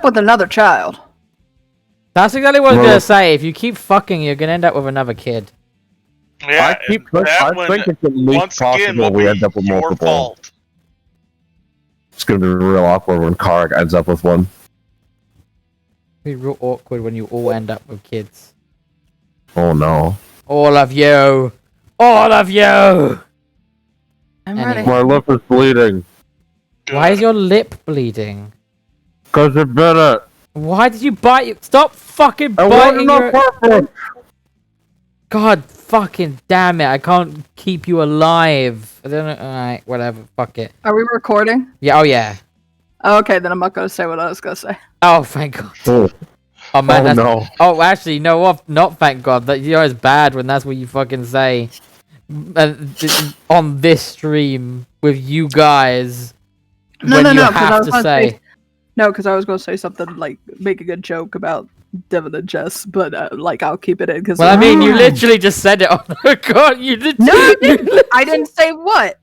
with another child. That's exactly what I was gonna say. If you keep fucking, you're gonna end up with another kid. Yeah, I think it's at least possible we end up with multiple. Fault. It's gonna be real awkward when Karak ends up with one. It'd be real awkward when you all end up with kids. Oh no. All of you! All of you! I'm ready. My lip is bleeding. Why is your lip bleeding? Cause it bit it. Why did you bite you? Stop fucking I biting wasn't on your... purpose. God fucking damn it, I can't keep you alive. I don't know. Alright, whatever, fuck it. Are we recording? Yeah, oh yeah. Oh, okay, then I'm not gonna say what I was gonna say. Oh, thank God. Oh, man, that's... no. Oh, actually, no, what? Not thank God. That you know it's bad when that's what you fucking say on this stream with you guys. No, when you no, have to say. No, because I was gonna say something like make a good joke about Devon and Jess, but like I'll keep it in because. Well, I mean, you literally just said it on the record. You did. No, I didn't. I didn't say what.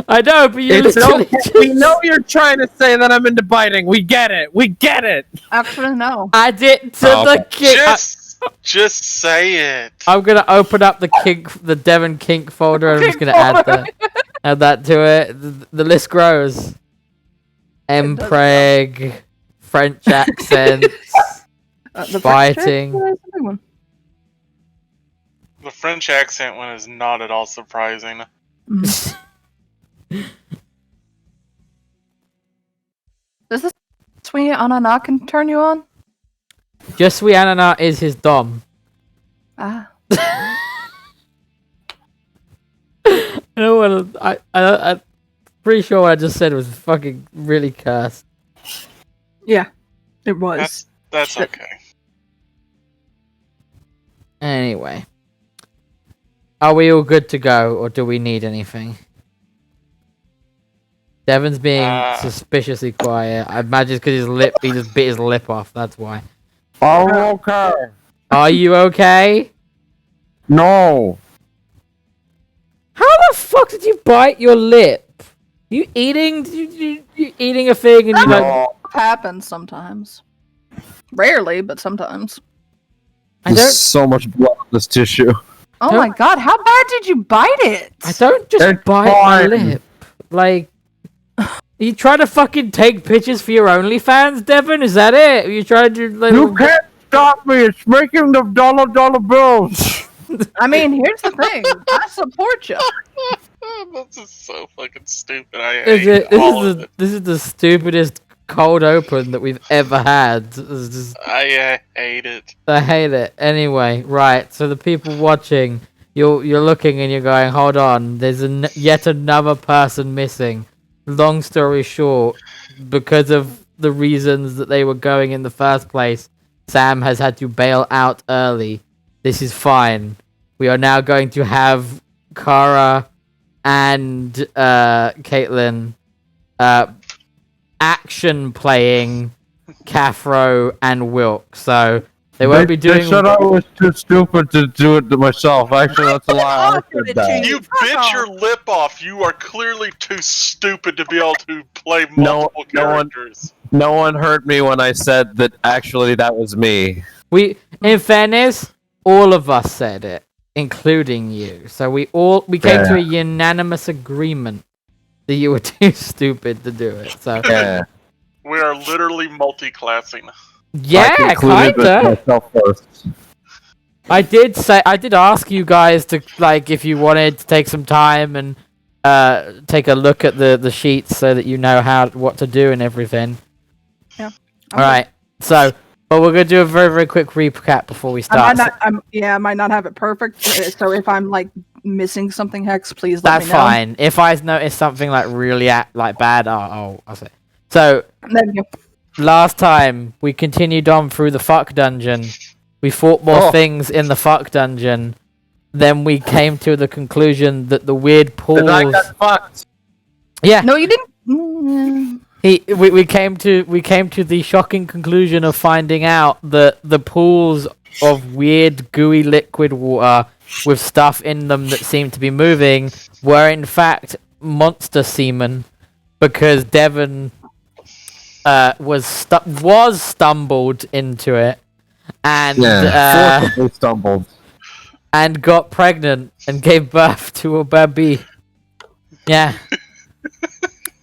I know, but you literally. We know you're trying to say that I'm into biting. We get it. We get it. Actually, no. Add it to the kink. Just say it. I'm gonna open up the Devon kink folder, and I'm just gonna add that to it. The list grows. Mpreg, French accents, fighting. The French accent one is not at all surprising. Does this sweet ananas can turn you on? Just sweet ananas is his dom. Ah. I'm pretty sure what I just said was fucking really cursed. Yeah, it was. That's okay. Anyway. Are we all good to go, or do we need anything? Devon's being suspiciously quiet. I imagine it's because he just bit his lip off, that's why. I'm okay. Are you okay? No. How the fuck did you bite your lip? You eating? You eating a thing and you like... Happens sometimes. Rarely, but sometimes. There's so much blood on this tissue. Oh my god, how bad did you bite it? I don't just bite my lip. Like... You try to fucking take pictures for your OnlyFans, Devon? Is that it? You trying to... Like, you can't stop me! It's making the dollar bills! I mean, here's the thing. I support you. This is so fucking stupid. I hate this is the stupidest cold open that we've ever had. I hate it. I hate it. Anyway, right. So the people watching, you're looking and you're going, hold on. There's yet another person missing. Long story short, because of the reasons that they were going in the first place, Sam has had to bail out early. This is fine. We are now going to have Kara and Caitlin action playing Cathro and Wilk. So they won't be doing... They said I was too stupid to do it to myself. Actually, that's a lie. You bit your lip off. You are clearly too stupid to be able to play multiple characters. No one heard me when I said that actually that was me. In fairness, all of us said it, including you. So we came to a unanimous agreement that you were too stupid to do it. So yeah. We are literally multi-classing. Yeah, kinda. I did ask you guys to, like, if you wanted to take some time and take a look at the sheets so that you know what to do and everything. Yeah. All right. So, but we're gonna do a very, very quick recap before we start. I might not have it perfect. So if I'm like missing something, Hex, please let me know. That's fine. If I notice something like really bad, I'll say. So. Thank you. Last time, we continued on through the fuck dungeon. We fought more things in the fuck dungeon. Then we came to the conclusion that the weird pools... I got fucked. Yeah. No, you didn't. We came to the shocking conclusion of finding out that the pools of weird gooey liquid water with stuff in them that seemed to be moving were in fact monster semen, because Devon was stumbled into it, and forcibly stumbled. and got pregnant and gave birth to a baby. Yeah.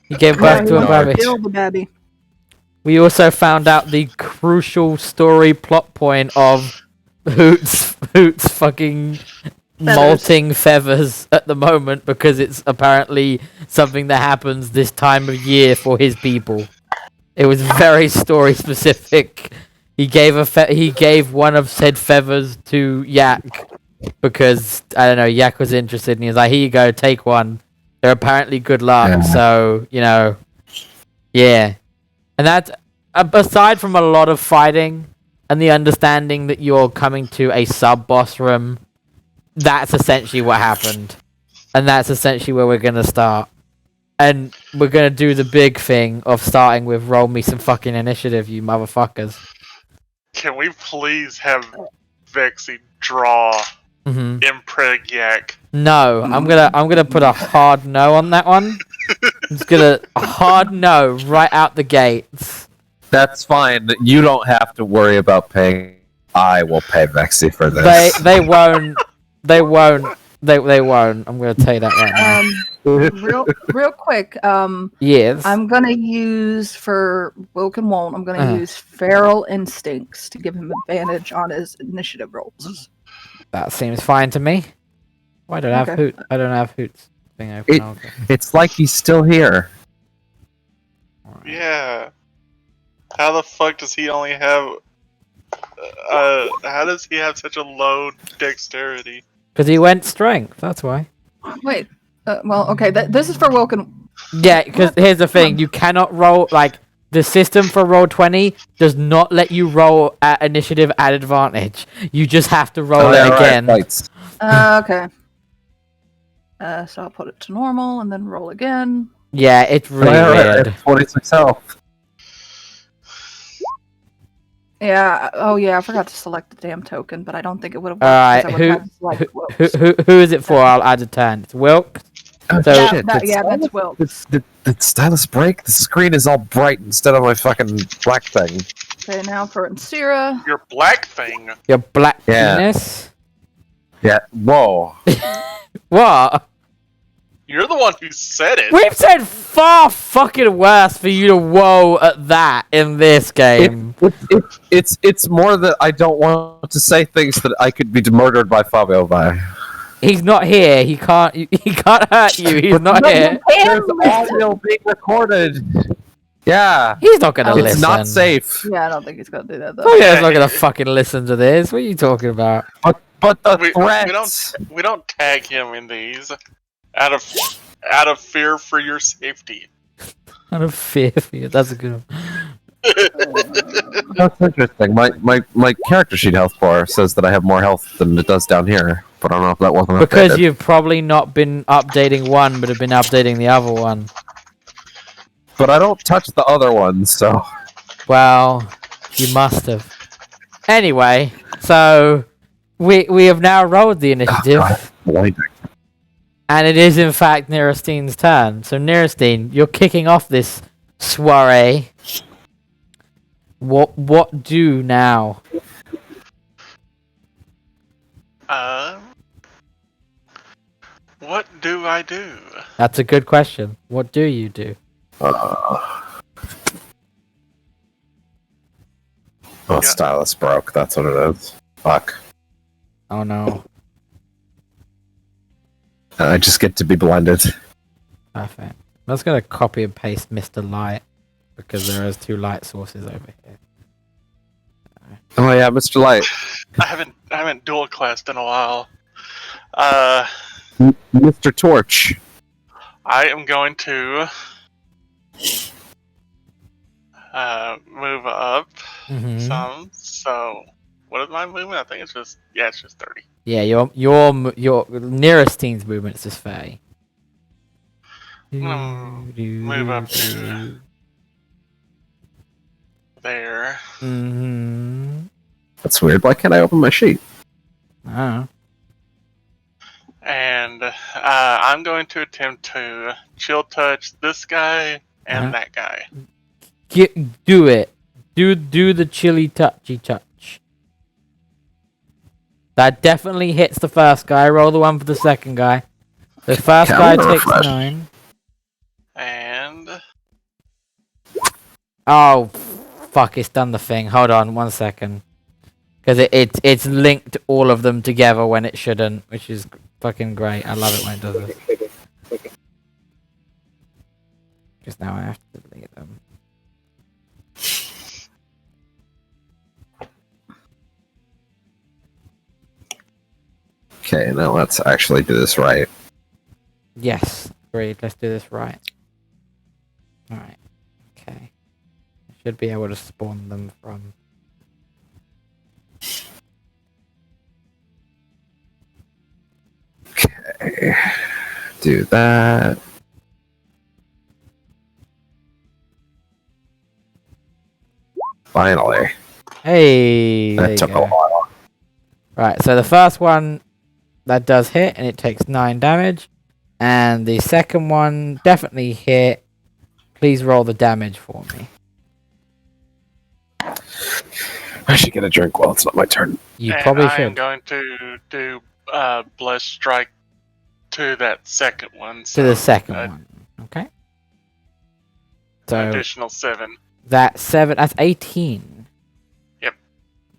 He gave birth to a baby. Kill the baby. We also found out the crucial story plot point of Hoot's fucking molting feathers at the moment because it's apparently something that happens this time of year for his people. It was very story specific. He gave one of said feathers to Yak because I don't know, Yak was interested and he was like, "Here you go, take one. They're apparently good luck." Yeah. So, you know, yeah. And that's aside from a lot of fighting and the understanding that you're coming to a sub-boss room, that's essentially what happened. And that's essentially where we're going to start. And we're going to do the big thing of starting with roll me some fucking initiative, you motherfuckers. Can we please have Vexy draw Impreg Yak? No, I'm gonna put a hard no on that one. I'm just gonna a hard no right out the gates. That's fine. You don't have to worry about paying. I will pay Vexy for this. They won't. They won't. They won't. I'm gonna tell you that right now. Real quick. Yes. I'm gonna use for Wilkin won't. I'm gonna use feral instincts to give him advantage on his initiative rolls. That seems fine to me. Why don't I have Hoot? I don't have Hoot's thing open. It's like he's still here. Yeah. How the fuck does he only have... how does he have such a low dexterity? Because he went strength, that's why. Wait. Well, okay. This is for Wilkin. Yeah, because here's the thing. You cannot roll... Like, the system for Roll20 does not let you roll at initiative at advantage. You just have to roll it again. Right. Okay. So I'll put it to normal and then roll again. Yeah, it's really weird. 46 health. Yeah. Oh, yeah. I forgot to select the damn token, but I don't think it would have Alright, worked. who is it for? I'll add a turn. It's Wilk. Oh, So- shit. That's Will. Did stylus break? The screen is all bright instead of my fucking black thing. Okay, now for Insira. Your black thing. Your black Yeah. penis. Yeah. Whoa. What? You're the one who said it. We've said far fucking worse for you to whoa at that in this game. It's more that I don't want to say things that I could be murdered by Fabio by. He's not here. He can't hurt you. He's not here. There's audio being recorded. Yeah. He's not gonna listen. It's not safe. Yeah, I don't think he's gonna do that though. Oh yeah, he's not gonna fucking listen to this. What are you talking about? But the threats. We don't tag him in these out of fear for your safety. Out of fear for you. That's a good one. That's interesting. My character sheet health bar says that I have more health than it does down here, but I don't know if that wasn't Because updated. you've probably not been updating one, but have been updating the other one. But I don't touch the other ones, so. Well, you must have. Anyway, so we have now rolled the initiative, Blinding. and it is in fact Nerestine's turn. So Nerestine, you're kicking off this soiree. What do now? What do I do? That's a good question. What do you do? Stylus broke, that's what it is. Fuck. Oh no. I just get to be blended. Perfect. I'm just gonna copy and paste Mr. Light because there is 2 light sources over here. Oh yeah, Mr. Light. I haven't dual classed in a while. Mr. Torch. I am going to move up some. So, what is my movement? I think it's just 30. Yeah, your Nerestine's movement is just fair. Move up to there. That's weird. Why can't I open my sheet? I don't know. And I'm going to attempt to chill touch this guy and that guy. Do it. Do the chili touchy touch. That definitely hits the first guy. Roll the one for the second guy. The first guy Calendar takes refresh. 9. And Oh, fuck, it's done the thing. Hold on 1 second. Because it's linked all of them together when it shouldn't, which is fucking great. I love it when it does this. Because now I have to delete them. Okay, now let's actually do this right. Yes, agreed. Let's do this right. Alright. Okay. I should be able to spawn them from... Okay. Do that. Finally. Hey! there That you took a go. while. Right, so the first one, that does hit, and it takes 9 damage. And the second one definitely hit. Please roll the damage for me. I should get a drink while it's not my turn. You and probably I am should. going to do Bless Strike to that second one. To So the second one. Okay. So additional 7. that's 7. That's 18. Yep.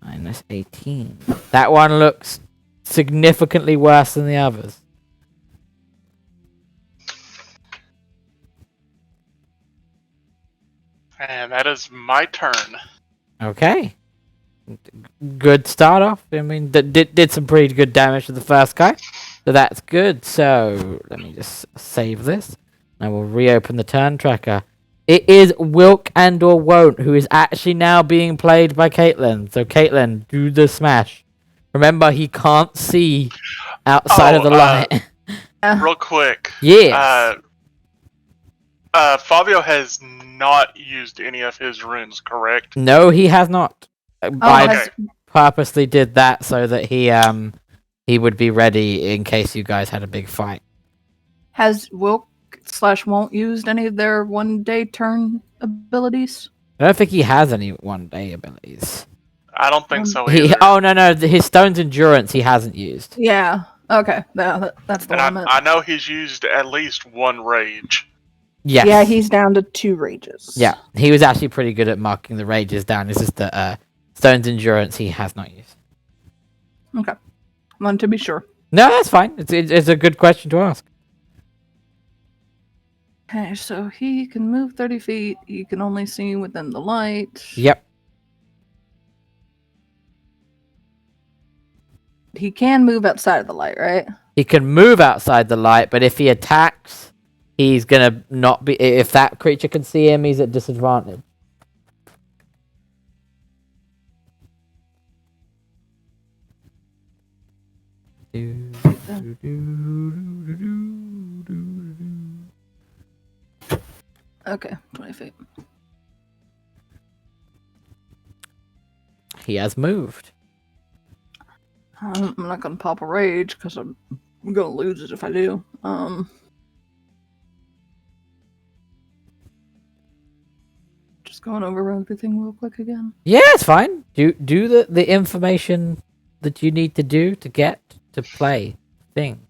Minus 18. That one looks significantly worse than the others. And that is my turn. Okay. Good start off. I mean, did some pretty good damage to the first guy. So that's good. So let me just save this. I will reopen the turn tracker. It is Wilk and or Won't who is actually now being played by Caitlin. So Caitlin, do the smash. Remember, he can't see outside of the light. Real quick. Yes. Fabio has not used any of his runes, correct? No, he has not. I okay. purposely did that so that he would be ready in case you guys had a big fight. Has Wilk/Won't used any of their 1-day turn abilities? I don't think he has any 1-day abilities. I don't think so either. No. His Stone's Endurance he hasn't used. Yeah. Okay. Yeah, that's the And one. I know he's used at least 1 rage. Yes. Yeah, he's down to 2 rages. Yeah, he was actually pretty good at marking the rages down. It's just that Stone's Endurance he has not used. Okay. Wanted to be sure. No, that's fine. It's a good question to ask. Okay, so he can move 30 feet. He can only see within the light. Yep. He can move outside of the light, right? He can move outside the light, but if he attacks, he's gonna not be. If that creature can see him, he's at disadvantage. Okay, 20 feet. He has moved. I'm not gonna pop a rage because I'm gonna lose it if I do. Just going over everything real quick again. Yeah, it's fine. Do the information that you need to do to get to play thing.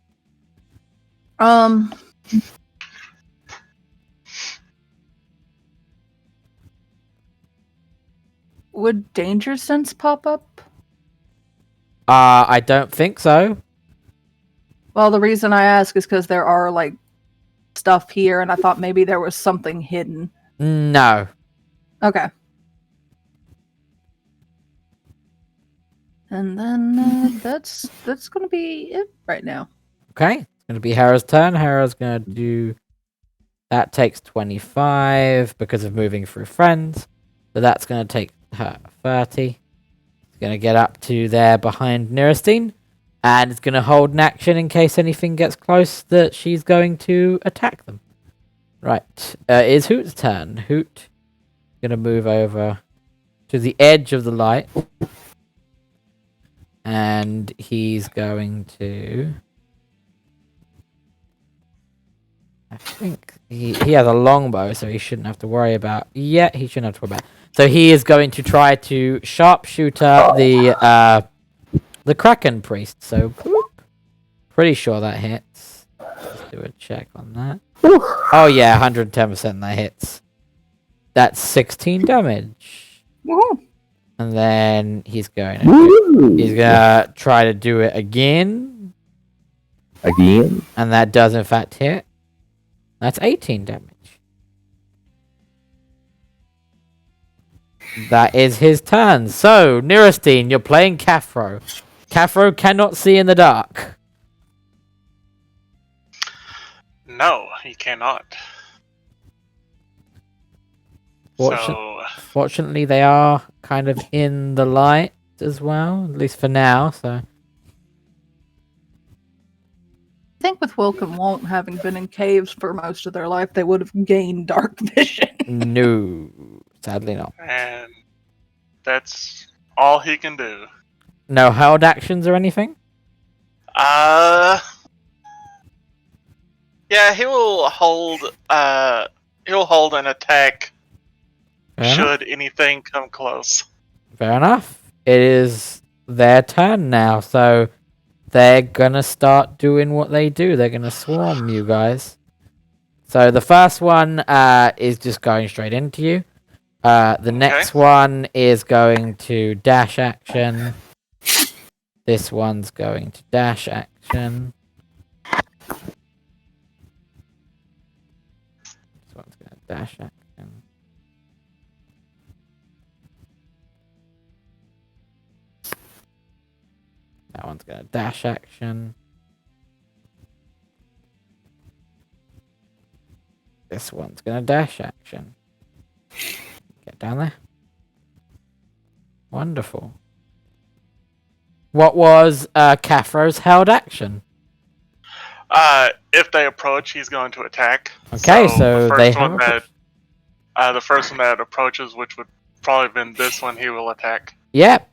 Would danger sense pop up? I don't think so. Well, the reason I ask is because there are like stuff here, and I thought maybe there was something hidden. No. Okay. And then that's gonna be it right now. Okay, it's gonna be Hera's turn. Hera's gonna do. That takes 25 because of moving through friends. So that's gonna take her 30. It's gonna get up to there behind Nerestine, and it's gonna hold an action in case anything gets close that she's going to attack them. Right, it's Hoot's turn. Hoot gonna move over to the edge of the light. And he's going to... I think he has a longbow, so he shouldn't have to worry about. Yeah, he shouldn't have to worry about. So he is going to try to sharpshooter the Kraken priest. So pretty sure that hits. Let's do a check on that. Oh yeah, 110% that hits. That's 16 damage. Woohoo. And then he's gonna try to do it again. Again? And that does in fact hit. That's 18 damage. That is his turn. So, Nerestine, you're playing Caffro. Caffro cannot see in the dark. No, he cannot. Fortunately, they are kind of in the light as well, at least for now. So, I think with Wilk and Won't having been in caves for most of their life, they would have gained dark vision. no, sadly not. And that's all he can do. No held actions or anything? Yeah, he'll hold an attack should anything come close. Fair enough. It is their turn now, so they're gonna start doing what they do. They're gonna swarm you guys. So the first one is just going straight into you. The next one is going to dash action. This one's going to dash action. This one's going to dash action. That one's going to dash action. This one's going to dash action. Get down there. Wonderful. What was Caffro's held action? If they approach, he's going to attack. Okay, so they have the first one that approaches, which would probably have been this one, he will attack. Yep.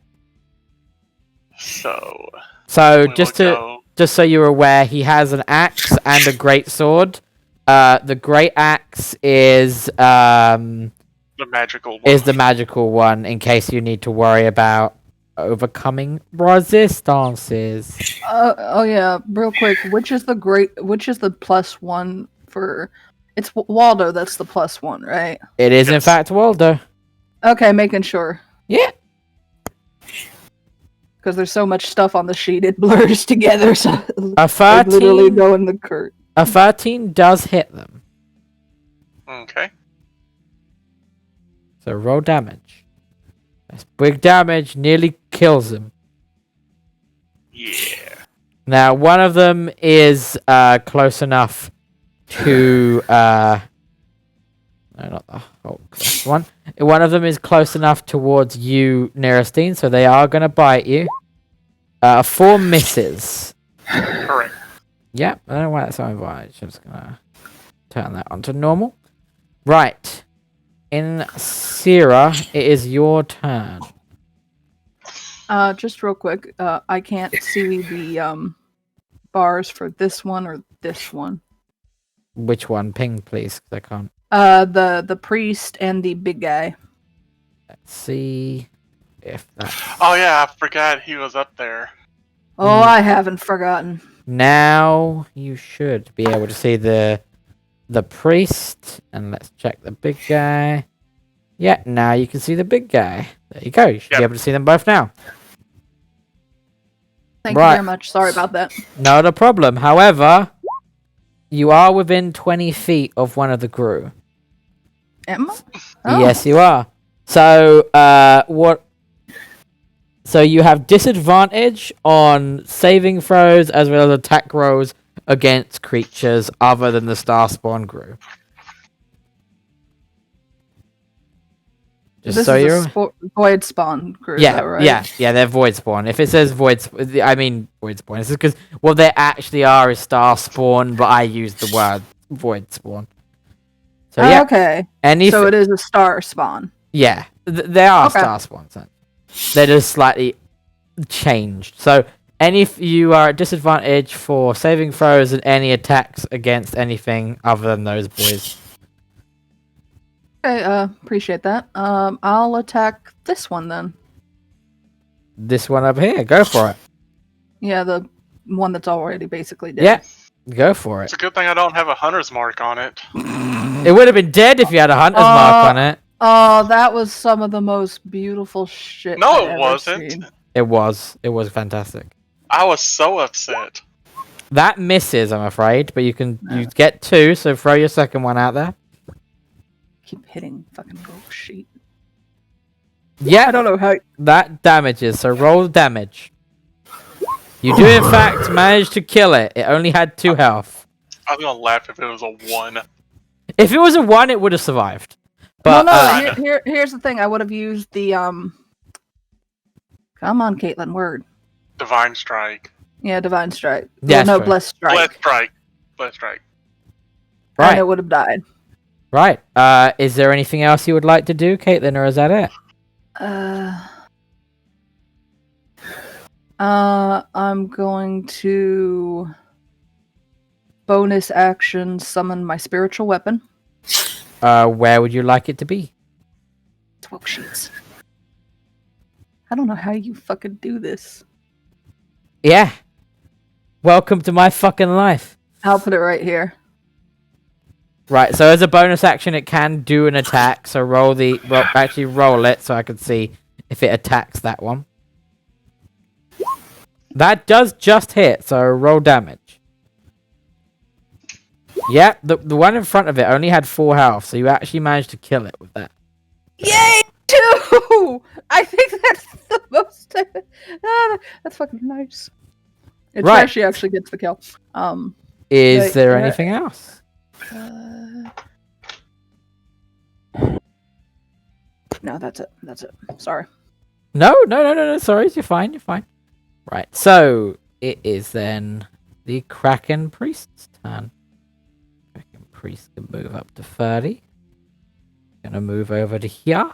So just so you're aware, he has an axe and a great sword. The great axe is the magical one. Is the magical one in case you need to worry about overcoming resistances. Oh yeah, real quick. Which is the +1 for? It's Waldo. That's the +1, right? It is in fact Waldo. Okay, making sure. Yeah. Because there's so much stuff on the sheet, it blurs together. So a 13 literally go in the curt. A 13 does hit them. Okay. So roll damage. That's big damage. Nearly kills him. Yeah. Now one of them is close enough to no, not the Hulk. That's one. One of them is close enough towards you, Nerestine, so they are going to bite you. 4 misses. Correct. Yep, I don't know why that's so invited. I'm just going to turn that onto normal. Right. In Sierra, it is your turn. Just real quick, I can't see the bars for this one or this one. Which one? Ping, please, because I can't. The priest and the big guy. Let's see if that. Oh yeah, I forgot he was up there. Oh, I haven't forgotten. Now you should be able to see the priest, and let's check the big guy. Yeah, now you can see the big guy. There you go. You should be able to see them both now. Thank you very much. Sorry about that. Not a problem. However, you are within 20 feet of one of the crew. Am I? Oh. Yes, you are. So, So you have disadvantage on saving throws as well as attack rolls against creatures other than the Star Spawn crew. Just this so is you're Void Spawn crew, yeah, though, right? yeah, they're Void Spawn. If it says Void Spawn, This is because what they actually are is Star Spawn, but I use the word Void Spawn. So yeah, okay. So it is a Star Spawn. Yeah, they are Star Spawns. They're just slightly changed. So You are at disadvantage for saving throws and any attacks against anything other than those boys. Okay, appreciate that. I'll attack this one then. This one up here, go for it. Yeah, the one that's already basically dead. Yeah, go for it. It's a good thing I don't have a hunter's mark on it. It would have been dead if you had a hunter's mark on it. Oh, that was some of the most beautiful shit. No, I've it ever wasn't. seen. It was fantastic. I was so upset. That misses, I'm afraid, but you get 2, so throw your second one out there. Keep hitting fucking bullshit. Yeah, I don't know how. that damages, so roll damage. You do, in fact, manage to kill it. It only had 2 health. I was gonna laugh if it was a 1. If it was a 1, it would have survived. But, Here's the thing. I would have used the Come on, Caitlin. Word. Divine Strike. Yeah, Divine Strike. Yeah, Well, no, strike. Blessed Strike. Blessed Strike. And right, it would have died. right. Is there anything else you would like to do, Caitlin, or is that it? I'm going to bonus action summon my spiritual weapon. Where would you like it to be? 12 sheets. I don't know how you fucking do this. Yeah. Welcome to my fucking life. I'll put it right here. Right, so as a bonus action, it can do an attack. So roll it so I can see if it attacks that one. That does just hit, so roll damage. Yeah, the one in front of it only had 4 health, so you actually managed to kill it with that. Yay! 2! I think that's the most. That's fucking nice. It's Right. where she actually gets the kill. Is there anything else? No, that's it. That's it. Sorry. No. Sorry, you're fine. Right, so it is then the Kraken Priest's turn. Kraken Priest can move up to 30. Gonna move over to here.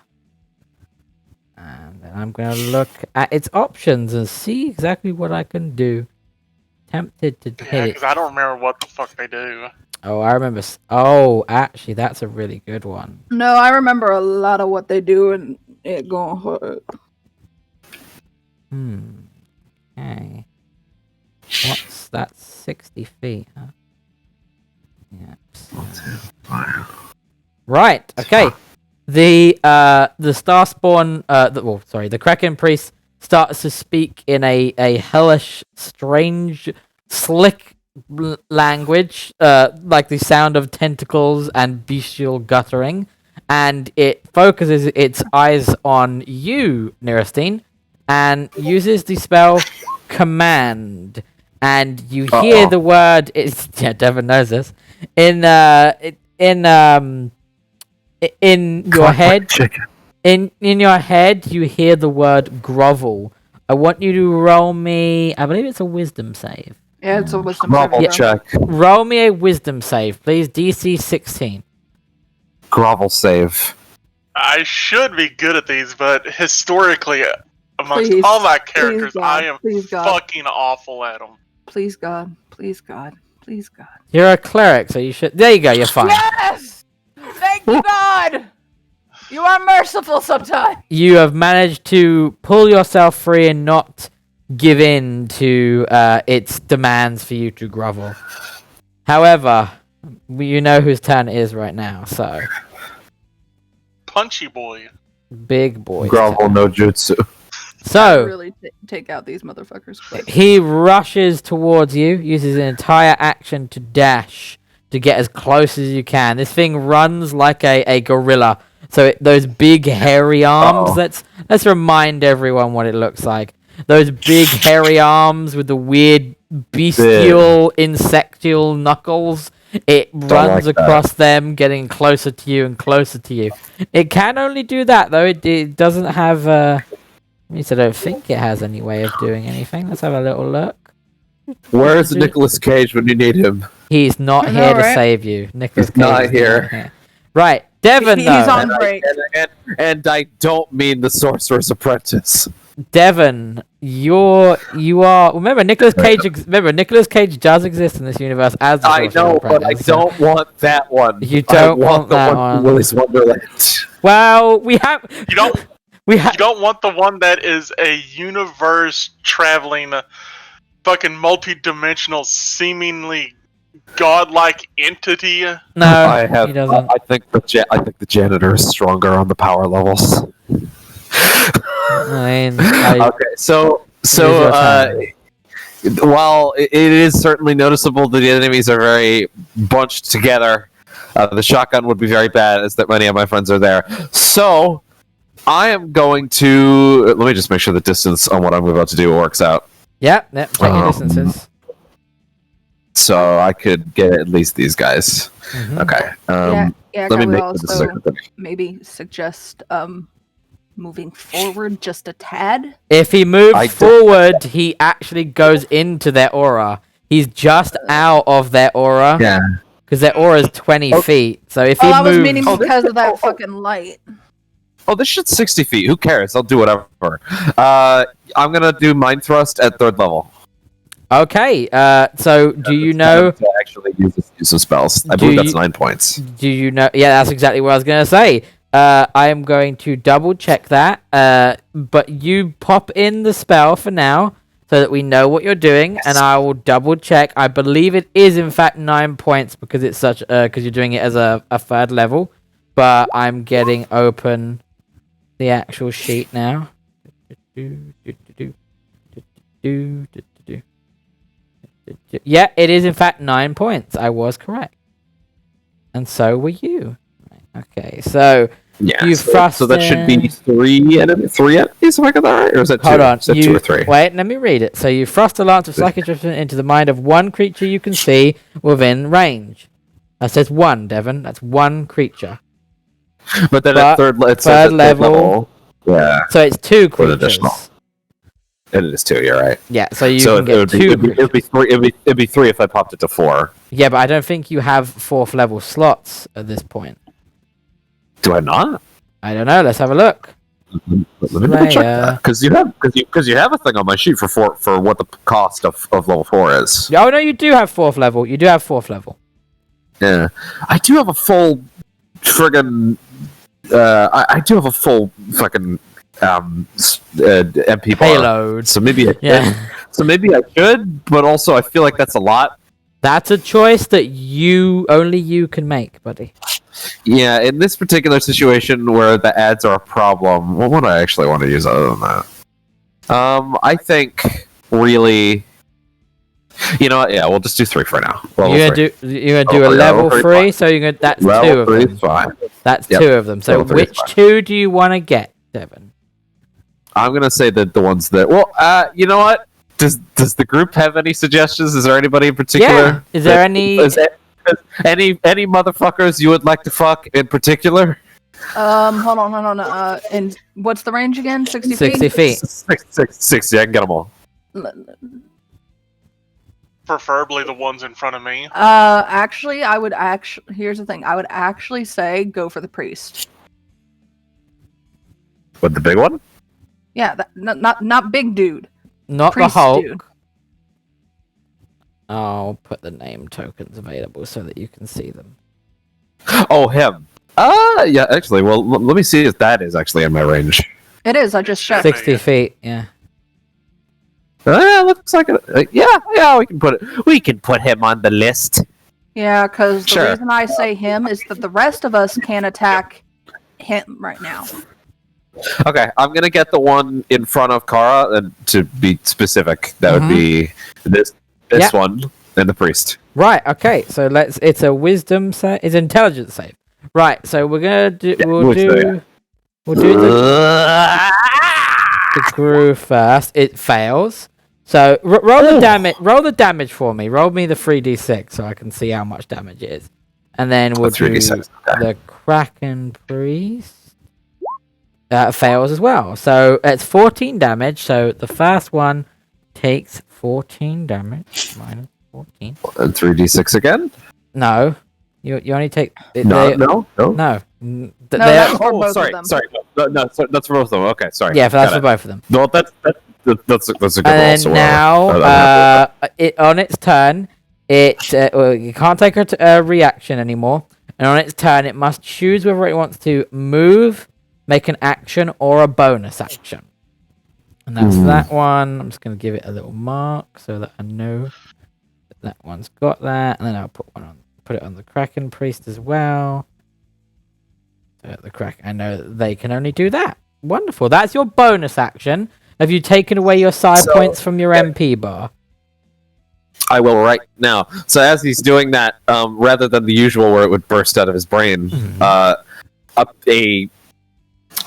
And then I'm gonna look at its options and see exactly what I can do. Tempted to Yeah, hit because I don't remember what the fuck they do. Oh, I remember. Oh, actually, that's a really good one. No, I remember a lot of what they do, and it gonna hurt. Okay. What's that? 60 feet, huh? Yeah. Right. Okay. The Starspawn. The Kraken Priest starts to speak in a hellish, strange, slick language, like the sound of tentacles and bestial guttering, and it focuses its eyes on you, Nerestine, and uses the spell Command, and you hear the word. Devon knows this. In your head. Chicken. In your head, you hear the word grovel. I want you to roll me. I believe it's a wisdom save. Yeah, it's a wisdom Grovel saving throw. check. Roll me a wisdom save, please. DC 16. Grovel save. I should be good at these, but historically, amongst Please, all my characters, God, I am please, God. fucking awful at them. Please, God. Please, God. Please, God. You're a cleric, so you should. There you go. You're fine. Yes! Thank you, God! You are merciful sometimes. You have managed to pull yourself free and not give in to its demands for you to grovel. However, you know whose turn it is right now, so Punchy boy. big boy. Grovel no jutsu. So Really take out these motherfuckers quick. he rushes towards you, uses an entire action to dash to get as close as you can. This thing runs like a gorilla. So those big hairy arms. Let's remind everyone what it looks like. Those big hairy arms with the weird bestial insectual knuckles. It runs like across them, getting closer to you and closer to you. It can only do that though. It doesn't have. At least I don't think it has any way of doing anything. Let's have a little look. Where's Nicolas Cage when you need him? He's not I know, here to right? save you. Nicholas He's not Cage is here. Right, Devon. He's though. on break. And I don't mean the Sorcerer's Apprentice. Devon, you are. Remember, Nicolas Cage does exist in this universe as the I know, Sorcerer's but I Apprentice, so- don't want that one. You I don't want want the that one from one. Willy's Wonderland. Well, we have. You don't. You don't want the one that is a universe traveling, fucking multi-dimensional, seemingly godlike entity. No, I have. he doesn't. I think the janitor is stronger on the power levels. I mean, Okay, so your turn. while it is certainly noticeable that the enemies are very bunched together, the shotgun would be very bad as that many of my friends are there. So I am going to let me just make sure the distance on what I'm about to do works out. Yep, check your distances. So I could get at least these guys. Mhm. Okay. Yeah, let me I would make also this a second thing. maybe suggest moving forward just a tad. If he moves I forward, he actually goes into their aura. He's just out of their aura. Yeah. Because their aura is 20 feet. So if he I was moves... meaning because of that fucking light. Oh, this shit's 60 feet. Who cares? I'll do whatever. I'm gonna do Mind Thrust at 3rd level. Okay, so do you know... To actually use some spells. I Do believe that's you- 9 points. Do you know... Yeah, that's exactly what I was going to say. I am going to double check that. But you pop in the spell for now so that we know what you're doing, and I will double check. I believe it is in fact 9 points because it's such because you're doing it as a 3rd level. But I'm getting open the actual sheet now. Yeah, it is in fact 9 points. I was correct. And so were you. Okay, so Yeah. you So that should be three enemies, if I got that right? Or is that two? Hold on. Is that You, 2 or 3? Wait, let me read it. So you thrust a lance of psychic driftment into the mind of one creature you can see within range. That says 1, Devon. That's 1 creature. But then But at third third level- yeah, So it's 2 With creatures. additional. it is 2, you're right. Yeah, so you So can get 2 creatures. it'd be 3 if I popped it to 4. Yeah, but I don't think you have 4th level slots at this point. Do I not? I don't know. Let's have a look. Let me double check Slayer. that. Because you have a thing on my sheet for what the cost of level 4 is. Oh, no, you do have 4th level. You do have 4th level. Yeah, I do have a full friggin' I do have a full fucking MP bar. Payload. So maybe Yeah. so maybe I should, but also I feel like that's a lot. That's a choice that only you can make, buddy. Yeah, in this particular situation where the ads are a problem, what would I actually want to use other than that? I think really, you know what? Yeah, we'll just do 3 for now. Level You're 3. gonna do a Oh, yeah, level level 3, fine. so that's 2 Level of 3 them. is fine. That's Yep. 2 of them. So Level 3 is which fine. 2 do you want to get, Devon? I'm gonna say that the ones that. Well, you know what? Does the group have any suggestions? Is there anybody in particular? Yeah. Is there any? Any motherfuckers you would like to fuck in particular? Hold on. And what's the range again? 60 feet? 60 feet. 60. I can get them all. Preferably the ones in front of me. Actually, here's the thing. I would actually say go for the priest. With the big one? Yeah, not big dude. Not the Priest Hulk. dude. I'll put the name tokens available so that you can see them. Oh, him. Yeah. Actually, well, let me see if that is actually in my range. It is. I just checked. 60 feet. Yeah. Looks like it. Yeah. We can put him on the list. Yeah, because the Sure. reason I say him is that the rest of us can't attack him right now. Okay, I'm gonna get the one in front of Kara, and to be specific, that would be this Yep. one and the priest. Right. Okay. So it's a wisdom save. It's an intelligence save. Right. So we're gonna do. Yeah, We'll do the crew first. It fails. So roll the damage. Roll the damage for me. Roll me the 3d6 so I can see how much damage it is, and then we'll do 3d6. Okay. the Kraken priest. Fails as well. So it's 14 damage. So the first one takes 14 damage. Minus 14. And 3d6 again. No. You only take. No. No. No, They're- that's for Oh, both sorry. of them. Sorry. No, that's for both of them. Okay, sorry. yeah, that's Got for it. both of them. No, that's a good And roll. then So now, it on its turn, you can't take a reaction anymore. And on its turn, it must choose whether it wants to move, make an action, or a bonus action. And that's that one. I'm just going to give it a little mark so that I know that one's got that. And then I'll put it on the Kraken priest as well. The Kraken, I know that they can only do that. Wonderful. That's your bonus action. Have you taken away your side points from your MP bar? I will right now. So as he's doing that, rather than the usual where it would burst out of his brain, a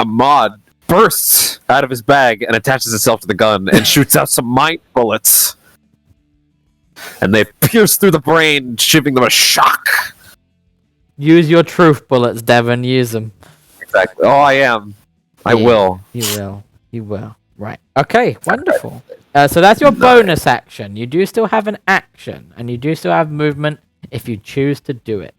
mod bursts out of his bag and attaches itself to the gun and shoots out some mind bullets. And they pierce through the brain, giving them a shock. Use your truth bullets, Devon. Use them. Exactly. Oh, I am. I Yeah. will. You will. Right. Okay. Wonderful. So that's your bonus action. You do still have an action, and you do still have movement if you choose to do it.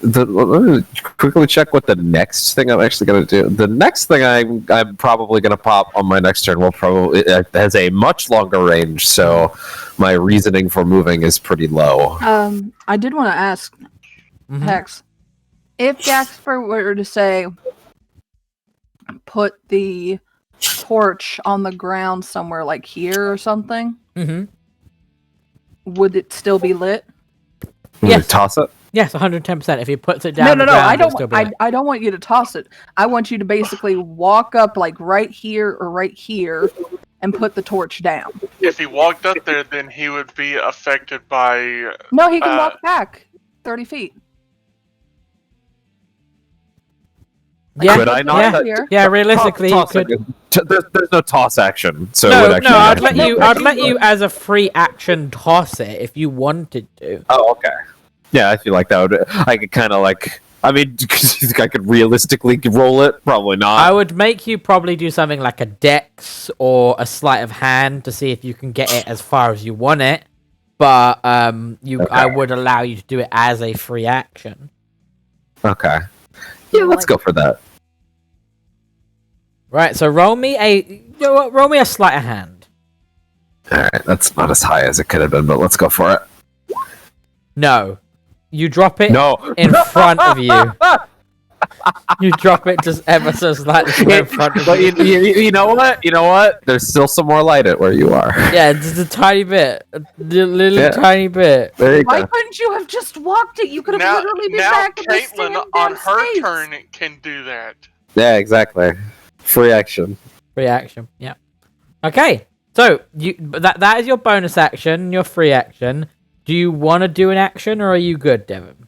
Let me quickly check what the next thing I'm actually going to do. The next thing I'm probably going to pop on my next turn it has a much longer range, so my reasoning for moving is pretty low. I did want to ask Hex, if Jasper were to say, put the torch on the ground somewhere like here or something, would it still be lit? Yes. Toss it? Yes, 110%. If he puts it down, No. I don't. I don't want you to toss it. I want you to basically walk up like right here or right here, and put the torch down. If he walked up there, then he would be affected by. No, he can walk back 30 feet. Yeah, Could I not? Yeah, realistically, Toss you could. There's no toss action, so it No, would actually. I'd let you as a free action toss it if you wanted to. Oh, okay. Yeah, I feel like that would. I could kind of like. I mean, do you think I could realistically roll it? Probably not. I would make you probably do something like a dex or a sleight of hand to see if you can get it as far as you want it. But I would allow you to do it as a free action. Okay. Yeah, let's go for that. Right, so roll me a sleight of hand. Alright, that's not as high as it could have been, but let's go for it. No. You drop it No. in front of you. You drop it just ever so slightly in front of But you. you know what? You know what? There's still some more light at where you are. Yeah, just a tiny bit. A little tiny bit. There you Why go. couldn't you have just walked it? You could have literally been Now back in the Caitlin same on damn her space. turn can do that. Yeah, exactly. Free action. Free action. Yeah. Okay. So that is your bonus action, your free action. Do you want to do an action, or are you good, Devon?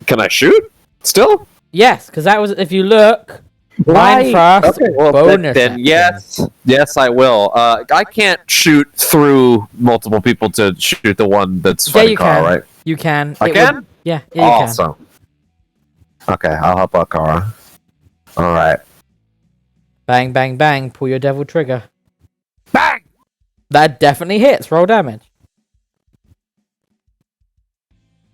Can I shoot? Still? Yes, because that was, if you look, mine first, Okay, well, bonus then action. yes, I will. I can't shoot through multiple people to shoot the one that's fighting you Carl, can. right? You can. I It can? would- yeah, you can. Awesome. Okay, I'll help out Kara. Alright. Bang, bang, bang. Pull your devil trigger. Bang! That definitely hits. Roll damage.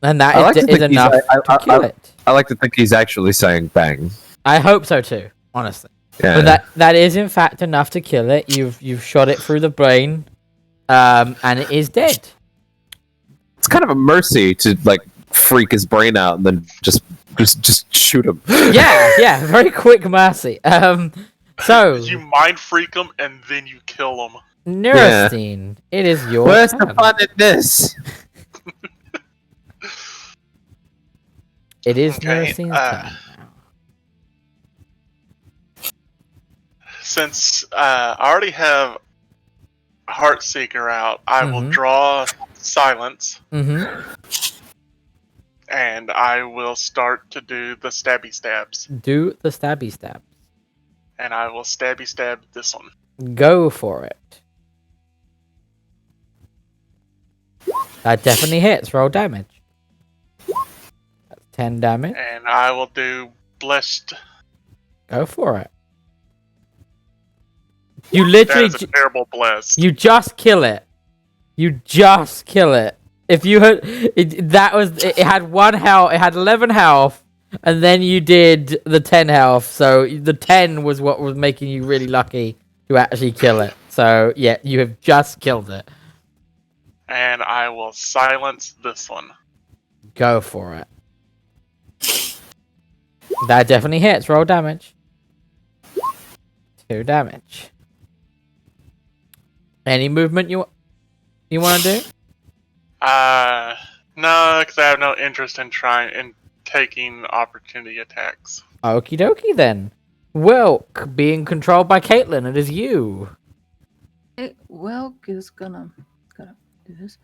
And that I like to is think he's- enough to kill it. I like to think he's actually saying bang. I hope so too, honestly. Yeah. But that is in fact enough to kill it. You've shot it through the brain, and it is dead. It's kind of a mercy to like freak his brain out and then just shoot him. Yeah, very quick mercy. So You mind freak them and then you kill them. Nerestine, it is your Where's the turn. fun in this? It is Okay, Nerestine's turn. Since I already have Heartseeker out, I will Mhm. draw Silence Mm-hmm. and I will start to do the stabby stabs. Do the stabby stab. And I will stabby stab this one. Go for it. That definitely hits. Roll damage. That's 10 damage. And I will do Blessed. Go for it. You That literally, is a terrible bless. you just kill it. You just kill it. If you had it had 1 health, it had 11 health, and then you did the 10 health. So the 10 was what was making you really lucky to actually kill it. So yeah, you have just killed it. And I will silence this one. Go for it. That definitely hits. Roll damage. 2 damage. Any movement you want to do? No, because I have no interest in taking opportunity attacks. Okie dokie then. Wilk, being controlled by Caitlin, it is you. Wilk is gonna do this.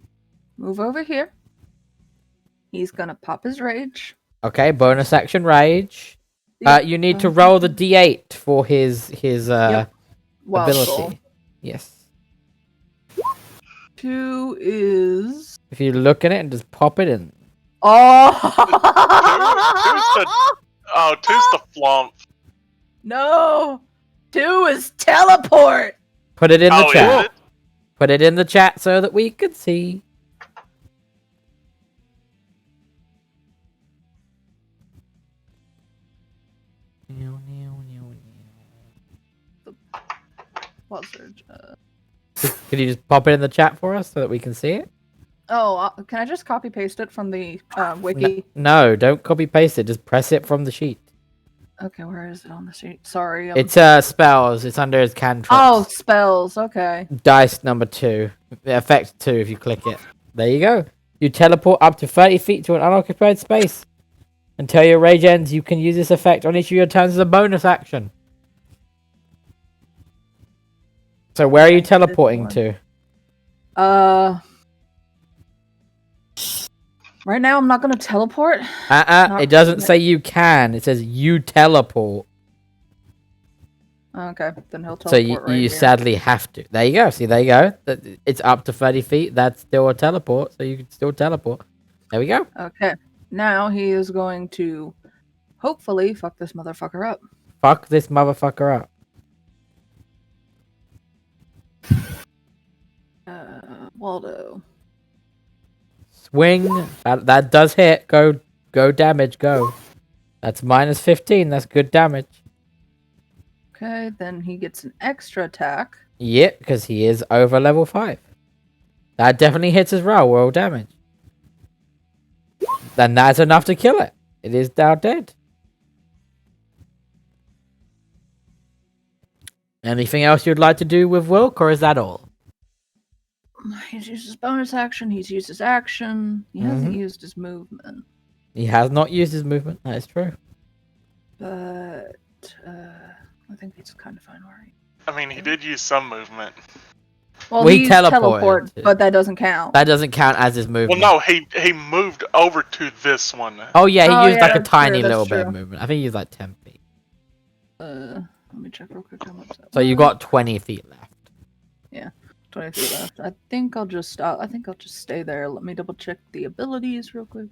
Move over here. He's gonna pop his rage. Okay, bonus action rage. Yep, You need to roll the d8 for his Wild ability. roll. Yes. 2 is. If you look at it and just pop it in. Oh! Two's the flump. No! 2 is teleport! Put it in the Is chat. it? Put it in the chat so that we can see. Wild surge. Could you just pop it in the chat for us so that we can see it? Can I just copy paste it from the wiki? No, don't copy paste it. Just press it from the sheet. Okay, where is it on the sheet? Sorry. It's spells. It's under his cantrips. Oh, spells. Okay. Dice number 2. Effect 2 if you click it. There you go. You teleport up to 30 feet to an unoccupied space. Until your rage ends, you can use this effect on each of your turns as a bonus action. So where are you teleporting to? Right now I'm not gonna teleport. It doesn't say you can. It says you teleport. Okay, then he'll teleport. So you right here. sadly have to. There you go. See, there you go. It's up to 30 feet. That's still a teleport, so you can still teleport. There we go. Okay, now he is going to hopefully fuck this motherfucker up. Fuck this motherfucker up. Waldo. Swing. That does hit. Go damage. Go. That's minus 15. That's good damage. Okay, then he gets an extra attack. Yep, because he is over level 5. That definitely hits as well. Roll damage. Then that's enough to kill it. It is now dead. Anything else you'd like to do with Wilk, or is that all? He's used his bonus action. He's used his action. He hasn't used his movement. He has not used his movement. That is true. But I think he's kind of fine where he. I mean, he did use some movement. Well, We he used teleported. teleport, but that doesn't count. That doesn't count as his Well, movement. no, he moved over to this one. Oh yeah, he Oh, used yeah, like a that's tiny true, little that's bit of true. movement. I think he used like 10 feet. Let me check real quick how much that So you was. got 20 feet left. 23 left. I think I'll just stay there. Let me double check the abilities real quick.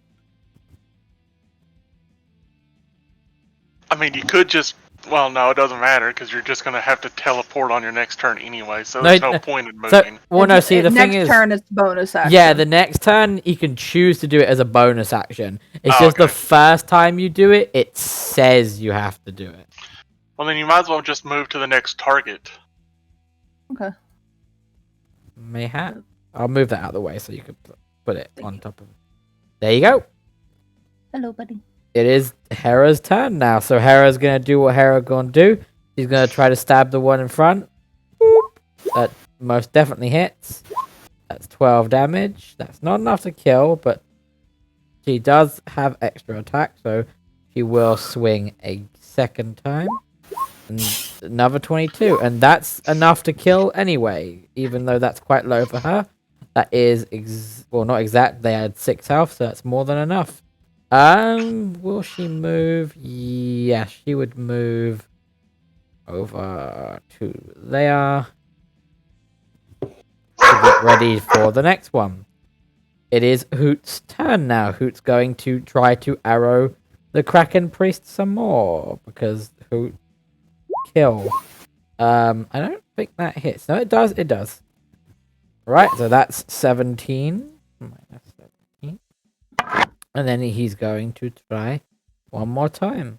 I mean, you could just. Well, no, it doesn't matter because you're just gonna have to teleport on your next turn anyway. So there's no point in So, moving. well, no, see, the next thing is, turn it's bonus action. yeah, the next turn you can choose to do it as a bonus action. It's Oh, just the okay. first time you do it, it says you have to do it. Well, then you might as well just move to the next target. Okay. Mayhap. I'll move that out of the way so you can put it Thank on you. top of it. There you go. Hello, buddy. It is Hera's turn now. So Hera's going to do what Hera going to do. She's going to try to stab the one in front. Boop. That most definitely hits. That's 12 damage. That's not enough to kill, but she does have extra attack, so she will swing a second time. And another 22. And that's enough to kill anyway, even though that's quite low for her. That is, well, not exact. They had 6 health, so that's more than enough. Will she move? Yeah, she would move over to there to get ready for the next one. It is Hoot's turn now. Hoot's going to try to arrow the Kraken priest some more because Hoot kill. I don't think that hits. No, it does. It does. Right, so that's 17. Minus 17. And then he's going to try one more time.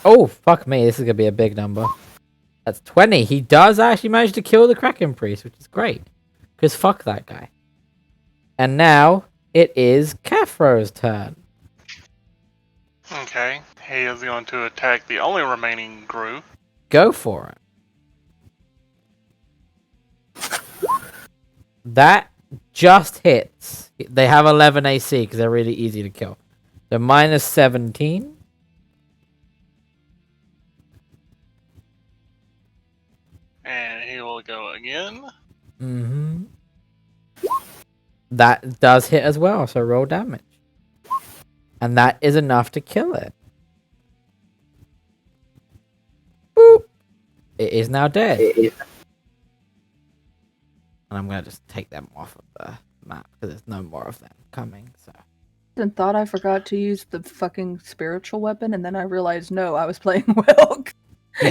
Oh, fuck me. This is going to be a big number. That's 20. He does actually manage to kill the Kraken Priest, which is great. Because fuck that guy. And now it is Cathro's turn. Okay, he is going to attack the only remaining Gru. Go for it. That just hits. They have 11 AC because they're really easy to kill. So minus 17. And he will go again. Mm-hmm. That does hit as well, so roll damage. And that is enough to kill it. Boop. It is now dead. And I'm going to just take them off of the map because there's no more of them coming. So And thought I forgot to use the fucking spiritual weapon, and then I realized no, I was playing Wilk.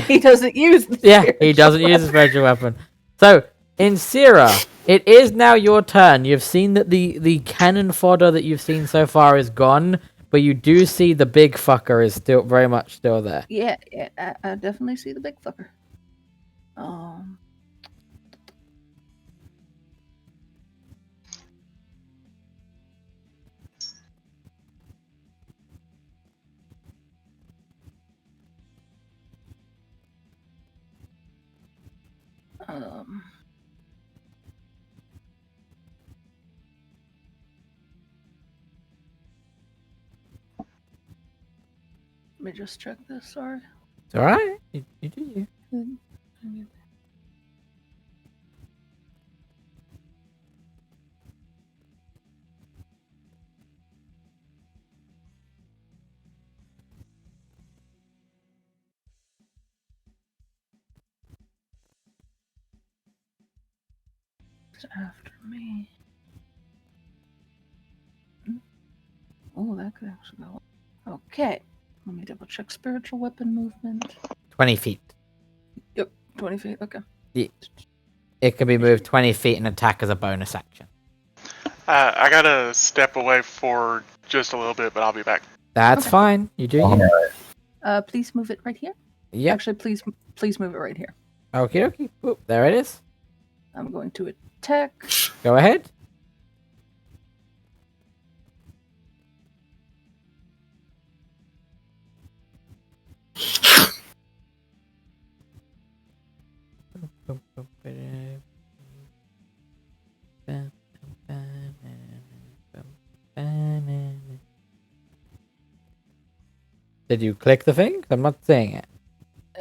He doesn't use the he doesn't use a spiritual weapon. So, Insira, it is now your turn. You've seen that the cannon fodder that you've seen so far is gone, but you do see the big fucker is still very much still there. Yeah, I definitely see the big fucker. Let me just check this, sorry. It's alright. You do you. It's after me. Oh, that could actually go. Okay. Let me double check spiritual weapon movement. 20 feet. Yep, 20 feet, okay. It can be moved 20 feet and attack as a bonus action. I gotta step away for just a little bit, but I'll be back. That's fine. You do you. Please move it right here. Yep. Actually, please move it right here. Okie dokie. Boop. There it is. I'm going to attack. Go ahead. Did you click the thing? I'm not seeing it.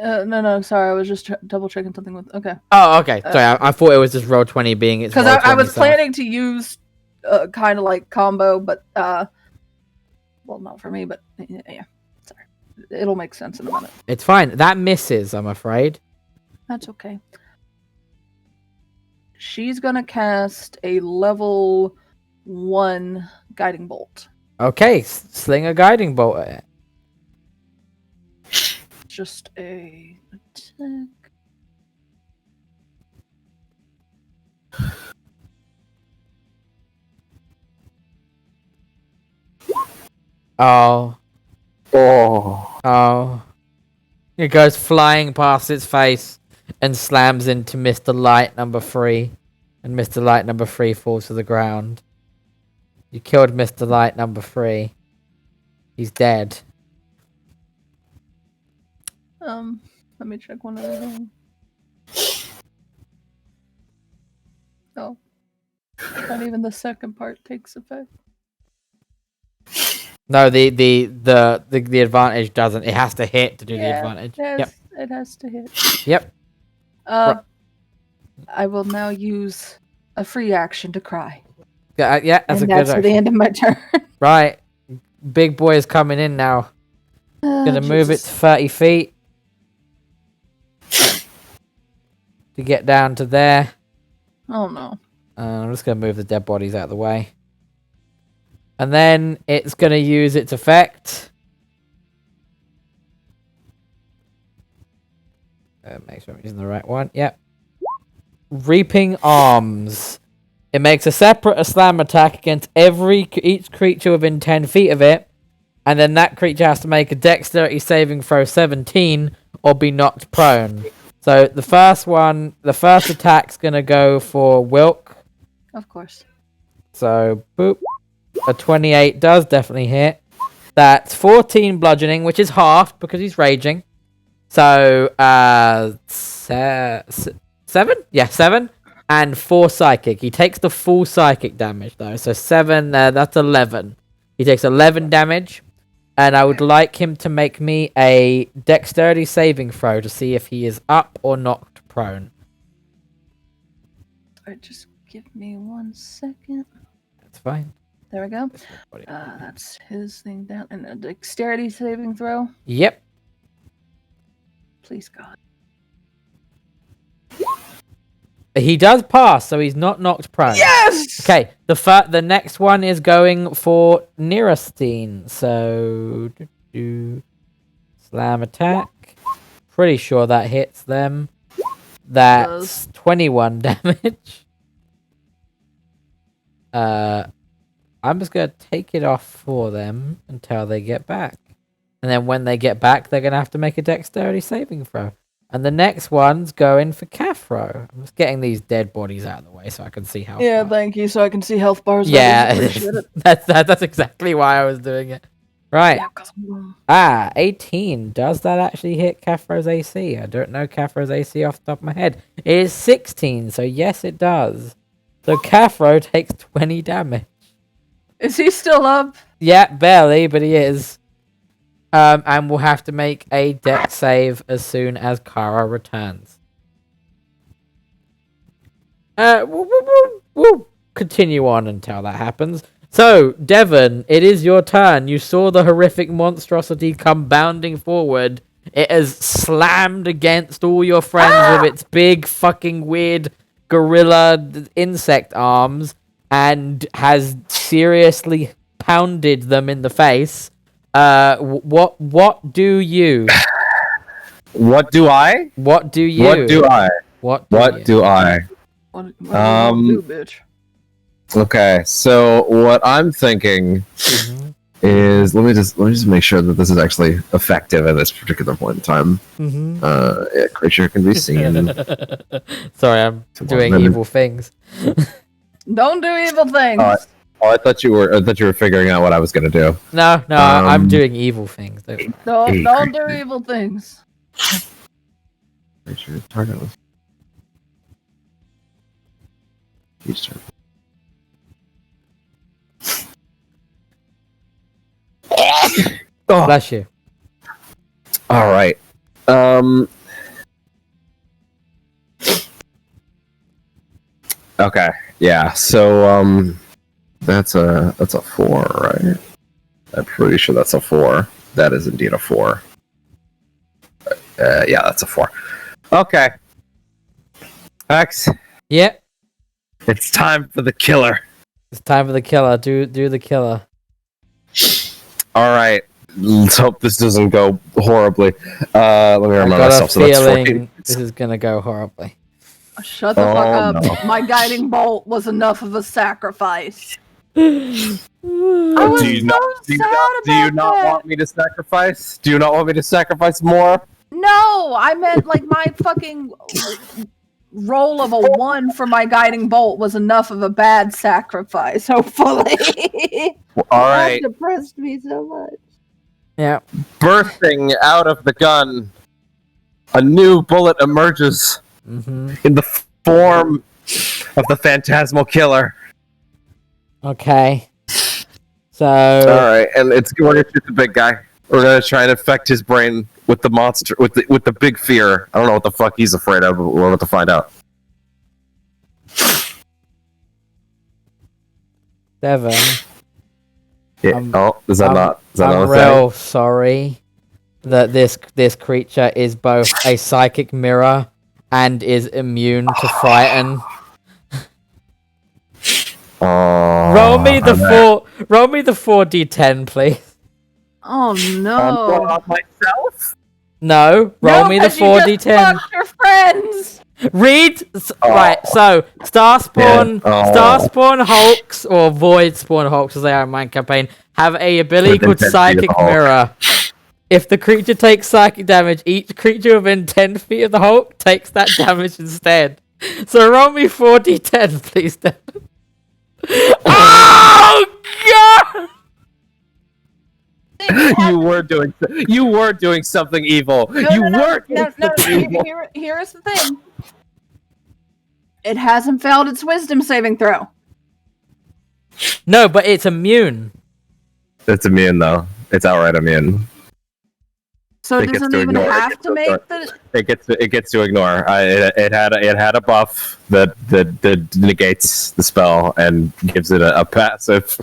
No, sorry, I was just double checking something with. Okay. Oh, okay. Sorry, I thought it was just roll 20 being its. Because I was planning to use kind of like combo, but well, not for me, but yeah. Sorry, it'll make sense in a minute. It's fine. That misses, I'm afraid. That's okay. She's gonna cast a level 1 guiding bolt. Okay, sling a guiding bolt at it. Just a attack. Oh. Oh. It goes flying past its face and slams into Mr. Light number 3. And Mr. Light number 3 falls to the ground. You killed Mr. Light number 3. He's dead. Let me check one other thing. Oh. Not even the second part takes effect. No, the advantage doesn't. It has to hit to do the advantage. It has to hit. Yep. I will now use a free action to cry. Yeah, that's a good That's the end of my turn. Right. Big boy is coming in now. Gonna move it to 30 feet. To get down to there. Oh no. I'm just gonna move the dead bodies out of the way. And then it's gonna use its effect. Make sure I'm using the right one. Yep. Reaping Arms. It makes a separate slam attack against each creature within 10 feet of it, and then that creature has to make a dexterity saving throw 17 or be knocked prone. So the first attack's gonna go for Wilk. Of course. So boop. A 28 does definitely hit. That's 14 bludgeoning, which is half because he's raging. So 7? Yeah, 7. And 4 psychic. He takes the full psychic damage though. So 7 there, that's 11. He takes 11 damage. And I would like him to make me a dexterity saving throw to see if he is up or knocked prone. Alright, just give me 1 second. That's fine. There we go. That's his thing down. And a dexterity saving throw. Yep. Please, God. He does pass, so he's not knocked prone. Yes! Okay, the next one is going for Nerestine. So, slam attack. Pretty sure that hits them. That's 21 damage. I'm just going to take it off for them until they get back. And then when they get back, they're going to have to make a dexterity saving throw. And the next one's going for Cathro. I'm just getting these dead bodies out of the way so I can see health Yeah, bars. Thank you, so I can see health bars. Yeah, that's exactly why I was doing it. Right. Yeah, 18. Does that actually hit Cathro's AC? I don't know Cathro's AC off the top of my head. It is 16, so yes, it does. So Cathro takes 20 damage. Is he still up? Yeah, barely, but he is. And we'll have to make a dex save as soon as Kara returns. We'll continue on until that happens. So, Devon, it is your turn. You saw the horrific monstrosity come bounding forward. It has slammed against all your friends with its big fucking weird gorilla insect arms and has seriously pounded them in the face. What do you? What do I? What do you? What do I? What do I? What do, bitch? Okay, so what I'm thinking is let me just make sure that this is actually effective at this particular point in time. Yeah, creature can be seen. Sorry, I'm doing evil things. Don't do evil things. I thought you were figuring out what I was gonna do. No, I'm doing evil things. Don't do evil things. Creature target was each turn. Oh. Bless you. All right. Okay. Yeah. So that's a 4, right? I'm pretty sure that's a 4. That is indeed a 4. Yeah, that's a 4. Okay. X. Yep. It's time for the killer. It's time for the killer. Do the killer. All right. Let's hope this doesn't go horribly. Let me remind myself. So that's 14. This is gonna go horribly. Shut the fuck up. No. My guiding bolt was enough of a sacrifice. Do you not want me to sacrifice? Do you not want me to sacrifice more? No, I meant like my fucking roll of a 1 for my guiding bolt was enough of a bad sacrifice, hopefully. All right. That depressed me so much. Yeah. Bursting out of the gun, a new bullet emerges in the form of the phantasmal killer. Okay. So. All right, and we're gonna shoot the big guy. We're gonna try and affect his brain with the monster, with the big fear. I don't know what the fuck he's afraid of, but we're about to find out. Devon. Yeah. Is that not I'm a real sorry that this creature is both a psychic mirror and is immune to frighten. Roll me the 4d10, please. Oh no. On myself? No, roll me the 4d10. You just fucked your friends. Right, so Star Spawn Yeah. Hulks, or Void Spawn Hulks as they are in my campaign, have a ability Within called 10 feet of Psychic the Hulk. Mirror. If the creature takes psychic damage, each creature within 10 feet of the Hulk takes that damage instead. So roll me 4d10, please, Devon. Oh, God! You were doing something evil. No, here is the thing. It hasn't failed its wisdom saving throw. No, but it's immune. It's immune though. It's outright immune. So it It gets doesn't to even ignore it. have to make the... It gets to ignore. It had a buff that negates the spell and gives it a passive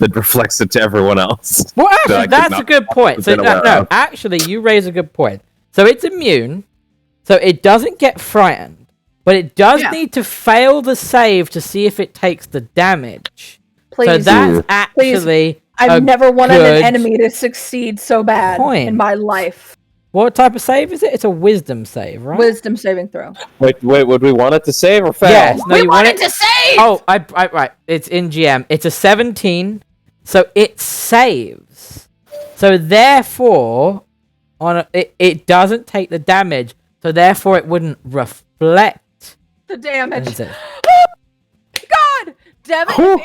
that reflects it to everyone else. Well, that I actually, could that's not a good point. So, been aware no, of. actually, you raise a good point. So it's immune, so it doesn't get frightened, but it does Yeah. need to fail the save to see if it takes the damage. Please. So that's actually I've never wanted good an enemy to succeed so bad point. in my life. What type of save is it? It's a wisdom save, right? Wisdom saving throw. Wait, would we want it to save or fail? Yes. No, We you want wanted it to save! Oh, right. It's in GM. It's a 17, so it saves. So therefore, it doesn't take the damage. So therefore, it wouldn't reflect The damage. That's it. God! Devon,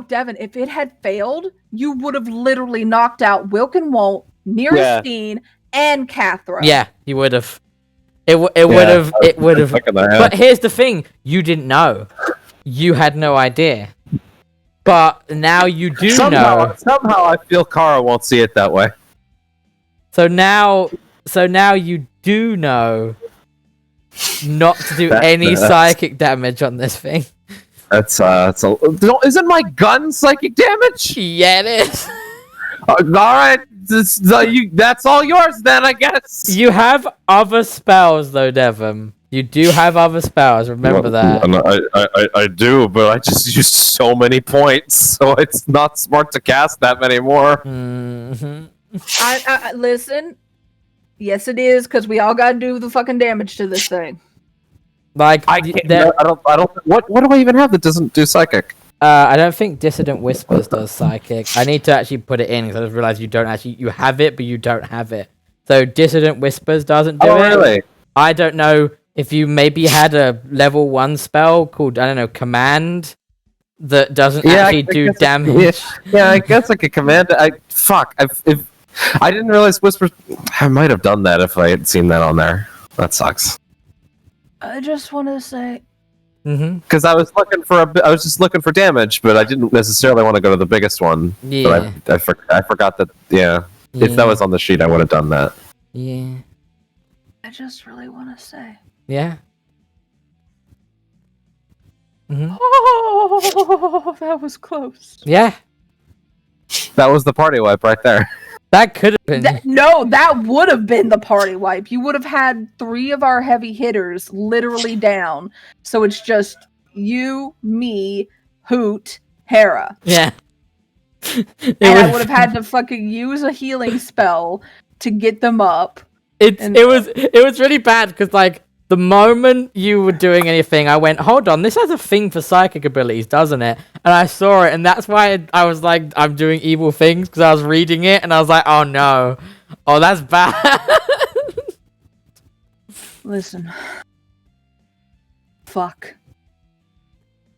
Devon, if it had failed, you would have literally knocked out Wilken Won't, Nerestine, and Cathro. Yeah, you would have. It would have. But here's the thing: you didn't know. You had no idea. But now you do know. Somehow I feel Kara won't see it that way. So now you do know not to do any psychic damage on this thing. Isn't my gun psychic damage? Yeah, it is. Alright, that's all yours then, I guess. You have other spells, though, Devon. You do have other spells. Remember that. I do, but I just used so many points, so it's not smart to cast that many more. Mm-hmm. I listen. Yes, it is, because we all gotta do the fucking damage to this thing. Like I don't. What do I even have that doesn't do psychic? I don't think Dissident Whispers does psychic. I need to actually put it in because I just realized you have it, but you don't have it. So Dissident Whispers doesn't do it. Really? I don't know if you maybe had a level 1 spell called, I don't know, Command that doesn't actually do damage. Yeah, I guess like a command. If I didn't realize Whispers. I might have done that if I had seen that on there. That sucks. I just want to say, Because I was just looking for damage, but I didn't necessarily want to go to the biggest one. Yeah. But I forgot that. Yeah. If that was on the sheet, I would have done that. Yeah. I just really want to say. Yeah. Oh, that was close. Yeah. That was the party wipe right there. That could have been. That would have been the party wipe. You would have had 3 of our heavy hitters literally down. So it's just you, me, Hoot, Hera. Yeah. And I would have had to fucking use a healing spell to get them up. It was really bad because like the moment you were doing anything, I went, hold on, this has a thing for psychic abilities, doesn't it? And I saw it, and that's why I was like, I'm doing evil things, because I was reading it, and I was like, oh no. Oh, that's bad. Listen. Fuck.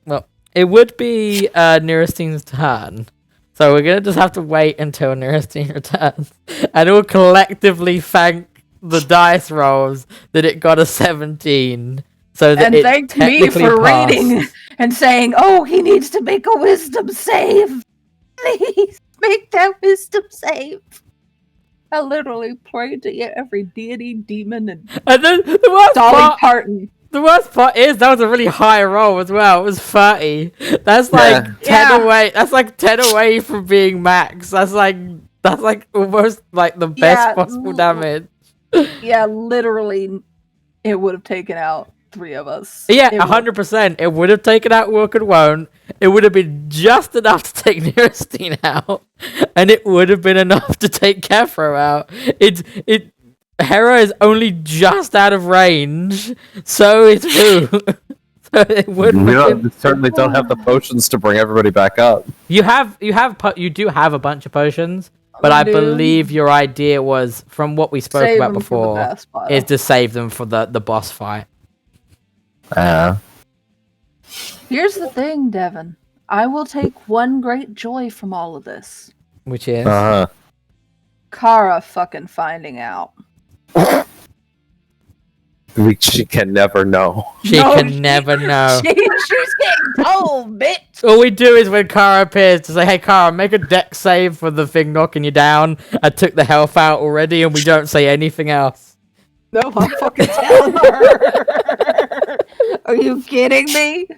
Well, it would be Nerestine's turn. So we're going to just have to wait until Nerestine returns. And we'll collectively thank the dice rolls that it got a 17. So that and thank me for passed. reading and saying, oh, he needs to make a wisdom save. Please make that wisdom save. I literally prayed to every deity, demon, and then the Dolly Parton. The worst part is that was a really high roll as well. It was 30. That's like 10 away. That's like 10 away from being max. That's like almost like the best possible damage. Yeah, literally, it would have taken out 3 of us. Yeah, 100%. It would have taken out Work and Won't. It would have been just enough to take Nerestine out, and it would have been enough to take Kefro out. Hera is only just out of range. So is who? So it would. We certainly don't have the potions to bring everybody back up. You do have a bunch of potions, but I believe your idea was, from what we spoke about before, is to save them for the boss fight. Here's the thing, Devon. I will take one great joy from all of this. Which is? Kara fucking finding out. She can never know. She can never know. She's getting told, bitch. All we do is when Kara appears to say, "Hey, Kara, make a deck save for the thing knocking you down. I took the health out already," and we don't say anything else. No, I'm fucking telling her. Are you kidding me?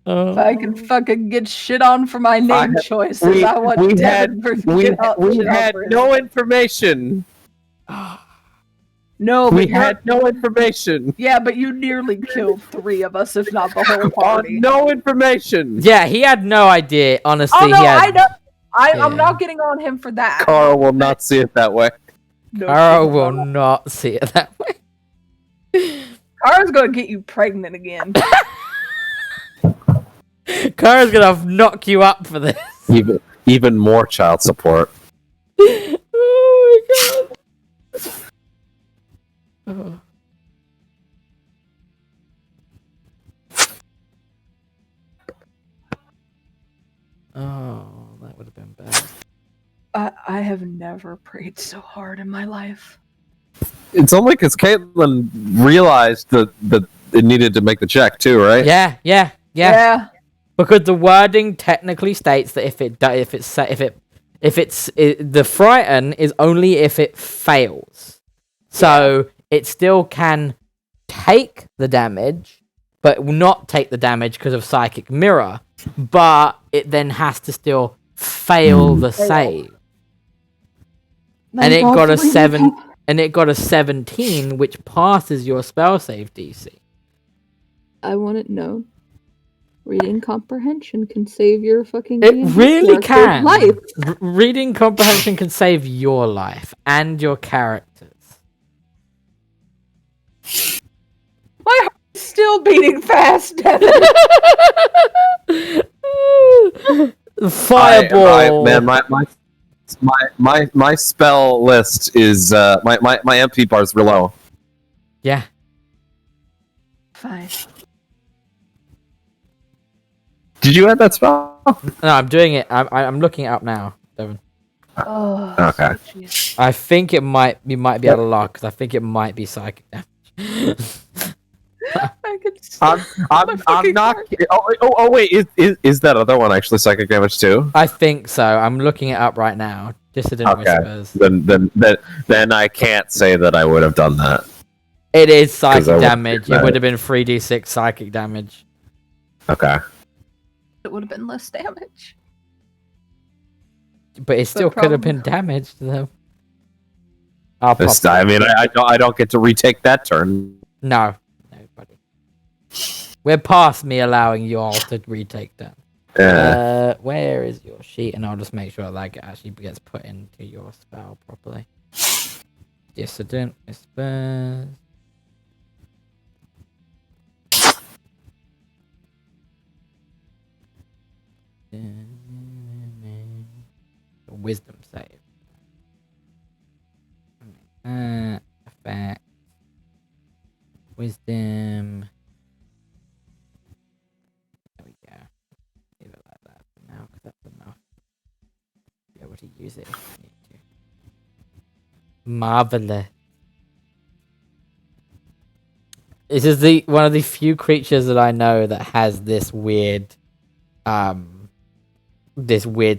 If I can fucking get shit on for my name choices, I want Devon we had no information. No, we had no information. Yeah, but you nearly killed 3 of us, if not the whole party. No information. Yeah, he had no idea. Honestly, oh no, I know. I'm not getting on him for that. Kara will not see it that way. No, Kara will not see it that way. Kara's gonna get you pregnant again. Kara's gonna knock you up for this. Even more child support. Oh my god. Oh. Oh, that would have been bad. I have never prayed so hard in my life. It's only because Caitlin realized that it needed to make the check too, right? Yeah. Because the wording technically states that the frighten is only if it fails. So it still can take the damage, but will not take the damage because of psychic mirror. But it then has to still fail the save. And it got a 7 and it got a 17, which passes your spell save DC. I want it known. Reading comprehension can save your fucking It really can. Life. Reading comprehension can save your life and your characters. My heart's still beating fast, Devon. Fireball. My spell list is my MP bar is real low. Yeah. Fine. Did you add that spell? No, I'm doing it. I'm looking it up now, Devon. Oh. Okay. I think you might be able to lock because I think it might be psychic damage. I'm not. Oh wait, is that other one actually psychic damage too? I think so. I'm looking it up right now. Dissident Whispers. Then I can't say that I would have done that. It is psychic damage. It would have been 3d6 psychic damage. Okay. It would have been less damage. But it still could have been damage to them. I don't get to retake that turn. No, buddy. We're past me allowing you all to retake that. Where is your sheet? And I'll just make sure that actually gets put into your spell properly. Dissident Whispers. Wisdom save. Effect. Wisdom. There we go. Leave it like that for now, because that's enough. Be able to use it if you need to. Marvelous. This is one of the few creatures that I know that has this weird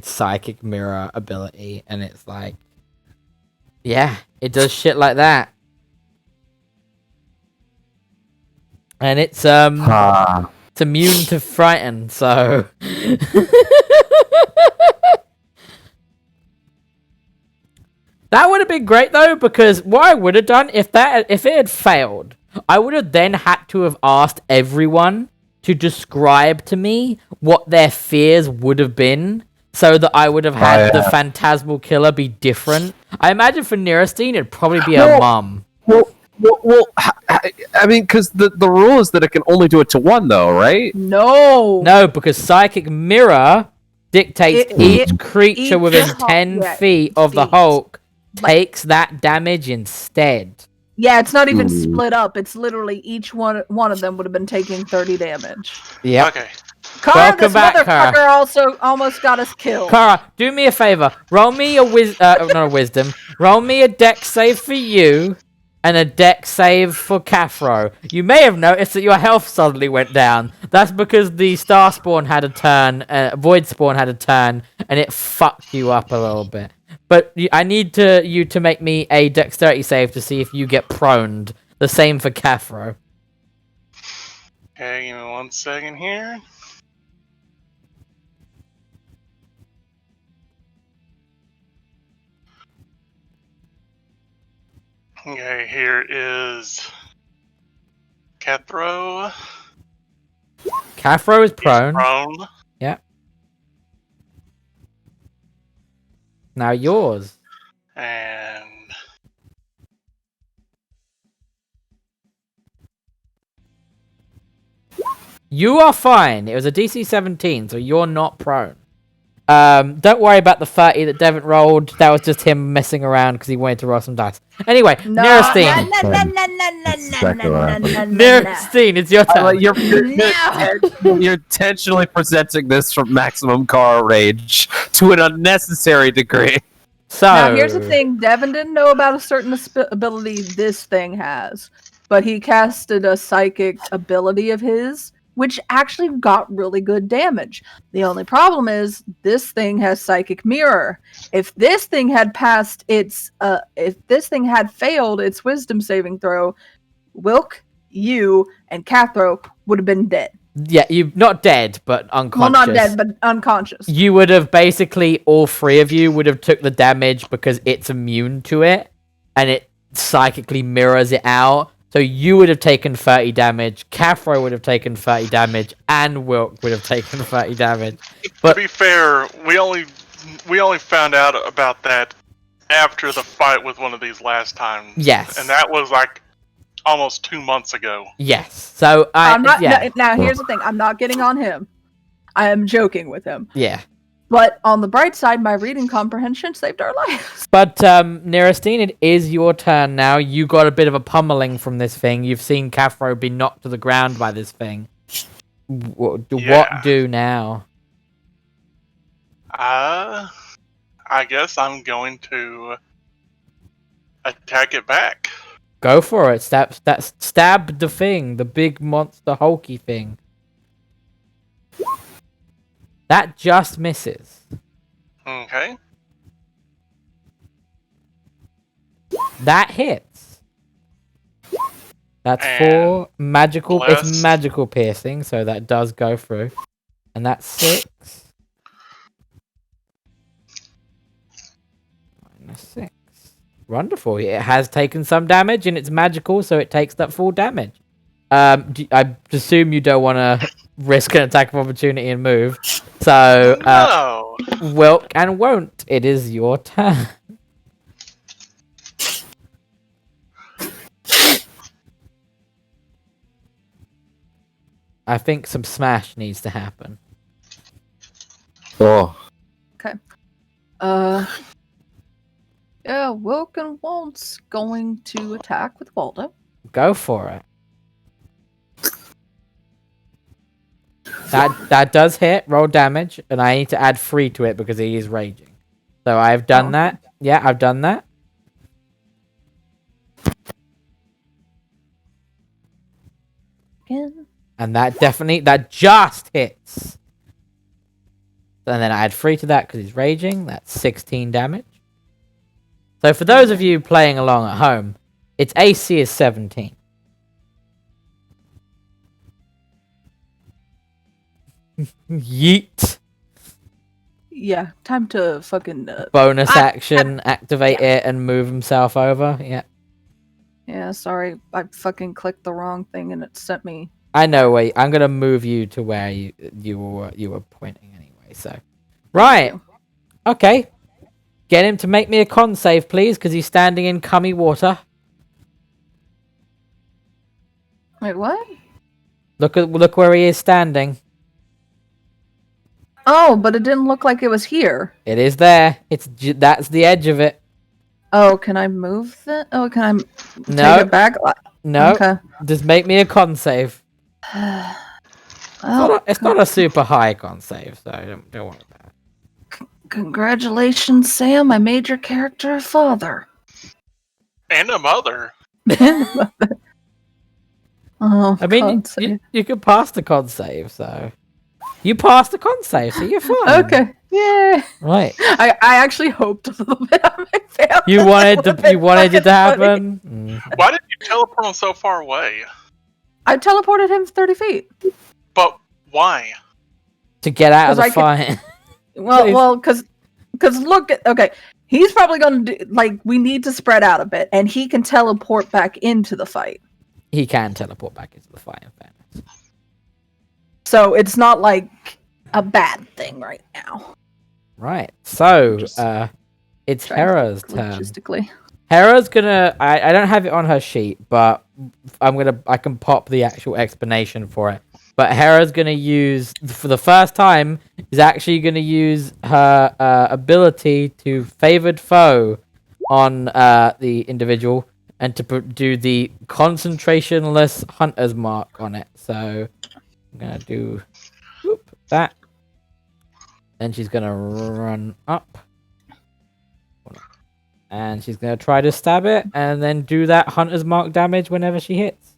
psychic mirror ability, and it's like, yeah, it does shit like that. And it's immune to frighten, so that would have been great though, because what I would have done if it had failed, I would have then had to have asked everyone to describe to me what their fears would have been, so that I would have had the phantasmal killer be different. I imagine for Nerestine, it'd probably be a mum. Well, I mean, because the rule is that it can only do it to one, though, right? No. No, because Psychic Mirror dictates each creature within 10 feet of the Hulk takes that damage instead. Yeah, it's not even split up. It's literally each one of them would have been taking 30 damage. Yep. Okay. Kara, this motherfucker also almost got us killed. Kara, do me a favor. Roll me a not a wisdom. Roll me a dex save for you and a dex save for Cathro. You may have noticed that your health suddenly went down. That's because the Star Spawn had a turn, Void Spawn had a turn, and it fucked you up a little bit. But I need you to make me a dexterity save to see if you get proned. The same for Cathro. Okay, give me 1 second here. Okay, here is Cathro. Cathro is prone. Prone. Yeah. Now yours. And You are fine. It was a DC 17, so you're not prone. Don't worry about the 30 that Devon rolled. That was just him messing around because he wanted to roll some dice. Anyway, Nerestine. Nerestine, it's your turn. You're intentionally presenting this from maximum car rage to an unnecessary degree. So now here's the thing: Devon didn't know about a certain ability this thing has, but he casted a psychic ability of his, which actually got really good damage. The only problem is this thing has psychic mirror. If this thing had passed its, if this thing had failed its wisdom saving throw, Wilk, you, and Cathro would have been dead. Yeah, you not dead, but unconscious. Well, not dead, but unconscious. You would have basically all three of you would have took the damage because it's immune to it, and it psychically mirrors it out. So you would have taken 30 damage, Cathro would have taken 30 damage, and Wilk would have taken 30 damage. But to be fair, we only found out about that after the fight with one of these last times. Yes. And that was like almost 2 months ago. Yes. So I'm not. Now here's the thing: I'm not getting on him. I am joking with him. Yeah. But on the bright side, my reading comprehension saved our lives. But Nerestine, it is your turn now. You got a bit of a pummeling from this thing. You've seen Cathro be knocked to the ground by this thing. What do now? I guess I'm going to attack it back. Go for it. Stab the thing, the big monster hulky thing. That just misses. Okay. That hits. That's And 4 magical. bless. It's magical piercing, so that does go through. And that's 6. -6. Wonderful. It has taken some damage, and it's magical, so it takes that full damage. I assume you don't want to risk an attack of opportunity and move. So, No. Wilk and Won't, it is your turn. I think some smash needs to happen. Oh. Okay. Yeah, Wilk and Wont's going to attack with Waldo. Go for it. That does hit. Roll damage, and I need to add 3 to it because he is raging. So I've done that. Yeah, I've done that. Again. And that just hits. And then I add 3 to that because he's raging. That's 16 damage. So for those of you playing along at home, its AC is 17. Yeet. Yeah, time to fucking... Bonus action, activate it and move himself over. Yeah. Yeah, sorry, I fucking clicked the wrong thing and it sent me... I know. Wait, I'm gonna move you to where you were pointing anyway. So, right, okay. Get him to make me a con save, please, because he's standing in cummy water. Wait, what? Look where he is standing. Oh, but it didn't look like it was here. It is there. That's the edge of it. Oh, can I move that? Oh, can I No. take it back? No. Okay. Just make me a con save. Well, It's not a super high con save, so don't worry about it. Congratulations, Sam. I made your character a father. And a mother. Oh, I mean, con save. you could pass the con save, so you passed the con save, so you're fine. Okay. Yeah. Right. I actually hoped a little bit on my family. You wanted it to happen. Why did you teleport him so far away? I teleported him 30 feet. But why? To get out of the 'Cause fight. Well, because look at, okay, he's probably going to do, like, we need to spread out a bit, and he can teleport back into the fight. He can teleport back into the fight, in fairness. So it's not like a bad thing right now. Right. So, it's Trying to Hera's think turn. logistically. Hera's gonna. I don't have it on her sheet, but I can pop the actual explanation for it. But Hera's gonna use, for the first time, is actually gonna use her ability to favored foe on the individual, and to do the concentrationless hunter's mark on it. So I'm gonna do that. Then she's gonna run up. And she's going to try to stab it, and then do that Hunter's Mark damage whenever she hits.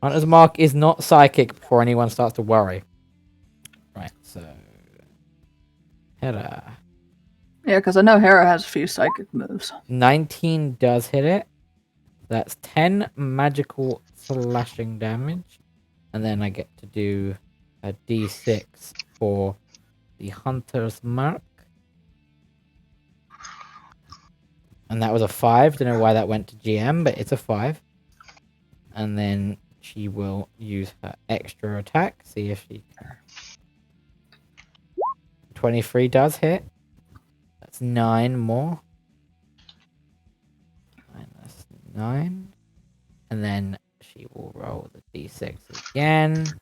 Hunter's Mark is not psychic before anyone starts to worry. Right, so... Hera. Yeah, because I know Hera has a few psychic moves. 19 does hit it. That's 10 magical slashing damage. And then I get to do a d6 for the Hunter's Mark. And that was a 5. Don't know why that went to GM, but it's a 5. And then she will use her extra attack. See if she can. 23 does hit. That's 9 more. Minus 9. And then she will roll the d6 again. And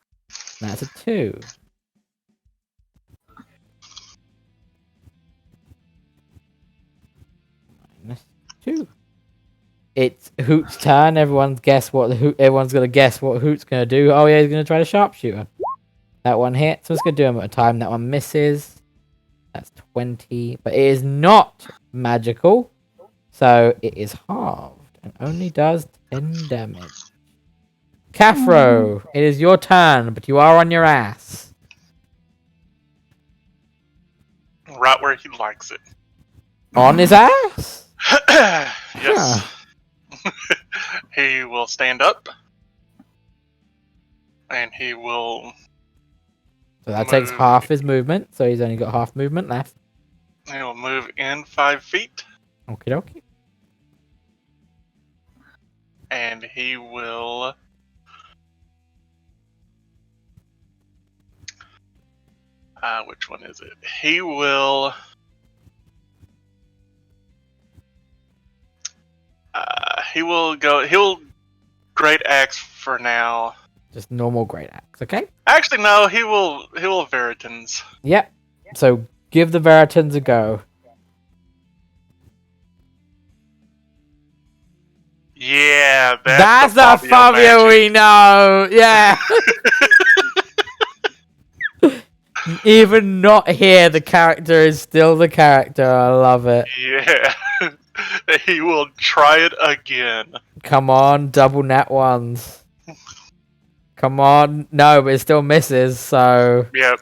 that's a 2. Minus 2. It's Hoot's turn. Everyone's gonna guess what Hoot's gonna do. Oh yeah, he's gonna try to sharpshooter. That one hits. So I'm just gonna do them at a time. That one misses. That's 20, but it is not magical, so it is halved and only does 10 damage. Caffro, it is your turn, but you are on your ass. Right where he likes it. On his ass? Yes. He will stand up. And he will... So that takes half his movement, so he's only got half movement left. He will move in 5 feet. Okie dokie. And he will... which one is it? He will... He'll great axe for now. Just normal great axe, okay? Actually, no. He will Veritans. Yep. So give the Veritans a go. Yeah, That's the Fabio magic. we know. Yeah. Even not here, the character is still the character. I love it. Yeah. He will try it again. Come on, double nat ones. Come on. No, but it still misses, so... Yep.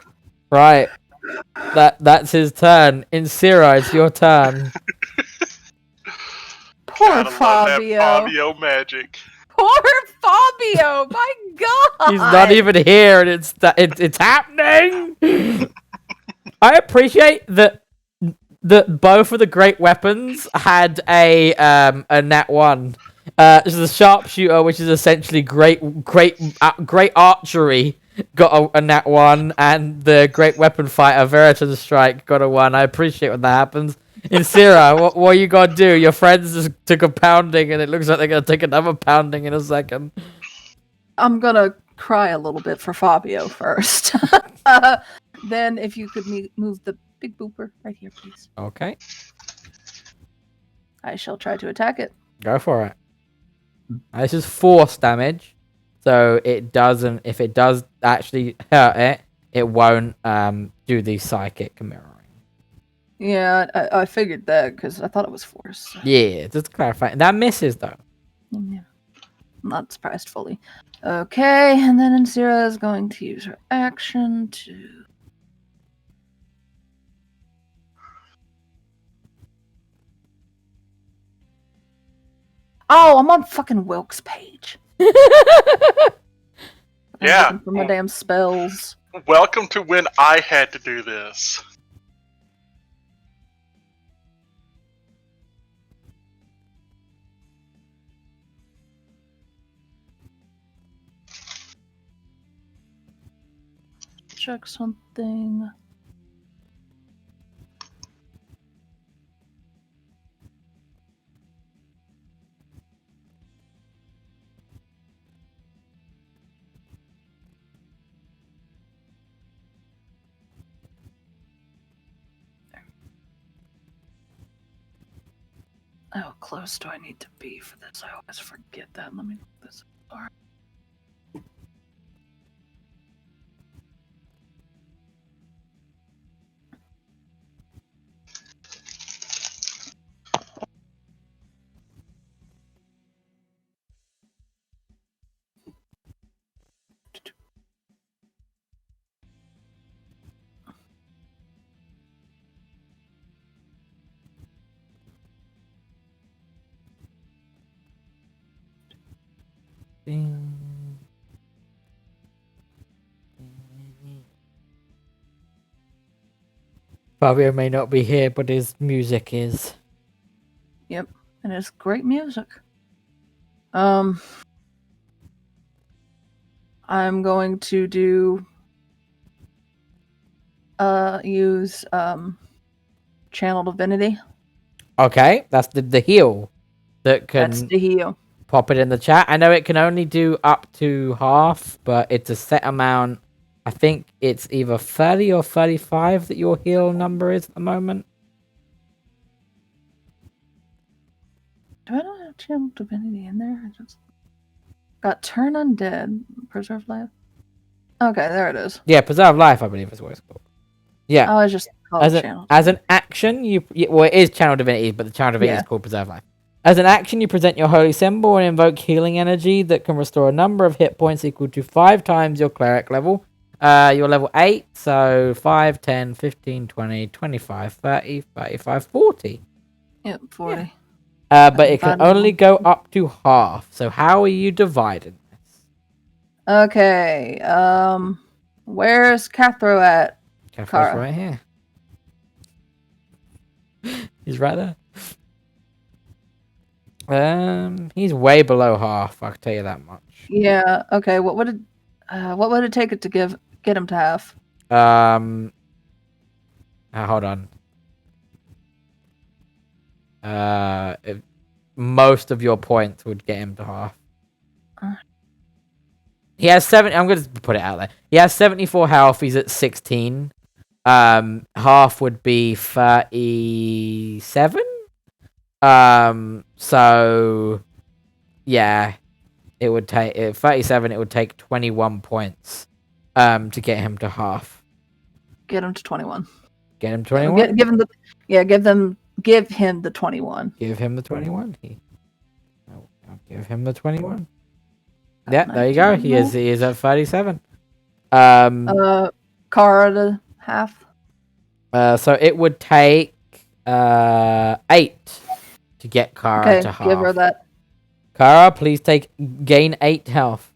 Right. That's his turn. Insira, it's your turn. Poor Gotta love that Fabio. Fabio magic. Poor Fabio. My God. He's not even here, and it's happening. I appreciate that both of the great weapons had a nat 1. This is a sharpshooter, which is essentially great archery, got a nat 1, and the great weapon fighter Veritas Strike got a 1. I appreciate when that happens. Insira, what you gotta do? Your friends just took a pounding, and it looks like they're gonna take another pounding in a second. I'm gonna cry a little bit for Fabio first. Then, if you could move the big booper right here, please. Okay, I shall try to attack it. go for it. This is force damage, so it doesn't. If it does actually hurt it, it won't do the psychic mirroring. Yeah, I figured that because I thought it was force. So. Yeah, just to clarify. That misses though. Yeah. I'm not surprised fully. Okay, and then Insira is going to use her action to. Oh, I'm on fucking Wilk's page. I'm Yeah. looking for my damn spells. Welcome to when I had to do this. Check something. How close do I need to be for this? I always forget that. Let me look this up. Fabio may not be here, but his music is. Yep, and it's great music. I'm going to use Channel Divinity. Okay, that's the heal that can That's the heal. pop it in the chat. I know it can only do up to half, but it's a set amount. I think it's either 30 or 35 that your heal number is at the moment. Do I not have Channel Divinity in there? I just got Turn Undead, Preserve Life. Okay, there it is. Yeah, Preserve Life, I believe is what it's called. Yeah. Oh, I just called Channel. As an action, well, it is Channel Divinity, but the Channel Divinity is called Preserve Life. As an action, you present your holy symbol and invoke healing energy that can restore a number of hit points equal to 5 times your cleric level. You're level 8, so 5, 10, 15, 20, 25, 30, 35, 40. Yep, 40. But it can only go up to half. So how are you dividing this? Okay, where's Cathro at? Cathro's Kara. right here. He's right there. He's way below half. I can tell you that much. Yeah. Okay. What would it take it to get him to half? Hold on. Most of your points would get him to half. He has 7. I'm going to put it out there. He has 74 health. He's at 16. Half would be 37. So yeah, it would take 37. It would take 21 points. To get him to half. Get him to 21. Get him 21. Give him the. Yeah. Give him the 21. Give him the 21. I'll give him the 21. Yeah, there you go. He is at 37. Kara to half. So it would take 8 to get Kara to half. Give her that. Kara, please gain 8 health.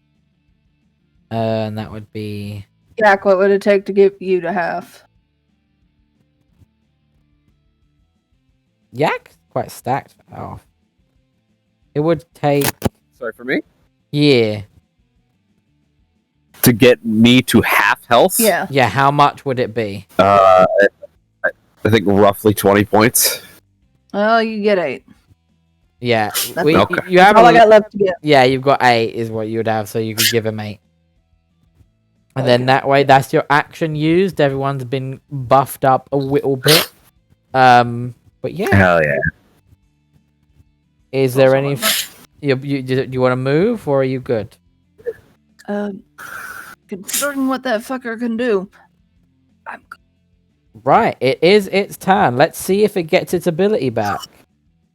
And that would be. Jack, what would it take to get you to half? Yak? Quite stacked for health. It would take. Sorry, for me? Yeah. To get me to half health? Yeah. Yeah, how much would it be? I think roughly 20 points. Well, you get 8. Yeah, That's we, okay. you have all I a, got left to get. yeah, you've got 8 is what you would have, so you could give him 8. And then that way, that's your action used. Everyone's been buffed up a little bit. But yeah, Hell yeah. is there any? Do you want to move, or are you good? Considering what that fucker can do, I'm good. Right, it is its turn. Let's see if it gets its ability back.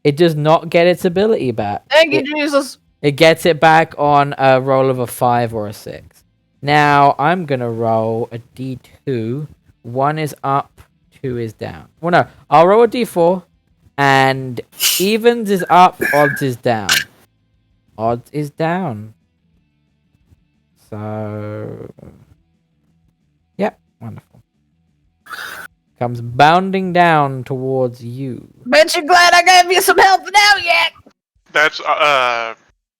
It does not get its ability back. Thank you, Jesus. It gets it back on a roll of a 5 or a 6. Now, I'm going to roll a d2. 1 is up, 2 is down. Well, no, I'll roll a d4. And evens is up, odds is down. Odds is down. So... Yep, wonderful. Comes bounding down towards you. Bet you're glad I gave you some help now yet. That's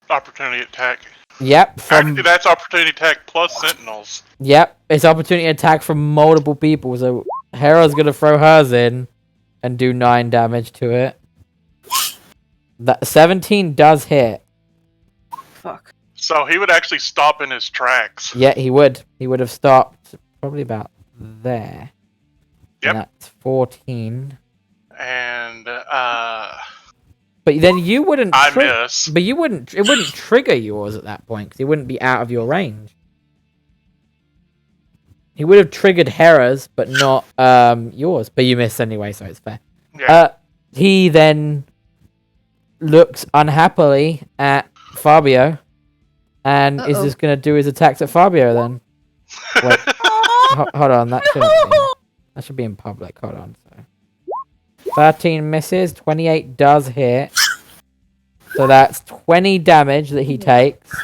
opportunity attack. Yep. Actually, that's opportunity attack plus sentinels. Yep. It's opportunity attack from multiple people. So Hera's gonna throw hers in and do 9 damage to it. That 17 does hit. Fuck. So he would actually stop in his tracks. Yeah, he would. He would have stopped probably about there. Yep. And that's 14. And But then you wouldn't. I miss. But you wouldn't. It wouldn't trigger yours at that point because he wouldn't be out of your range. He would have triggered Hera's, but not yours. But you missed anyway, so it's fair. Yeah. He then looks unhappily at Fabio, and is just gonna do his attacks at Fabio. Then wait, hold on. That should be in public. Hold on. So 13 misses. 28 does hit. So that's 20 damage that he takes.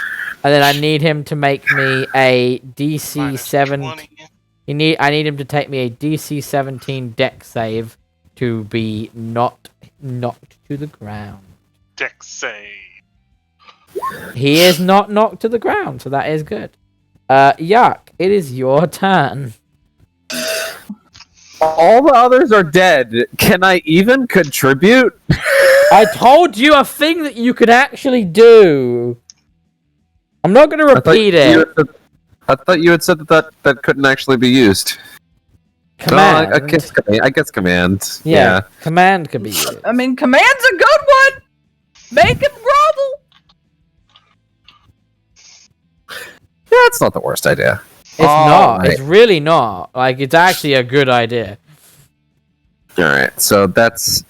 And then I need him to make me a DC 7. I need him to take me a DC 17 dex save to be not knocked to the ground. Dex save. He is not knocked to the ground, so that is good. Yuck, it is your turn. All the others are dead. Can I even contribute? I told you a thing that you could actually do. I'm not going to repeat it. I thought you had said that couldn't actually be used. Command. No, I guess command. Yeah, command could be used. I mean, command's a good one. Make him grovel. Yeah, it's not the worst idea. It's not. It's really not. Like, it's actually a good idea. Alright, so that's...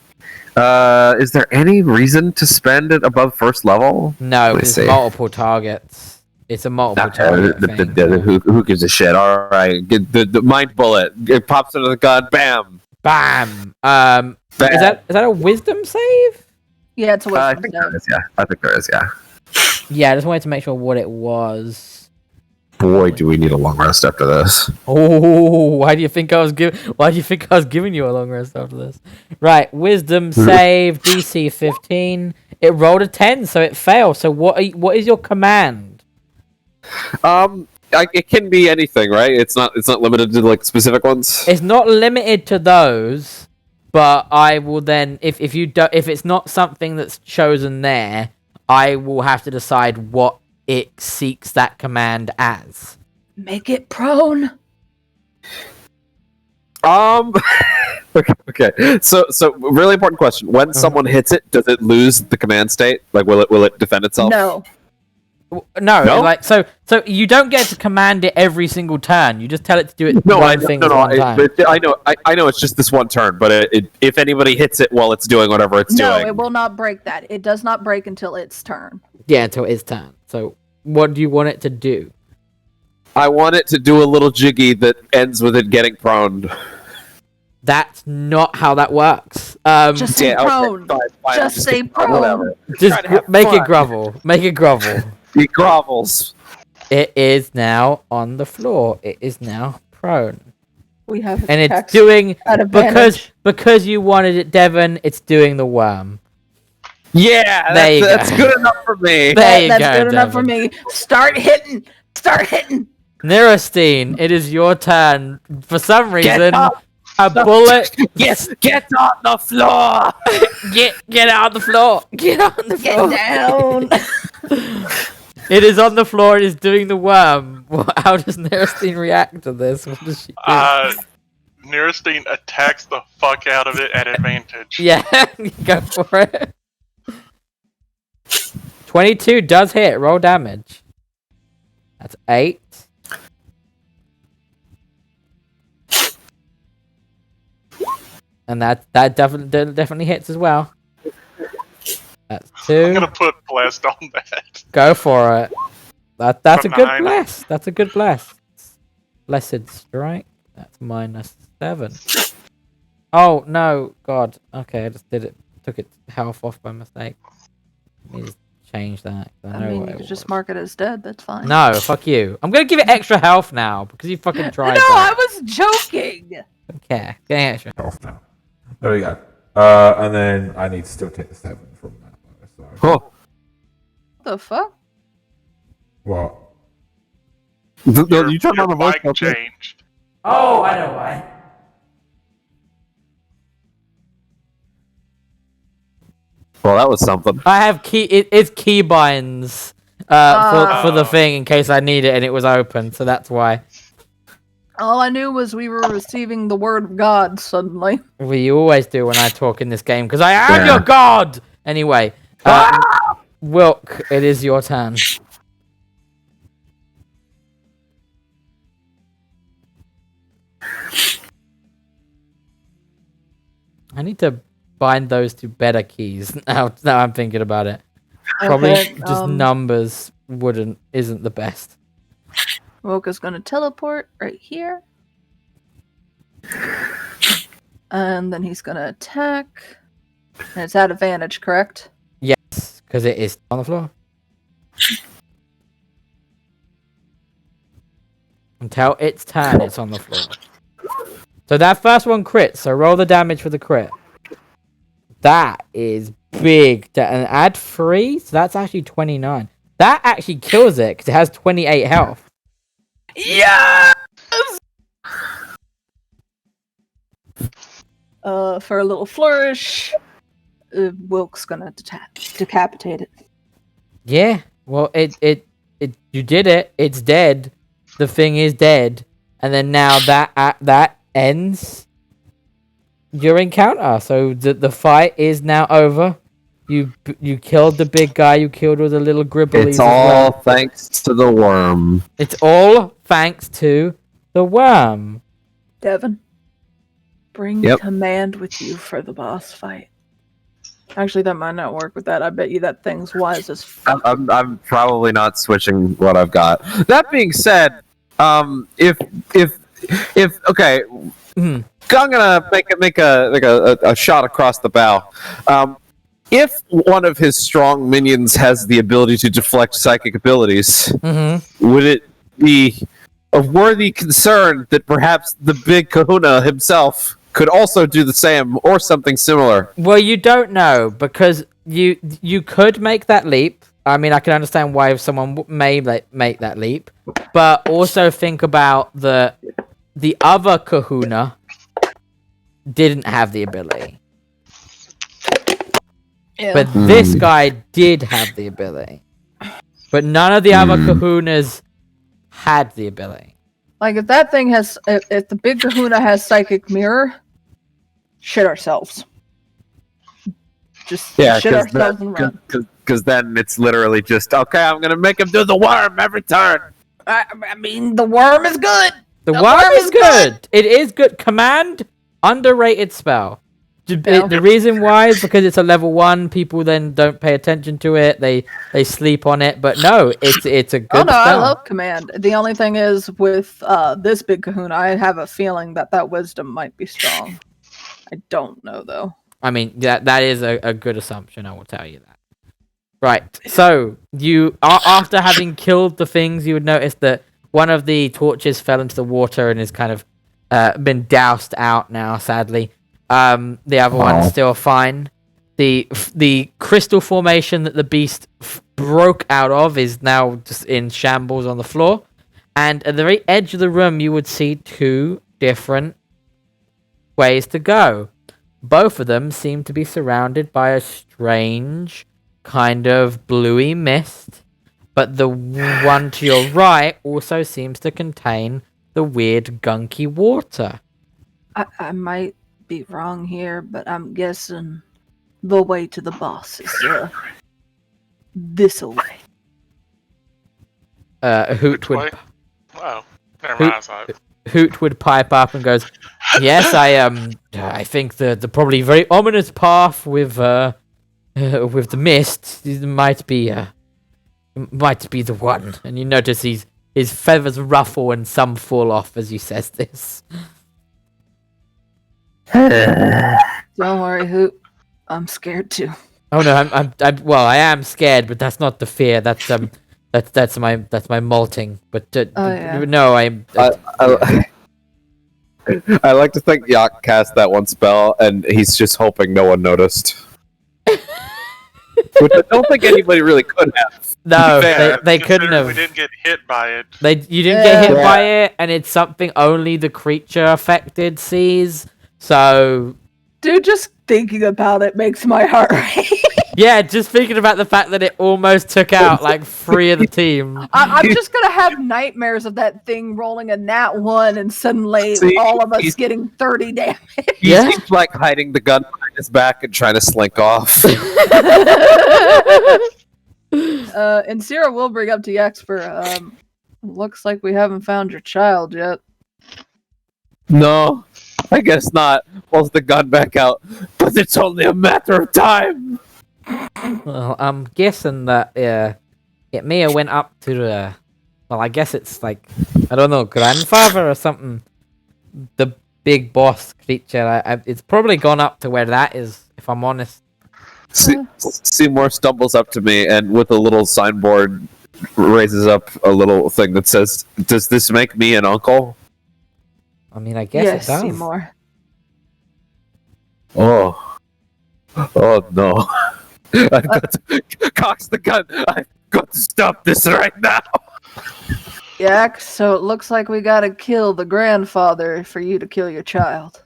is there any reason to spend it above first level? No, it's multiple targets. It's a multiple target thing. Who gives a shit? Alright, the mind bullet. It pops into the gun, bam! Bam! Is that a wisdom save? Yeah, it's a wisdom I think there is, yeah. I think there is, yeah. Yeah, I just wanted to make sure what it was. Boy, do we need a long rest after this. Oh, why do you think I was giving you a long rest after this? Right, wisdom save DC 15. It rolled a 10, so it failed. So what is your command? It can be anything, right? It's not limited to like specific ones. It's not limited to those, but I will then if it's not something that's chosen there, I will have to decide what it seeks that command as. Make it prone. Okay. So really important question. When someone hits it, does it lose the command state? Like, will it defend itself? No. No? Like so you don't get to command it every single turn. You just tell it to do it one thing at one time. I know it's just this one turn, but if anybody hits it while it's doing whatever it's doing. No, it will not break that. It does not break until its turn. Yeah, until its turn. So what do you want it to do? I want it to do a little jiggy that ends with it getting prone. That's not how that works. Just say prone. Fine. Just say prone. Just make it grovel. Make it grovel. He grovels. It is now on the floor. It is now prone. We have and it's doing because you wanted it, Devon. It's doing the worm. Yeah, that's good enough for me. That's good enough for me. Start hitting. Nerestine, it is your turn. For some reason, A bullet. Yes, get on the floor. Get out on the floor. Get on the floor. down. It is on the floor. It is doing the worm. How does Nerestine react to this? What does she do? Nerestine attacks the fuck out of it at advantage. Yeah, go for it. 22 does hit. Roll damage. That's 8. And that definitely hits as well. That's 2. I'm gonna put blessed on that. Go for it. That's a From good 9. bless. That's a good bless. Blessed strike. That's -7. Oh no, God. Okay, I just did it. Took its health off by mistake. Let me just change that. I mean, you could just mark it as dead. That's fine. No, fuck you. I'm gonna give it extra health now because you fucking tried No, that. I was joking. Okay, getting extra health. Health now. There we go. And then I need to still take the 7 from that. So. Cool. What the fuck? What? You turn on the voice. mic Okay. changed. Oh, I know why. Well, that was something. I have it's keybinds for the thing in case I need it and it was open, so that's why. All I knew was we were receiving the word of God suddenly. We always do when I talk in this game because I am Yeah. your god. Anyway, Wilk, it is your turn. I need to bind those to better keys now I'm thinking about it. Probably Okay, just numbers isn't the best. Woka's gonna teleport right here. And then he's gonna attack. And it's at advantage, correct? Yes, because it is on the floor. Until its turn, it's on the floor. So that first one crits, so roll the damage for the crit. That is big. And add 3, so that's actually 29. That actually kills it, because it has 28 health. Yes! For a little flourish, Wilk's gonna decapitate it. Yeah, well, you did it. It's dead. The thing is dead. And then now that ends your encounter. So the fight is now over. You killed the big guy. You killed all the little gribblies. It's all thanks to the worm. It's all thanks to the worm. Devon, bring command with you for the boss fight. Actually, that might not work with that. I bet you that thing's wise as fuck. I'm probably not switching what I've got. That being said, if okay, I'm gonna make a shot across the bow. If one of his strong minions has the ability to deflect psychic abilities, would it be of worthy concern that perhaps the big kahuna himself could also do the same or something similar? Well, you don't know, because you could make that leap. I mean, I can understand why someone may make that leap, but also think about the other kahuna didn't have the ability. Yeah. But this guy did have the ability. But none of the other kahunas had the ability. Like, if that thing has... If the big kahuna has psychic mirror, shit ourselves. Just shit ourselves and run. Because then it's literally just, okay, I'm going to make him do the worm every turn. I mean, the worm is good! The worm is good! It is good. Command, underrated spell. The reason why is because it's a level 1. People then don't pay attention to it. They sleep on it. But no, it's a good Oh no, spell. I love command. The only thing is with this big kahuna, I have a feeling that wisdom might be strong. I don't know though. I mean, that is a good assumption. I will tell you that. Right. So you after having killed the things, you would notice that one of the torches fell into the water and is kind of been doused out now. Sadly. The other one's still fine. The crystal formation that the beast broke out of is now just in shambles on the floor. And at the very edge of the room, you would see 2 different ways to go. Both of them seem to be surrounded by a strange kind of bluey mist, but the one to your right also seems to contain the weird gunky water. I might be wrong here, but I'm guessing the way to the boss is this way. Hoot would Way? Oh, never mind. Sorry. Hoot would pipe up and goes, "Yes, I think the probably very ominous path with the mist might be the one." And you notice his feathers ruffle and some fall off as he says this. Don't worry, Hoot. I'm scared too. Oh no, I am scared, but that's not the fear. That's my molting. But no, I like to think Yak cast that one spell, and he's just hoping no one noticed. Which I don't think anybody really could have. No, Fair, they couldn't considering have. We didn't get hit by it. You didn't get hit by it, and it's something only the creature affected sees. So, Dude, just thinking about it makes my heart race. yeah, just thinking about the fact that it almost took out like 3 of the team. I'm just gonna have nightmares of that thing rolling a nat 1 and suddenly all of us getting 30 damage. He's like hiding the gun behind his back and trying to slink off. And Sierra will bring up to Yaxper, looks like we haven't found your child yet. No, I guess not. Pulls the gun back out, but it's only a matter of time. Well, I'm guessing that it may have went up to the. Well, I guess it's like I don't know, grandfather or something. The big boss creature. It's probably gone up to where that is. If I'm honest. Seymour stumbles up to me and with a little signboard raises up a little thing that says, "Does this make me an uncle?" I mean, I guess Yes, it does. Seymour. Oh no! I've got to cocks the gun. I've got to stop this right now. Yak, so it looks like we gotta kill the grandfather for you to kill your child.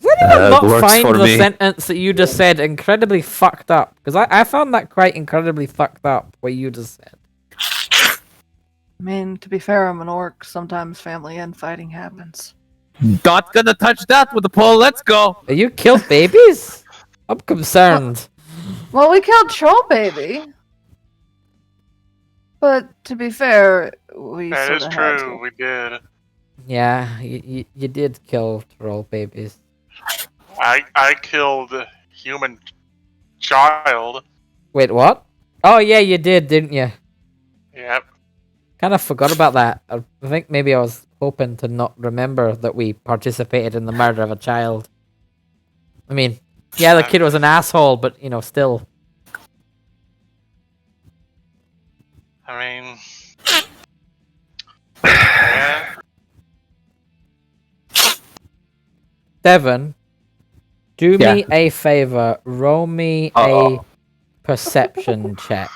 Does anyone not works find for the me. sentence that you just said incredibly fucked up? Because I found that quite incredibly fucked up, what you just said. I mean, to be fair, I'm an orc. Sometimes family infighting happens. Not gonna touch that with a pole. Let's go. You killed babies? I'm concerned. Well, we killed Troll Baby. But to be fair, we That is sorta had true. to. We did. Yeah, you did kill troll babies. I killed a human child. Wait, what? Oh yeah, you did, didn't you? Yep. Kind of forgot about that. I think maybe I was hoping to not remember that we participated in the murder of a child. I mean, yeah, the kid was an asshole, but still. I mean, yeah. Devon, do Yeah. me a favor. Roll me a perception check.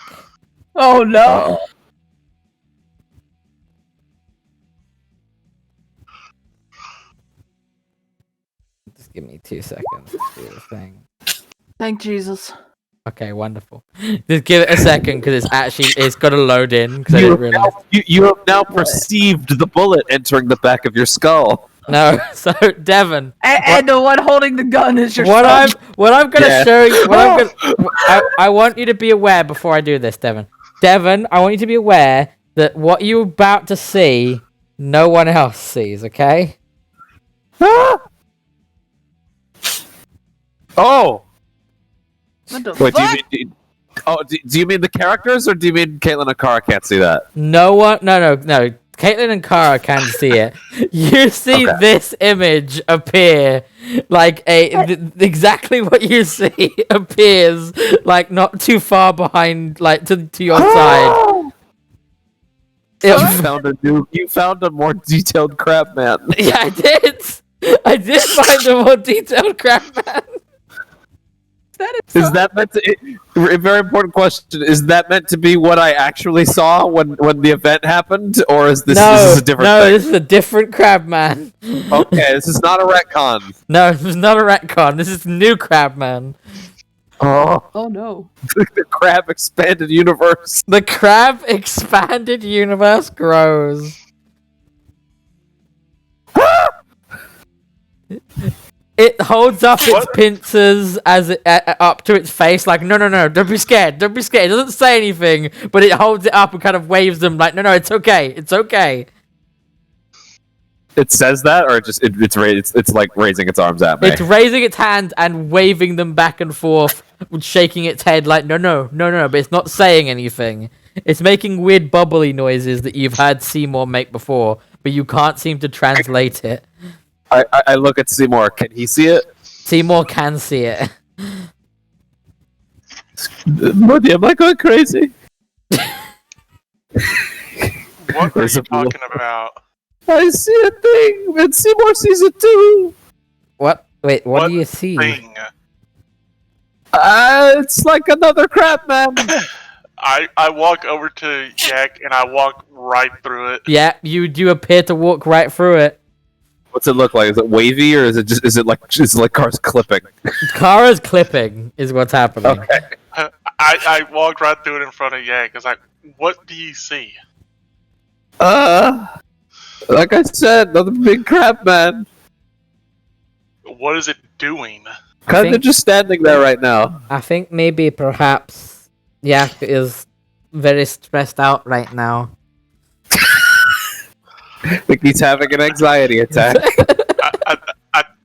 Oh no! Just give me 2 seconds to do the thing. Thank Jesus. Okay, wonderful. Just give it a second because it's got to load in because I didn't realize. You have now perceived the bullet entering the back of your skull. No, so Devon, And the one holding the gun is your what son. I'm gonna Yeah. show you, I want you to be aware before I do this, Devon. Devon, I want you to be aware that what you're about to see, no one else sees. Okay? Oh. What the Wait, fuck? do you mean the characters, or do you mean Caitlin and Kara can't see that? No one, no. Caitlin and Kara can see it. You see Okay. this image appear like exactly what you see appears like not too far behind, like to your side. You found a more detailed crab man. Yeah, I did find a more detailed crap man. fed it. Is that meant to? A very important question. Is that meant to be what I actually saw when the event happened, or is this a different thing? This is a different crab man. Okay, this is not a retcon. No, this is not a retcon. This is new crab man. Oh no. The crab expanded universe. The crab expanded universe grows. It holds up its pincers as up to its face, like no, don't be scared, don't be scared. It doesn't say anything, but it holds it up and kind of waves them like, no, it's okay, it's okay. It says that, or it's like raising its arms at me. It's raising its hands and waving them back and forth, shaking its head like no, but it's not saying anything. It's making weird bubbly noises that you've heard Seymour make before, but you can't seem to translate it. I look at Seymour. Can he see it? Seymour can see it. Buddy, am I going crazy? What are you talking about? I see a thing, and Seymour sees it too. What? Wait, what do you see? Thing? It's like another crab man. I walk over to Yak and I walk right through it. Yeah, you do appear to walk right through it. What's it look like? Is it wavy, or is it like cars clipping? Kara's clipping is what's happening. Okay. I walked right through it in front of Yak. It's like, what do you see? Like I said, another big crab man. What is it doing? Kind of just standing there right now. I think maybe perhaps Yak is very stressed out right now. I think he's having an anxiety attack.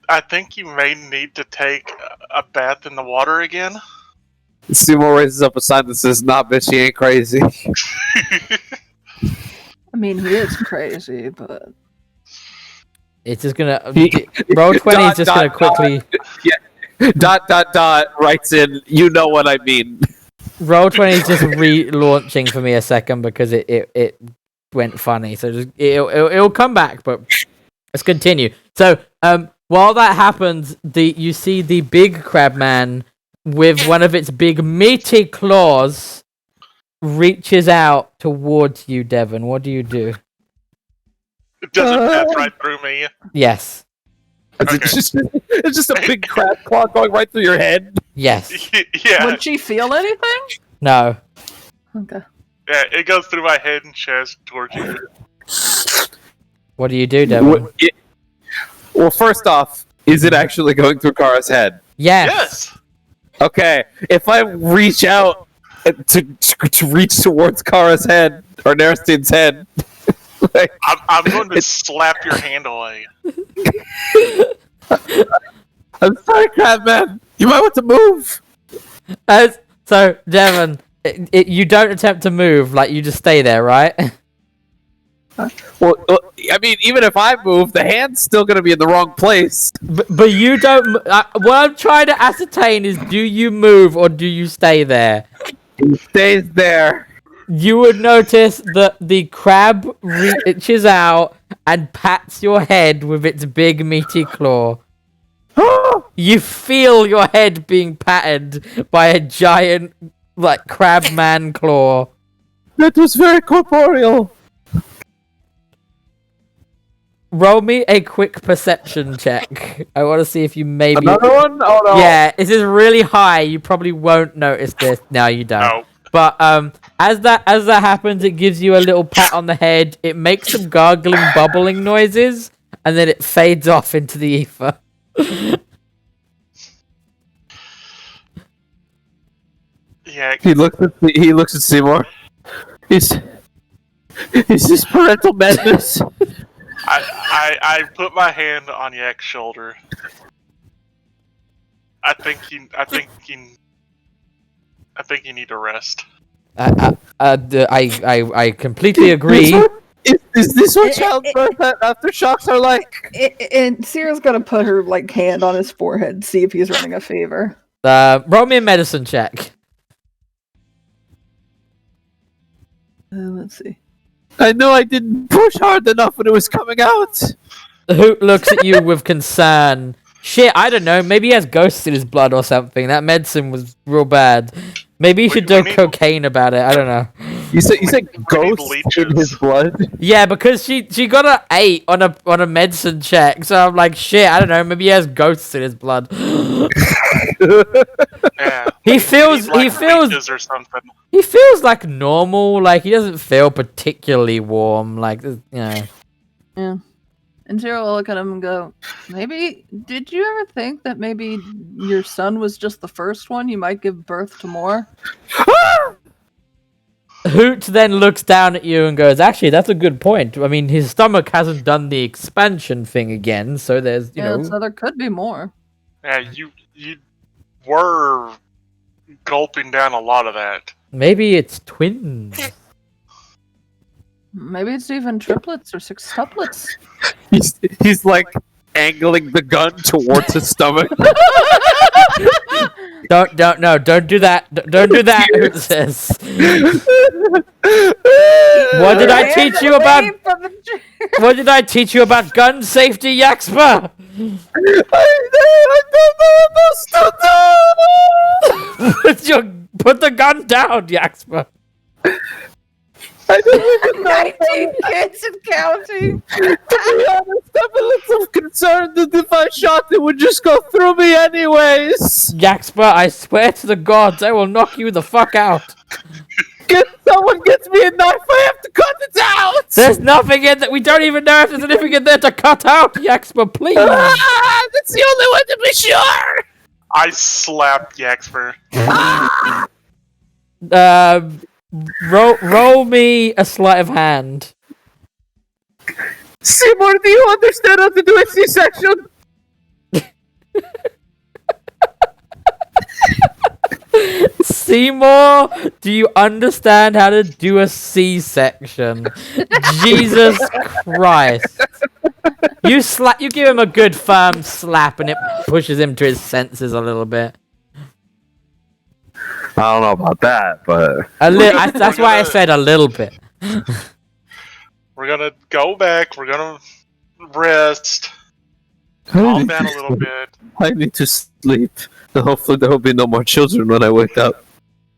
I think you may need to take a bath in the water again. Seymour raises up a sign that says, "Nah, bitch, he ain't crazy." I mean, he is crazy, but It's just gonna roll 20 is just gonna quickly writes in, "You know what I mean." roll 20 is just relaunching for me a second because it went funny, so just it'll come back, but let's continue. So while that happens, you see the big crab man with one of its big meaty claws reaches out towards you, Devon. What do you do? Does it pass right through me? Yes. It's just a big crab claw going right through your head. Yes. Yeah. would she feel anything? No. Okay. Yeah, it goes through my head and chest towards you. What do you do, Devon? Well, first off, is it actually going through Kara's head? Yes. Okay, if I reach out to reach towards Kara's head, or Nerestine's head, like, I'm going to slap your hand away. I'm sorry, crab man. You might want to move. So, Devon, you don't attempt to move, like you just stay there, right? Well, I mean, even if I move, the hand's still going to be in the wrong place. But you don't. What I'm trying to ascertain is, do you move or do you stay there? He stays there. You would notice that the crab reaches out and pats your head with its big meaty claw. You feel your head being patted by a giant, like, crab man claw. That was very corporeal. Roll me a quick perception check. I want to see if you maybe... Another one? Oh no. Yeah, this is really high. You probably won't notice this. No, you don't. No. But as that happens, it gives you a little pat on the head. It makes some gargling, bubbling noises, and then it fades off into the ether. Yeah. He looks at Seymour. Is this parental madness? I put my hand on Yak's shoulder. I think you need to rest. I completely agree. Is this what childbirth aftershocks are like? And Sierra's gonna put her hand on his forehead, see if he's running a fever. Roll me a medicine check. Let's see. I know I didn't push hard enough when it was coming out. Hoot looks at you with concern Shit, I don't know. Maybe he has ghosts in his blood or something. That medicine was real bad. Maybe you should do cocaine about it. I don't know. You said ghosts in his blood? Yeah, because she got an 8 on a medicine check. So I'm like, shit, I don't know. Maybe he has ghosts in his blood. Yeah. He feels or something. he feels like normal. Like he doesn't feel particularly warm. Like you know. Yeah. And Zero will look at him and go, maybe, did you ever think that maybe your son was just the first one? You might give birth to more? Hoot then looks down at you and goes, actually, that's a good point. I mean, his stomach hasn't done the expansion thing again, so there's, you know. So there could be more. Yeah, you were gulping down a lot of that. Maybe it's twins. Maybe it's even triplets or sextuplets. He's like angling the gun towards his stomach. Don't do that. Don't do that, Hoot says. What did I teach you about? What did I teach you about gun safety, Yaxpa? I don't know. Put the gun down, Yaxpa. I don't even know. 19 kids and counting. To be honest, I'm a little concerned that if I shot, it would just go through me anyways. Yaxpa, I swear to the gods, I will knock you the fuck out. Someone gets me a knife, I have to cut it out! There's nothing in that. We don't even know if there's anything in there to cut out, Yaxpa, please. That's the only way to be sure! I slapped Yaxper. Roll me a sleight of hand. Seymour, do you understand how to do a C-section? Seymour, do you understand how to do a C-section? Jesus Christ. You give him a good firm slap and it pushes him to his senses a little bit. I don't know about that, but... That's why I said a little bit. We're gonna go back, we're gonna rest. Calm down a little bit. I need to sleep. Hopefully there will be no more children when I wake up.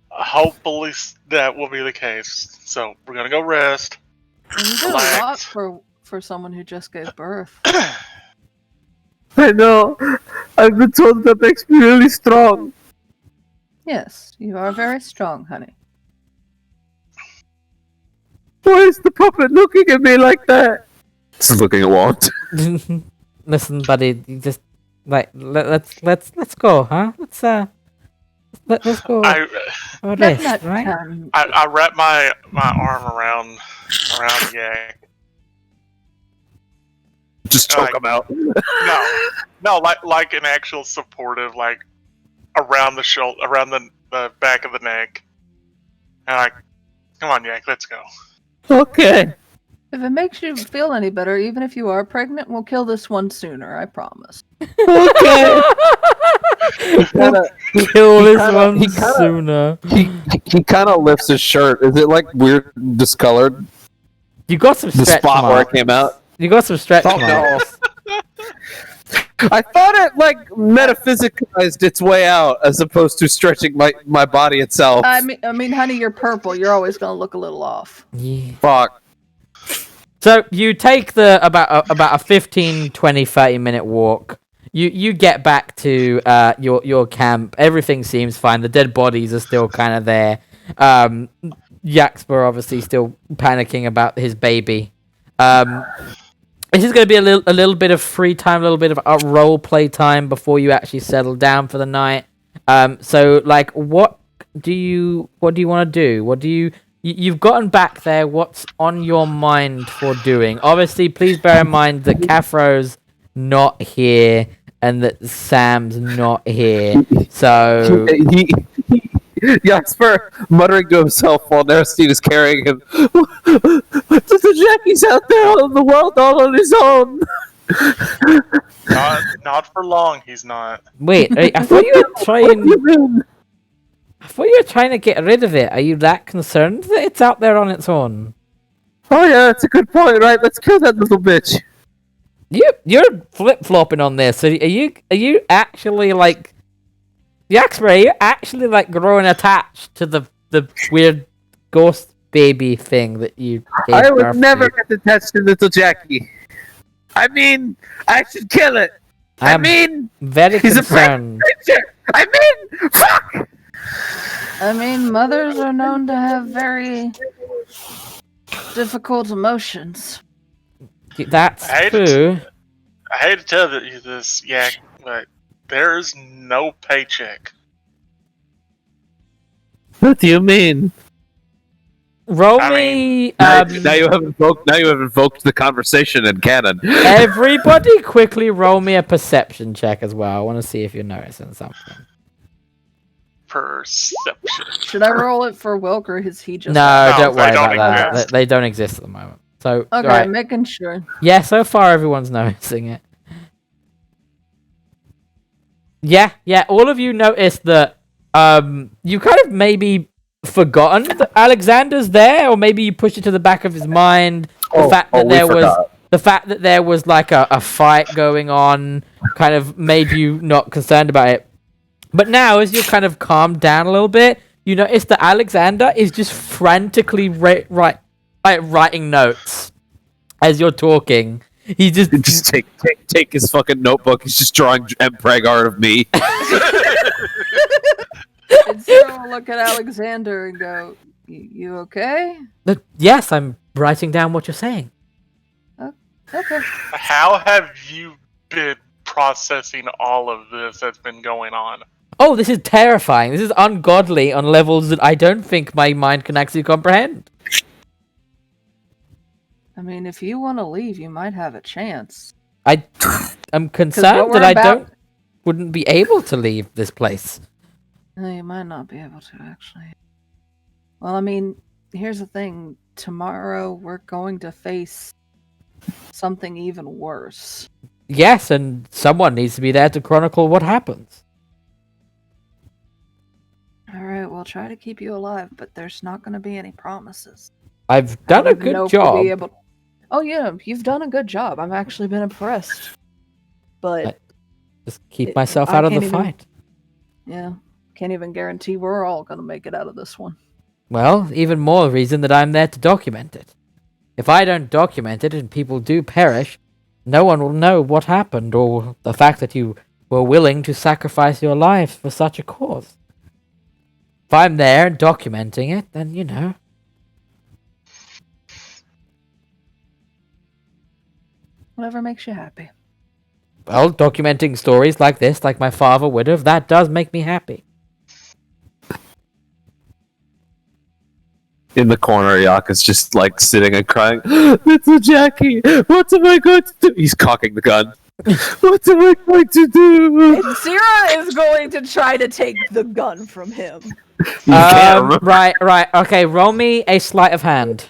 Hopefully that will be the case. So, we're gonna go rest. And you did a lot for someone who just gave birth. I know. I've been told that makes me really strong. Yes, you are very strong, honey. Why is the puppet looking at me like that? This is looking at Walt. Listen, buddy, you just let's go, huh? Let's go. Rest, right? I wrap my arm around Yak. Just choke him out. No, like an actual supportive, like around the shoulder, around the back of the neck. And like, come on, Yak, let's go. Okay. If it makes you feel any better, even if you are pregnant, we'll kill this one sooner, I promise. Okay. Kill this one sooner. He kind of lifts his shirt. Is it like weird discolored? You got some the stretch spot marks. where it came out? You got some stretch marks. No. I thought it like metaphysicalized its way out as opposed to stretching my body itself. I mean, honey, you're purple. You're always gonna look a little off. Yeah. Fuck. So you take about a 15, 20, 30-minute walk. You get back to your camp. Everything seems fine. The dead bodies are still kind of there. Yaxper obviously still panicking about his baby. This is going to be a little bit of free time, a little bit of role play time before you actually settle down for the night. So like, what do you want to do? You've gotten back there. What's on your mind for doing? Obviously, please bear in mind that Cathro's not here and that Sam's not here. So Jasper muttering to himself while Nerestine is carrying him. Jackie's out there in the world all on his own. Not for long. He's not. Wait, I thought you were trying. I thought you were trying to get rid of it. Are you that concerned that it's out there on its own? Oh yeah, that's a good point. Right, let's kill that little bitch. You're flip flopping on this. So are you actually like, Yaxper? Are you actually like growing attached to the weird ghost baby thing that you? I would never get attached to little Jackie. I mean, I should kill it. I mean, very he's concerned. a creature. I mean, fuck. I mean, mothers are known to have very difficult emotions. That's true. I hate to tell you this, Yak, but there's no paycheck. What do you mean? Roll I me. Now you have invoked the conversation in canon. Everybody, quickly roll me a perception check as well. I want to see if you're noticing something. Perception. Should I roll it for Wilk or is he just? No, No, don't they worry don't about that. exist. They don't exist at the moment. So, Okay, right. making sure. Yeah, so far everyone's noticing it. Yeah, all of you noticed that you kind of maybe forgotten that Alexander's there, or maybe you pushed it to the back of his mind. The fact that there was like a fight going on kind of made you not concerned about it. But now, as you're kind of calmed down a little bit, you notice that Alexander is just frantically writing notes as you're talking. He just take his fucking notebook. He's just drawing Mpreg art of me. And Sarah will look at Alexander and go, "You okay?" Yes, I'm writing down what you're saying. Okay. How have you been processing all of this that's been going on? Oh, this is terrifying. This is ungodly on levels that I don't think my mind can actually comprehend. I mean, if you want to leave, you might have a chance. I'm concerned that I wouldn't be able to leave this place. No, you might not be able to, actually. Well, I mean, here's the thing. Tomorrow, we're going to face something even worse. Yes, and someone needs to be there to chronicle what happens. Alright, we'll try to keep you alive, but there's not going to be any promises. I've done a good job. Oh yeah, you've done a good job. I've actually been impressed. But just keep myself out of the fight. Yeah, can't even guarantee we're all going to make it out of this one. Well, even more reason that I'm there to document it. If I don't document it and people do perish, no one will know what happened or the fact that you were willing to sacrifice your life for such a cause. If I'm there and documenting it, then, you know. Whatever makes you happy. Well, documenting stories like this, like my father would have, that does make me happy. In the corner, Yak is just like sitting and crying. Little Jackie, what am I going to do? He's cocking the gun. What am I going to do? And Zira is going to try to take the gun from him. Right. Okay, roll me a sleight of hand.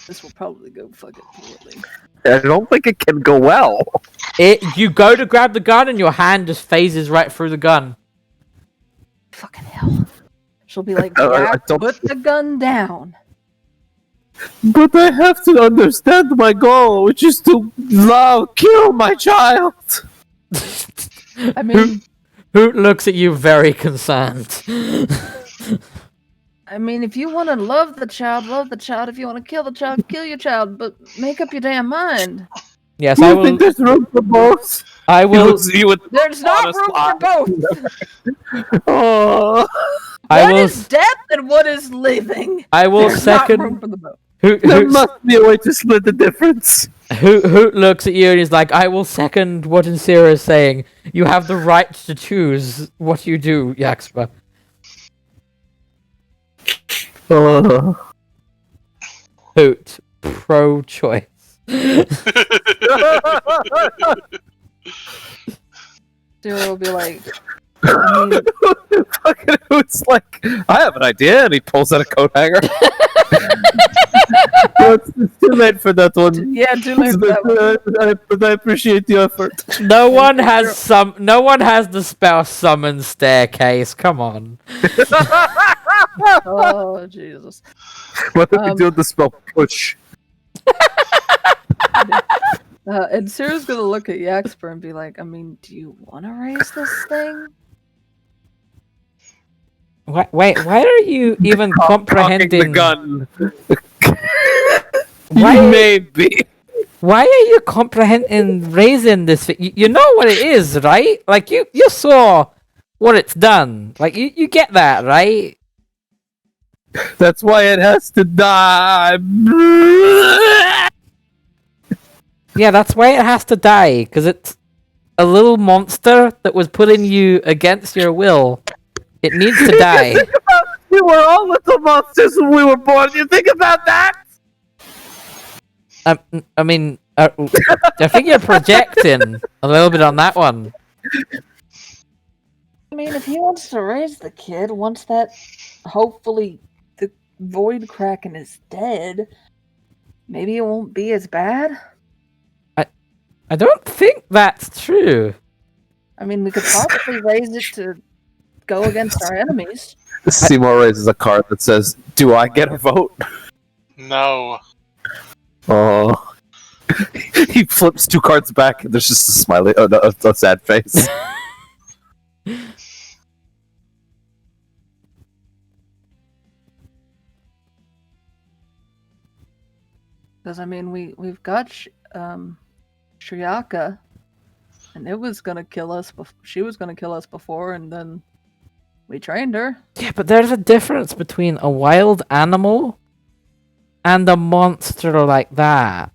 This will probably go fucking poorly. I don't think it can go well. You go to grab the gun and your hand just phases right through the gun. Fucking hell. She'll be like, I don't- put the gun down. But I have to understand my goal, which is to kill my child. I mean... Hoot looks at you very concerned. I mean, if you want to love the child, love the child. If you want to kill the child, kill your child. But make up your damn mind. Yes, I I think will. there's room for both. I will. There's not room for both. Oh. What is death and what is living? I will There's second. not room for the both. There must be a way to split the difference. Hoot looks at you and is like, I will second what Insira is saying. You have the right to choose what you do, Yaxpa. Hoot, pro-choice. Zero will be like, I mean, Fucking Hoot's like, I have an idea, and he pulls out a coat hanger. It's too late for that one. yeah, too late for that one. But I appreciate the effort. No one has the spell summon staircase. Come on. Oh, Jesus. What if we do the spell push? And Sarah's gonna look at Yaxper and be like, I mean, do you want to raise this thing? Wait, why are you even comprehending? The gun. Why, Maybe. why are you comprehending raising this? You know what it is, right? Like you saw what it's done. Like you get that, right? That's why it has to die. Yeah, that's why it has to die, because it's a little monster that was putting you against your will. It needs to die. We were all little monsters when we were born. You think about that? I mean, I think you're projecting a little bit on that one. I mean, if he wants to raise the kid, once that, hopefully, the Void Kraken is dead, maybe it won't be as bad. I don't think that's true. I mean, we could possibly raise it to go against our enemies. Seymour raises a card that says, "Do I get a vote?" No. Oh. He flips 2 cards back, and there's just a smiley, a sad face. Because I mean, we've got Shriaka, and it was gonna kill us. She was gonna kill us before, and then we trained her. Yeah, but there's a difference between a wild animal and a monster like that.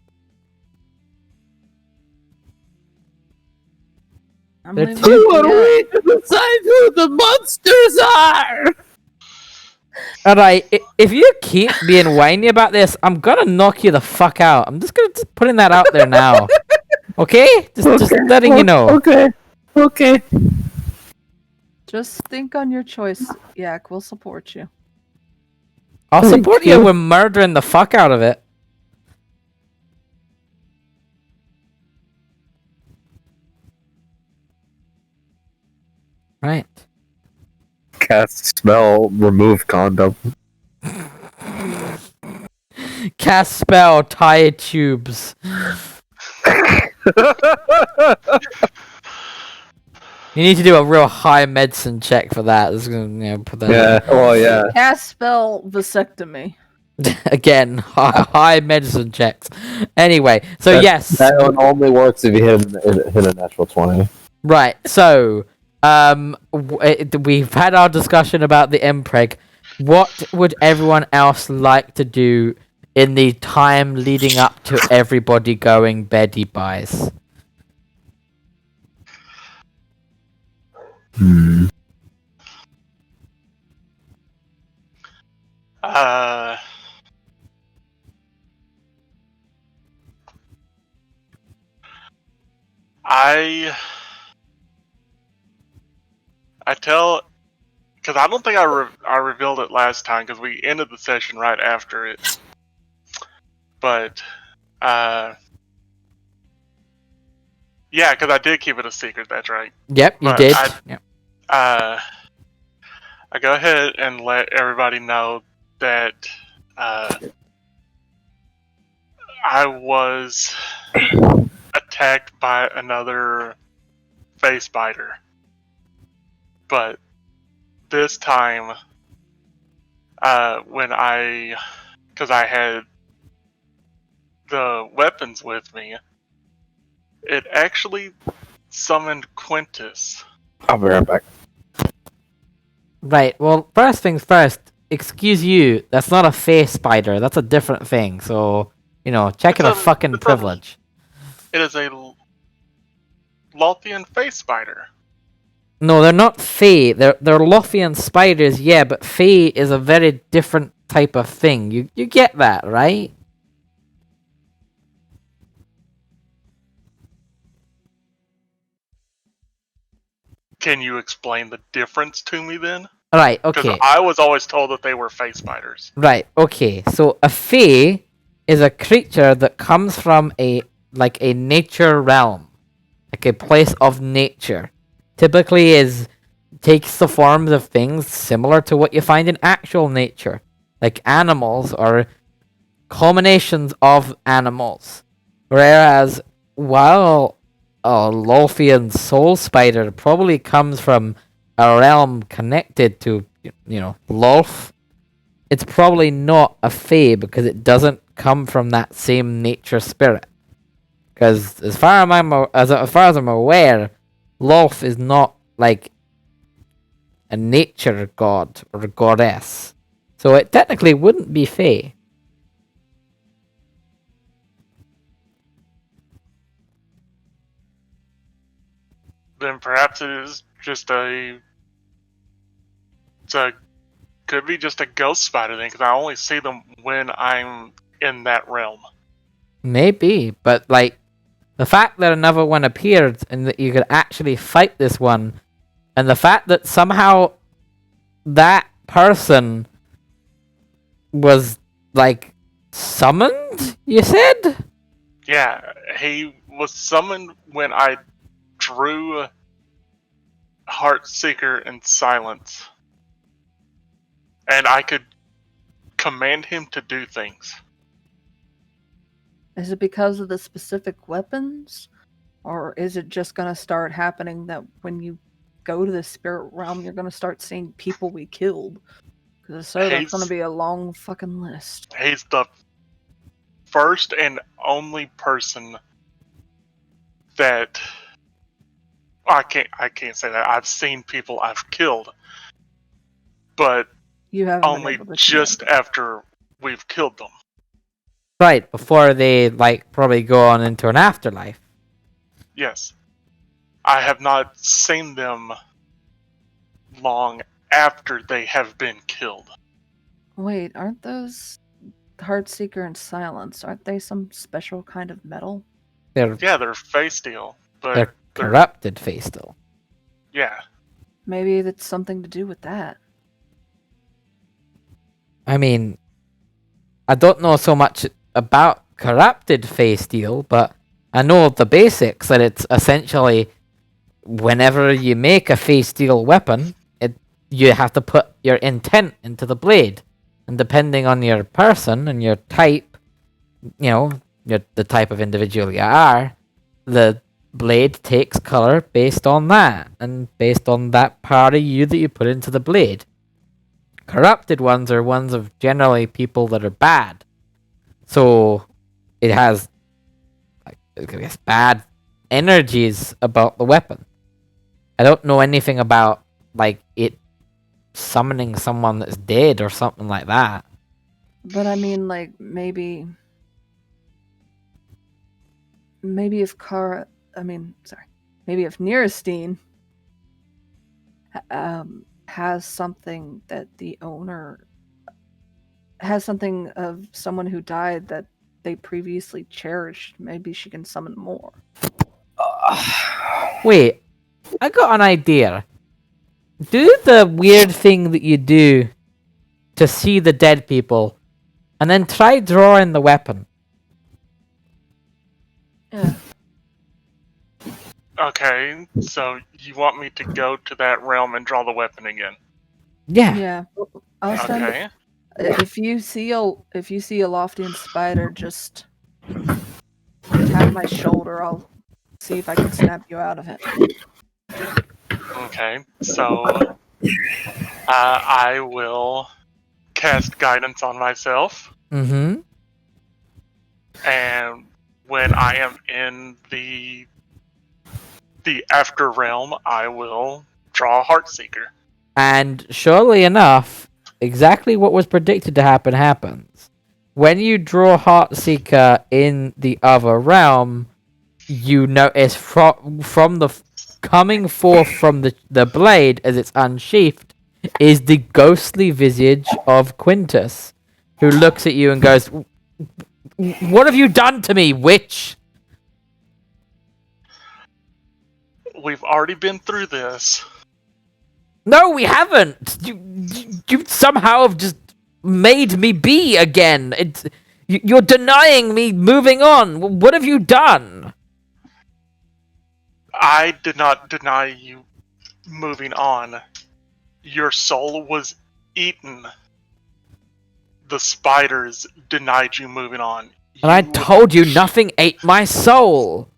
I'm They're leaving too- it What to are you. we to decide who the monsters are? Alright, if you keep being whiny about this, I'm gonna knock you the fuck out. I'm just putting that out there now. Okay? Just letting you know. Okay. Just think on your choice, Yak. We'll support you. I'll Thank support you you. with murdering the fuck out of it. Right. Cast spell, remove condom. Cast spell, tie tubes. You need to do a real high medicine check for that. This is gonna, put that Yeah. Oh yeah. Cast spell vasectomy. again. High medicine checks. Anyway, so yes, That one only works if you hit a natural 20. right. So we've had our discussion about the impreg. What would everyone else like to do in the time leading up to everybody going beddy buys? I tell, because I don't think I revealed it last time because we ended the session right after it. But yeah, because I did keep it a secret. That's right. Yep, you But did. Yep. I go ahead and let everybody know that I was attacked by another face biter. But this time, because I had the weapons with me, it actually summoned Quintus. I'll be right back. Right. Well, first things first. Excuse you. That's not a face spider. That's a different thing. So check it a fucking privilege. It is a Lothian face spider. No, they're not Fae. They're Lothian spiders, yeah, but Fae is a very different type of thing. You get that, right? Can you explain the difference to me then? Right, Because okay. I was always told that they were face spiders. Right, okay. So a Fae is a creature that comes from a nature realm. Like a place of nature. Typically takes the forms of things similar to what you find in actual nature. Like animals or combinations of animals. Whereas, while a Lothian soul spider probably comes from a realm connected to, Loth, it's probably not a fae because it doesn't come from that same nature spirit. Because as far as I'm aware, Loth is not like a nature god or a goddess, so it technically wouldn't be fae. Then perhaps it is just could be just a ghost spider thing, because I only see them when I'm in that realm. Maybe, but like the fact that another one appeared and that you could actually fight this one, and the fact that somehow that person was like summoned, you said? Yeah, he was summoned when I drew Heartseeker in silence. And I could command him to do things. Is it because of the specific weapons? Or is it just going to start happening that when you go to the spirit realm, you're going to start seeing people we killed? Because so that's going to be a long fucking list. He's the first and only person that... I can't say that. I've seen people I've killed. But you haven't only just after we've killed them. Right, before they probably go on into an afterlife. Yes. I have not seen them long after they have been killed. Wait, aren't those Heartseeker and Silence? Aren't they some special kind of metal? They're face steel, but they're corrupted face steel. Yeah. Maybe that's something to do with that. I mean, I don't know so much about corrupted face steel, but I know the basics, that it's essentially whenever you make a face steel weapon, you have to put your intent into the blade. And depending on your person and your type, the type of individual you are, the blade takes color based on that, and based on that part of you that you put into the blade. Corrupted ones are ones of generally people that are bad. So it has, I guess, bad energies about the weapon. I don't know anything about it summoning someone that's dead or something like that. But I mean, maybe if maybe if Nerestine has something that the owner has something of someone who died that they previously cherished, maybe she can summon more. Wait, I got an idea. Do the weird thing that you do to see the dead people, and then try drawing the weapon. Yeah. Okay, so you want me to go to that realm and draw the weapon again? Yeah. Yeah. I'll send Okay. If you see a Lothian spider, just tap my shoulder. I'll see if I can snap you out of it. Okay, so I will cast guidance on myself. Mm-hmm. And when I am in the after realm, I will draw Heartseeker. And surely enough, exactly what was predicted to happen happens. When you draw Heartseeker in the other realm, you notice from the coming forth from the blade as it's unsheathed is the ghostly visage of Quintus, who looks at you and goes, "What have you done to me, witch?" We've already been through this. No, we haven't. You somehow have just made me be again. You're denying me moving on. What have you done? I did not deny you moving on. Your soul was eaten. The spiders denied you moving on. And I told you nothing ate my soul.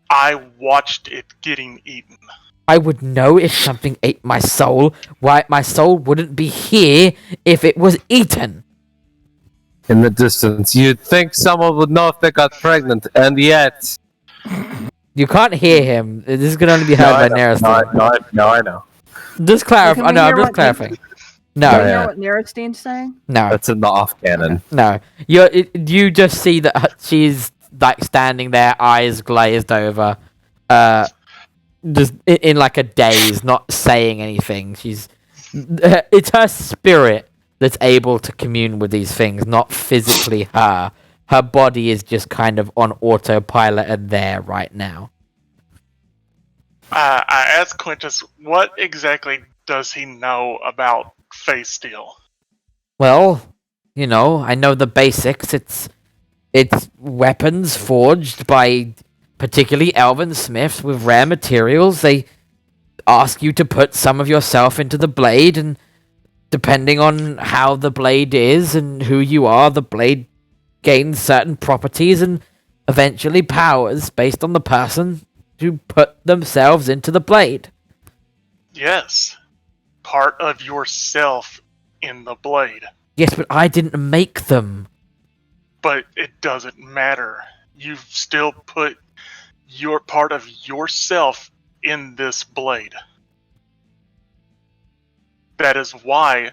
I watched it getting eaten. I would know if something ate my soul. Why, my soul wouldn't be here if it was eaten. In the distance, you'd think someone would know if they got pregnant, and yet... You can't hear him. This is going to only be heard by Nerestine. No, I know. Just clarify. Can we No, I'm hear just what clarifying. Do No, you yeah. know what Nerestine's saying? no, That's in the off-canon. no. You just see that she's like standing there, eyes glazed over, just in like a daze, not saying anything. It's her spirit that's able to commune with these things, not physically her. Her body is just kind of on autopilot and there right now. I asked Quintus, what exactly does he know about face steel? Well, I know the basics. It's weapons forged by particularly elven smiths with rare materials. They ask you to put some of yourself into the blade, and depending on how the blade is and who you are, the blade gains certain properties and eventually powers based on the person who put themselves into the blade. Yes. Part of yourself in the blade. Yes, but I didn't make them. But it doesn't matter. You've still put your part of yourself in this blade. That is why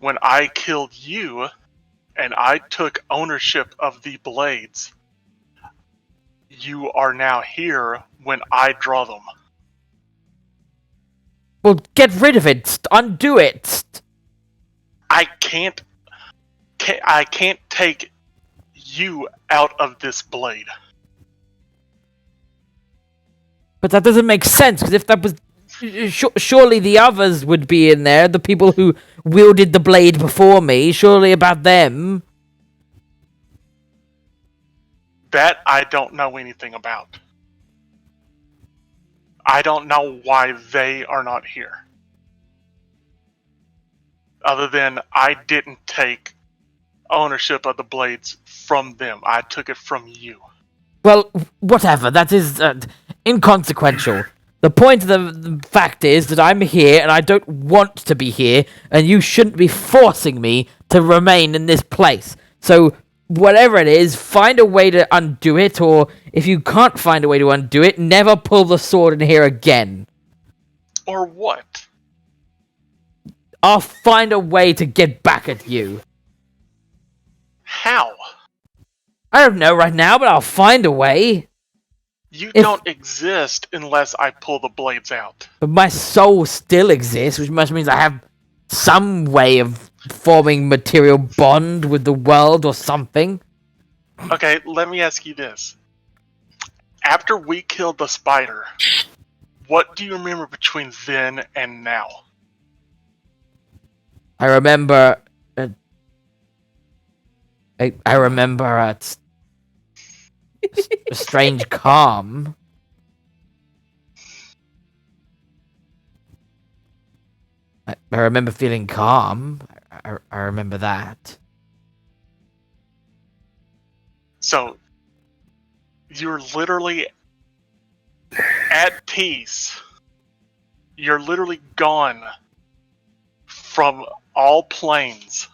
when I killed you and I took ownership of the blades, you are now here when I draw them. Well, get rid of it. Undo it. I can't take you out of this blade. But that doesn't make sense, because if that was... surely the others would be in there, the people who wielded the blade before me, surely about them. That I don't know anything about. I don't know why they are not here. Other than I didn't take ownership of the blades from them. I took it from you. Well, whatever, that is inconsequential. The point of the fact is that I'm here and I don't want to be here, and you shouldn't be forcing me to remain in this place. So, whatever it is, find a way to undo it, or if you can't find a way to undo it, never pull the sword in here again. Or what? I'll find a way to get back at you. How? I don't know right now, but I'll find a way. You don't exist unless I pull the blades out. But my soul still exists, which must means I have some way of forming material bond with the world or something. Okay, let me ask you this. After we killed the spider, what do you remember between then and now? I remember... I remember a strange calm. I remember feeling calm. I remember that. So, you're literally at peace. You're literally gone from all planes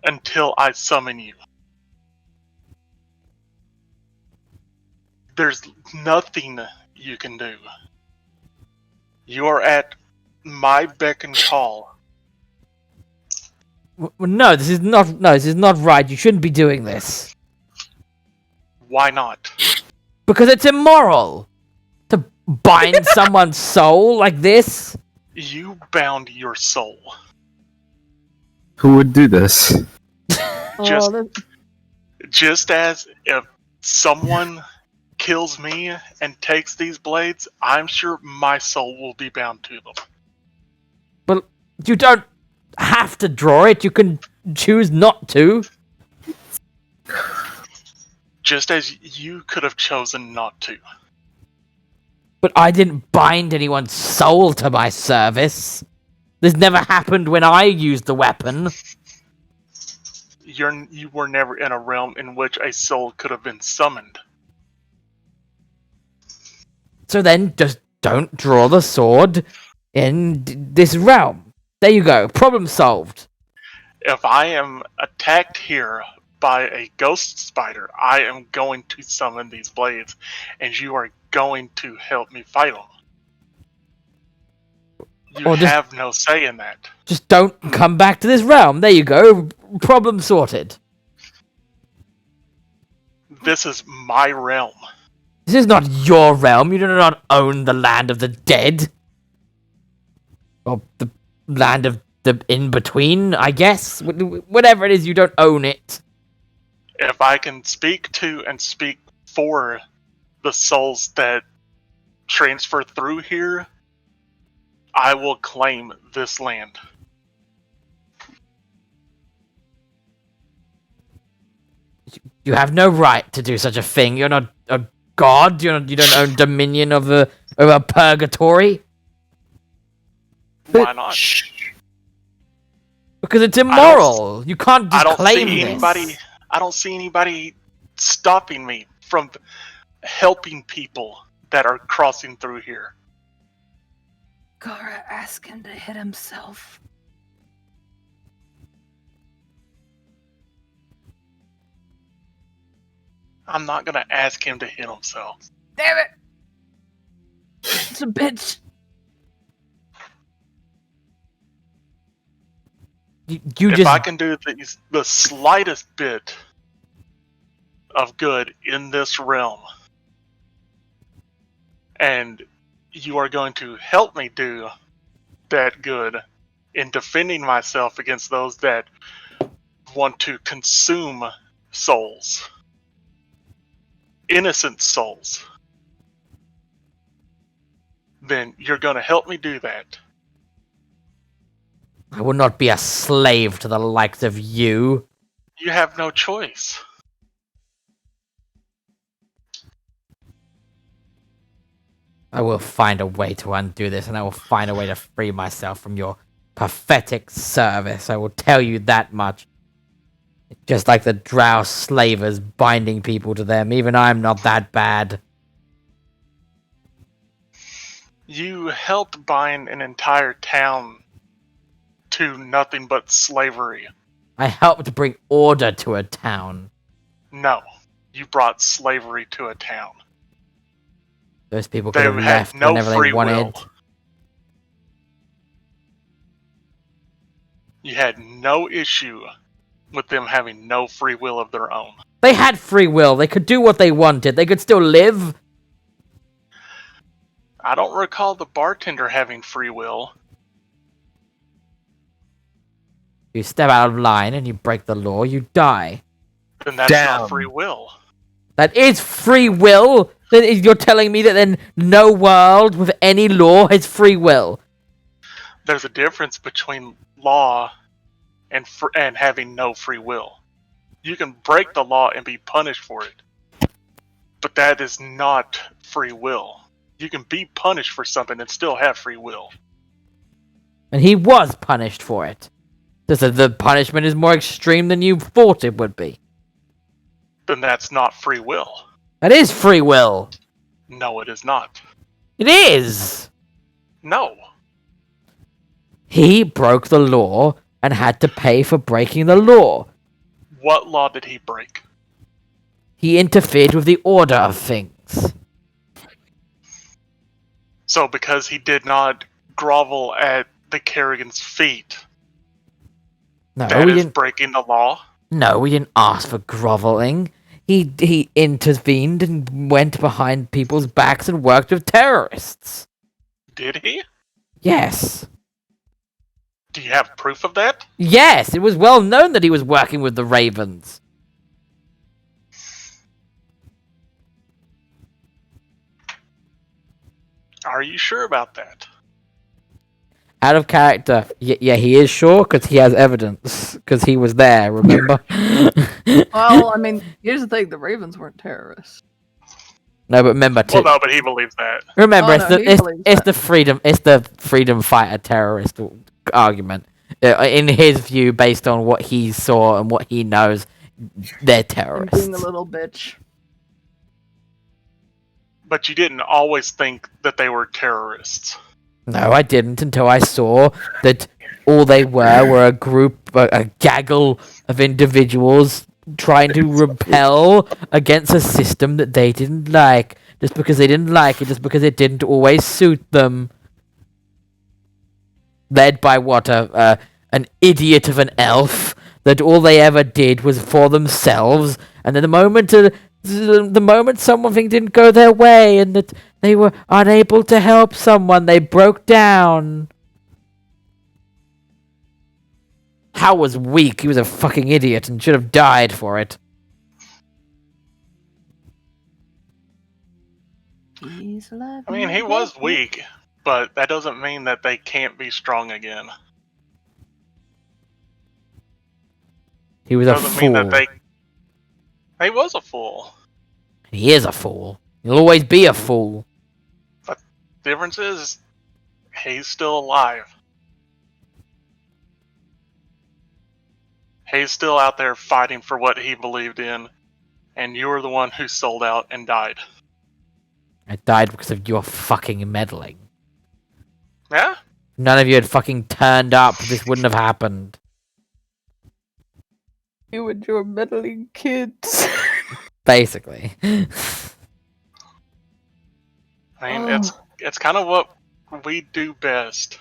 until I summon you. There's nothing you can do. You are at my beck and call. No, this is not. No, this is not right. You shouldn't be doing this. Why not? Because it's immoral to bind someone's soul like this. You bound your soul. Who would do this? Just, Oh, just as if someone kills me and takes these blades, I'm sure my soul will be bound to them. But you don't have to draw it. You can choose not to. Just as you could have chosen not to. But I didn't bind anyone's soul to my service. This never happened when I used the weapon. you were never in a realm in which a soul could have been summoned. So then, just don't draw the sword in this realm. There you go. Problem solved. If I am attacked here by a ghost spider, I am going to summon these blades, and you are going to help me fight them. You have no say in that. Just don't come back to this realm. There you go. Problem sorted. This is my realm. This is not your realm. You do not own the land of the dead. Or the land of the in-between, I guess. Whatever it is, you don't own it. If I can speak to and speak for the souls that transfer through here, I will claim this land. You have no right to do such a thing. You're not a god. You don't own dominion of a purgatory. Why not? Because it's immoral. You can't just claim this. I don't see anybody stopping me from helping people that are crossing through here. Gara, ask him to hit himself. I'm not gonna ask him to hit himself. Damn it! It's a bitch. If I can do the slightest bit of good in this realm, and you are going to help me do that good in defending myself against those that want to consume souls, innocent souls, then you're going to help me do that. I will not be a slave to the likes of you. You have no choice. I will find a way to undo this, and I will find a way to free myself from your pathetic service. I will tell you that much. Just like the drow slavers binding people to them, even I'm not that bad. You helped bind an entire town to nothing but slavery. I helped bring order to a town. No, you brought slavery to a town. Those people could have left whenever they wanted. You had no issue with them having no free will of their own. They had free will. They could do what they wanted. They could still live. I don't recall the bartender having free will. You step out of line and you break the law, you die. Then that's not free will. That is free will? Then you're telling me that then no world with any law has free will? There's a difference between law and having no free will. You can break the law and be punished for it. But that is not free will. You can be punished for something and still have free will. And he was punished for it. Just that the punishment is more extreme than you thought it would be. Then that's not free will. That is free will. No, it is not. It is. No. He broke the law and had to pay for breaking the law. What law did he break? He interfered with the order of things. So because he did not grovel at the Kerrigan's feet, No, that we is didn't. breaking the law? No, we didn't ask for groveling. He intervened and went behind people's backs and worked with terrorists. Did he? Yes. Do you have proof of that? Yes, it was well known that he was working with the Ravens. Are you sure about that? Out of character. Yeah, he is sure because he has evidence. Because he was there, remember? Well, I mean, here's the thing: the Ravens weren't terrorists. No, but remember Well, no, but he believes that. Remember, Oh, no, he believes it's the freedom fighter terrorist argument. in his view, based on what he saw and what he knows, they're And terrorists. being a little bitch. But you didn't always think that they were terrorists. No, I didn't until I saw that all they were a group, a gaggle of individuals trying to repel against a system that they didn't like, just because they didn't like it, just because it didn't always suit them. Led by what, an idiot of an elf, that all they ever did was for themselves, and then the moment something didn't go their way, and that they were unable to help someone, they broke down. Hal was weak. He was a fucking idiot and should have died for it. He's alive. I mean, he was weak, but that doesn't mean that they can't be strong again. He was a Doesn't fool. mean that he was a fool. He is a fool. He'll always be a fool. The difference is, he's still alive. He's still out there fighting for what he believed in, and you were the one who sold out and died. I died because of your fucking meddling. Yeah? None of you had fucking turned up, this wouldn't have happened. You and your meddling kids. Basically. I mean, it's kind of what we do best.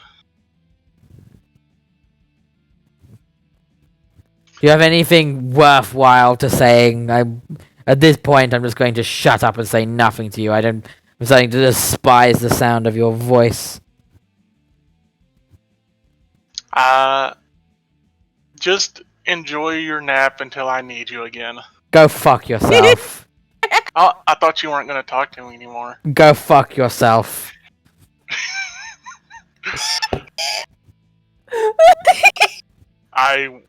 Do you have anything worthwhile to saying? At this point, I'm just going to shut up and say nothing to you. I'm starting to despise the sound of your voice. Just enjoy your nap until I need you again. Go fuck yourself. Oh, I thought you weren't going to talk to me anymore. Go fuck yourself. I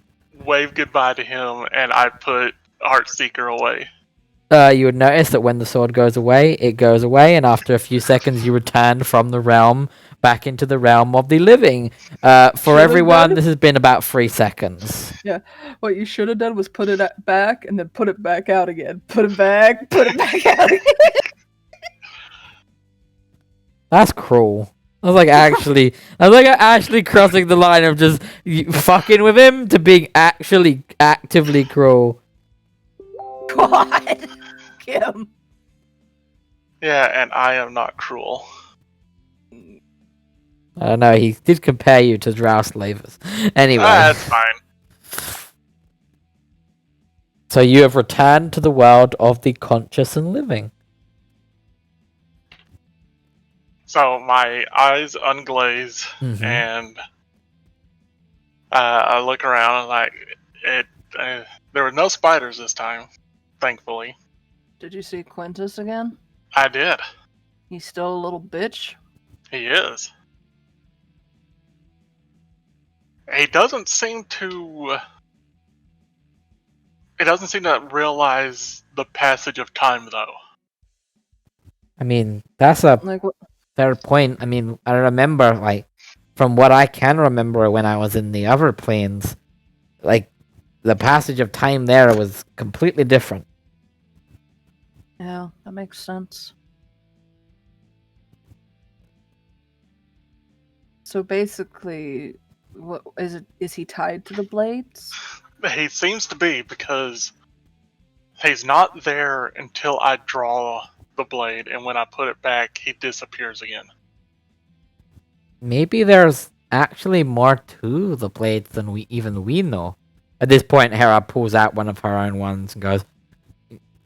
waved goodbye to him and I put Heartseeker away. You would notice that when the sword goes away, it goes away, and after a few seconds, you return from the realm back into the realm of the living. For everyone, this has been about 3 seconds. Yeah, what you should have done was put it back and then put it back out again. Put it back out again. That's cruel. I was like actually crossing the line of just fucking with him to being actually actively cruel. God, Kim. Yeah, and I am not cruel. I don't know, he did compare you to drow slavers. Anyway. That's fine. So you have returned to the world of the conscious and living. So my eyes unglaze Mhm. and I look around and like there were no spiders this time, thankfully. Did you see Quintus again? I did. He's still a little bitch. He is. He doesn't seem to realize the passage of time, though. I mean, that's a Like what? fair point. I mean, I remember, like, from what I can remember when I was in the other planes, like, the passage of time there was completely different. Yeah, that makes sense. So basically, what is it? Is he tied to the blades? He seems to be, because he's not there until I draw the blade, and when I put it back, he disappears again. Maybe there's actually more to the blades than we know. At this point, Hera pulls out one of her own ones and goes,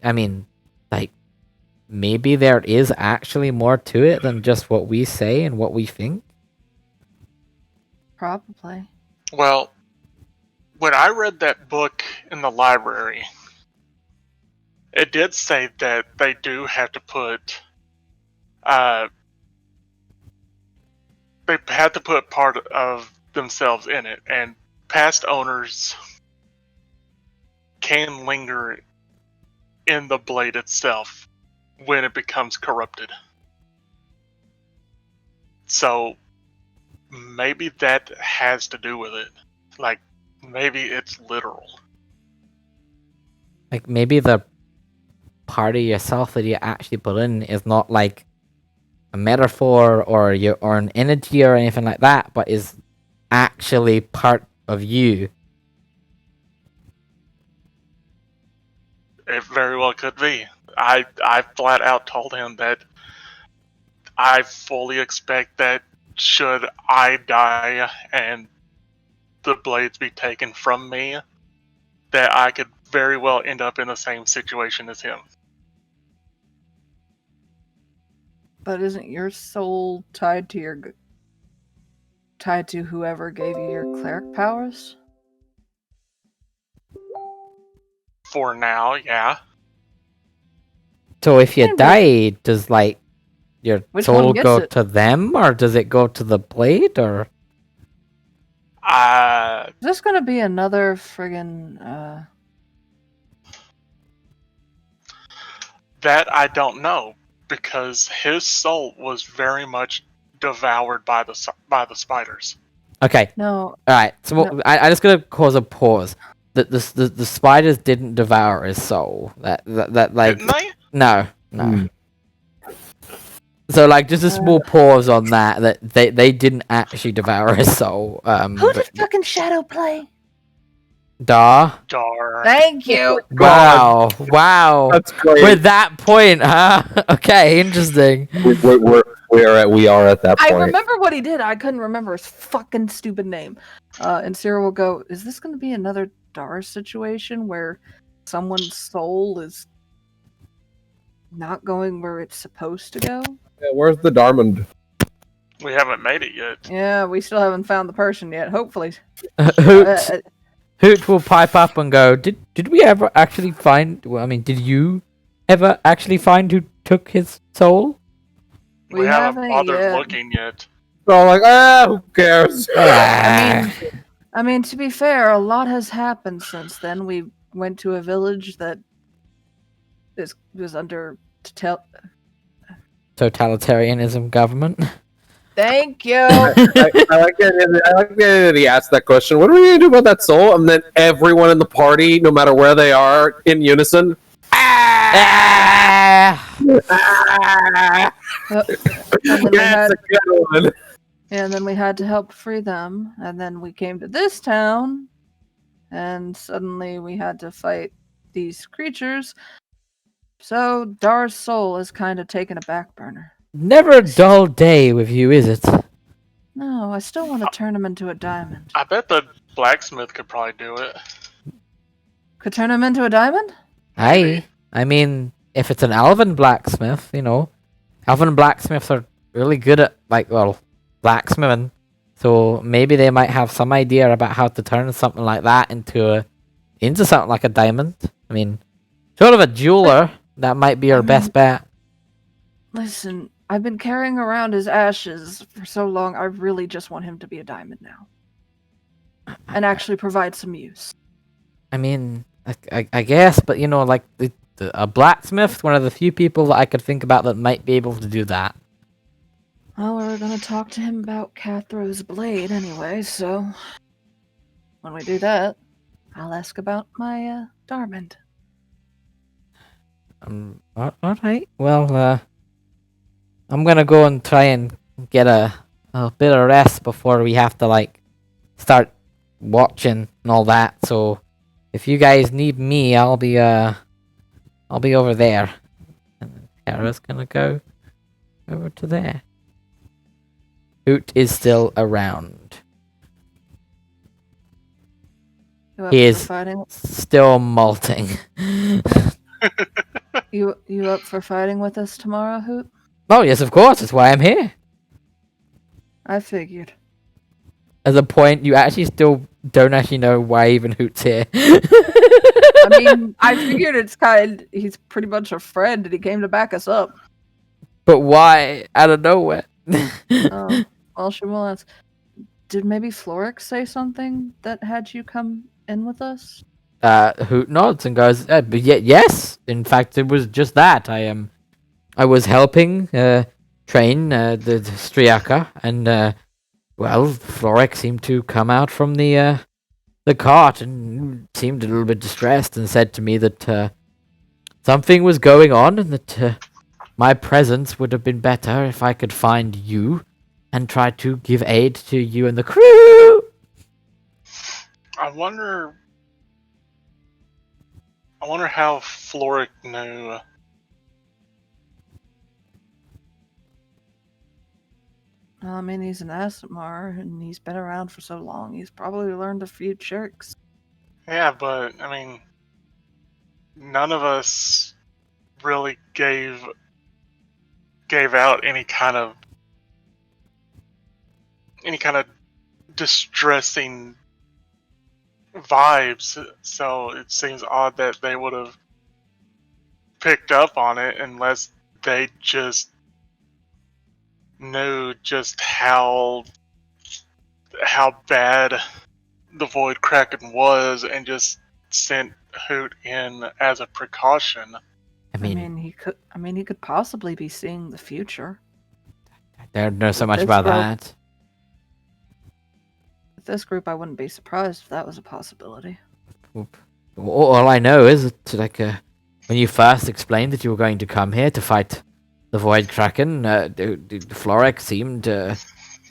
I mean, like, maybe there is actually more to it than just what we say and what we think? Probably. Well, when I read that book in the library, it did say that they do have to put they had to put part of themselves in it, and past owners can linger in the blade itself when it becomes corrupted. So maybe that has to do with it. Like, maybe it's literal. Like maybe the part of yourself that you actually put in is not like a metaphor or an energy or anything like that, but is actually part of you. It very well could be. I flat out told him that I fully expect that should I die and the blades be taken from me, that I could very well end up in the same situation as him. But isn't your soul tied to whoever gave you your cleric powers? For now, yeah. So if you Yeah, but- die, does like your Which soul one gets go it? to them, or does it go to the blade, or? Is this gonna be another friggin' That I don't know, because his soul was very much devoured by the spiders. Okay, no. all right. So No. I just gotta cause a pause. The spiders didn't devour his soul. That like Didn't they? no. Hmm. So like just a small pause on that. That they didn't actually devour his soul. Who did fucking Shadow play? Dar. Dar. Thank you. Wow. Wow. That's great. With that point, huh? Okay, interesting. We are at that I point. remember what he did. I couldn't remember his fucking stupid name. And Sarah will go, is this going to be another Dar situation where someone's soul is not going where it's supposed to go? Yeah, where's the Darmond? We haven't made it yet. Yeah, we still haven't found the person yet. Hopefully. Hoot will pipe up and go, Did we ever actually find... Well, I mean, did you ever actually find who took his soul? We haven't haven't bothered yet. looking yet. So like, who cares? I mean, to be fair, a lot has happened since then. We went to a village that was under Totalitarianism government. Thank you. I like that he asked that question. What are we going to do about that soul? And then everyone in the party, no matter where they are, in unison. That's a good one. And then we had to help free them. And then we came to this town. And suddenly we had to fight these creatures. So Dar's soul is kind of taken a back burner. Never a dull day with you, is it? No, I still want to turn him into a diamond. I bet the blacksmith could probably do it. Could turn him into a diamond? Aye. I mean, if it's an elven blacksmith, you know. Elven blacksmiths are really good at, like, well, blacksmithing. So maybe they might have some idea about how to turn something like that into something like a diamond. I mean, sort of a jeweler. That might be our best bet. Listen, I've been carrying around his ashes for so long, I really just want him to be a diamond now. And actually provide some use. I mean, I guess, but you know, like a blacksmith, one of the few people that I could think about that might be able to do that. Well, we were going to talk to him about Cathro's blade anyway, so when we do that, I'll ask about my Darmond. Alright. Well, I'm gonna go and try and get a bit of rest before we have to, like, start watching and all that. So, if you guys need me, I'll be over there. And Kara's gonna go over to there. Hoot is still around. You up He for is fighting? still molting. You up for fighting with us tomorrow, Hoot? Oh yes, of course. That's why I'm here. I figured. At the point, you actually still don't actually know why even Hoot's here. I mean, I figured he's pretty much a friend and he came to back us up. But why? Out of nowhere. Well, she will ask. Did maybe Florix say something that had you come in with us? Hoot nods and goes, but yes. In fact, it was just that. I was helping train the Striaka, and well, Florix seemed to come out from the the cart and seemed a little bit distressed and said to me that something was going on and that my presence would have been better if I could find you and try to give aid to you and the crew. I wonder how Floric knew. I mean, he's an Asimar, and he's been around for so long. He's probably learned a few tricks. Yeah, but I mean, none of us really gave out any kind of distressing vibes, so it seems odd that they would have picked up on it unless they just knew just how bad the Void Kraken was and just sent Hoot in as a precaution. I mean, he could possibly be seeing the future. I don't know so much This about group- that. With this group, I wouldn't be surprised if that was a possibility. All I know is that, like, when you first explained that you were going to come here to fight the Void Kraken, Floric seemed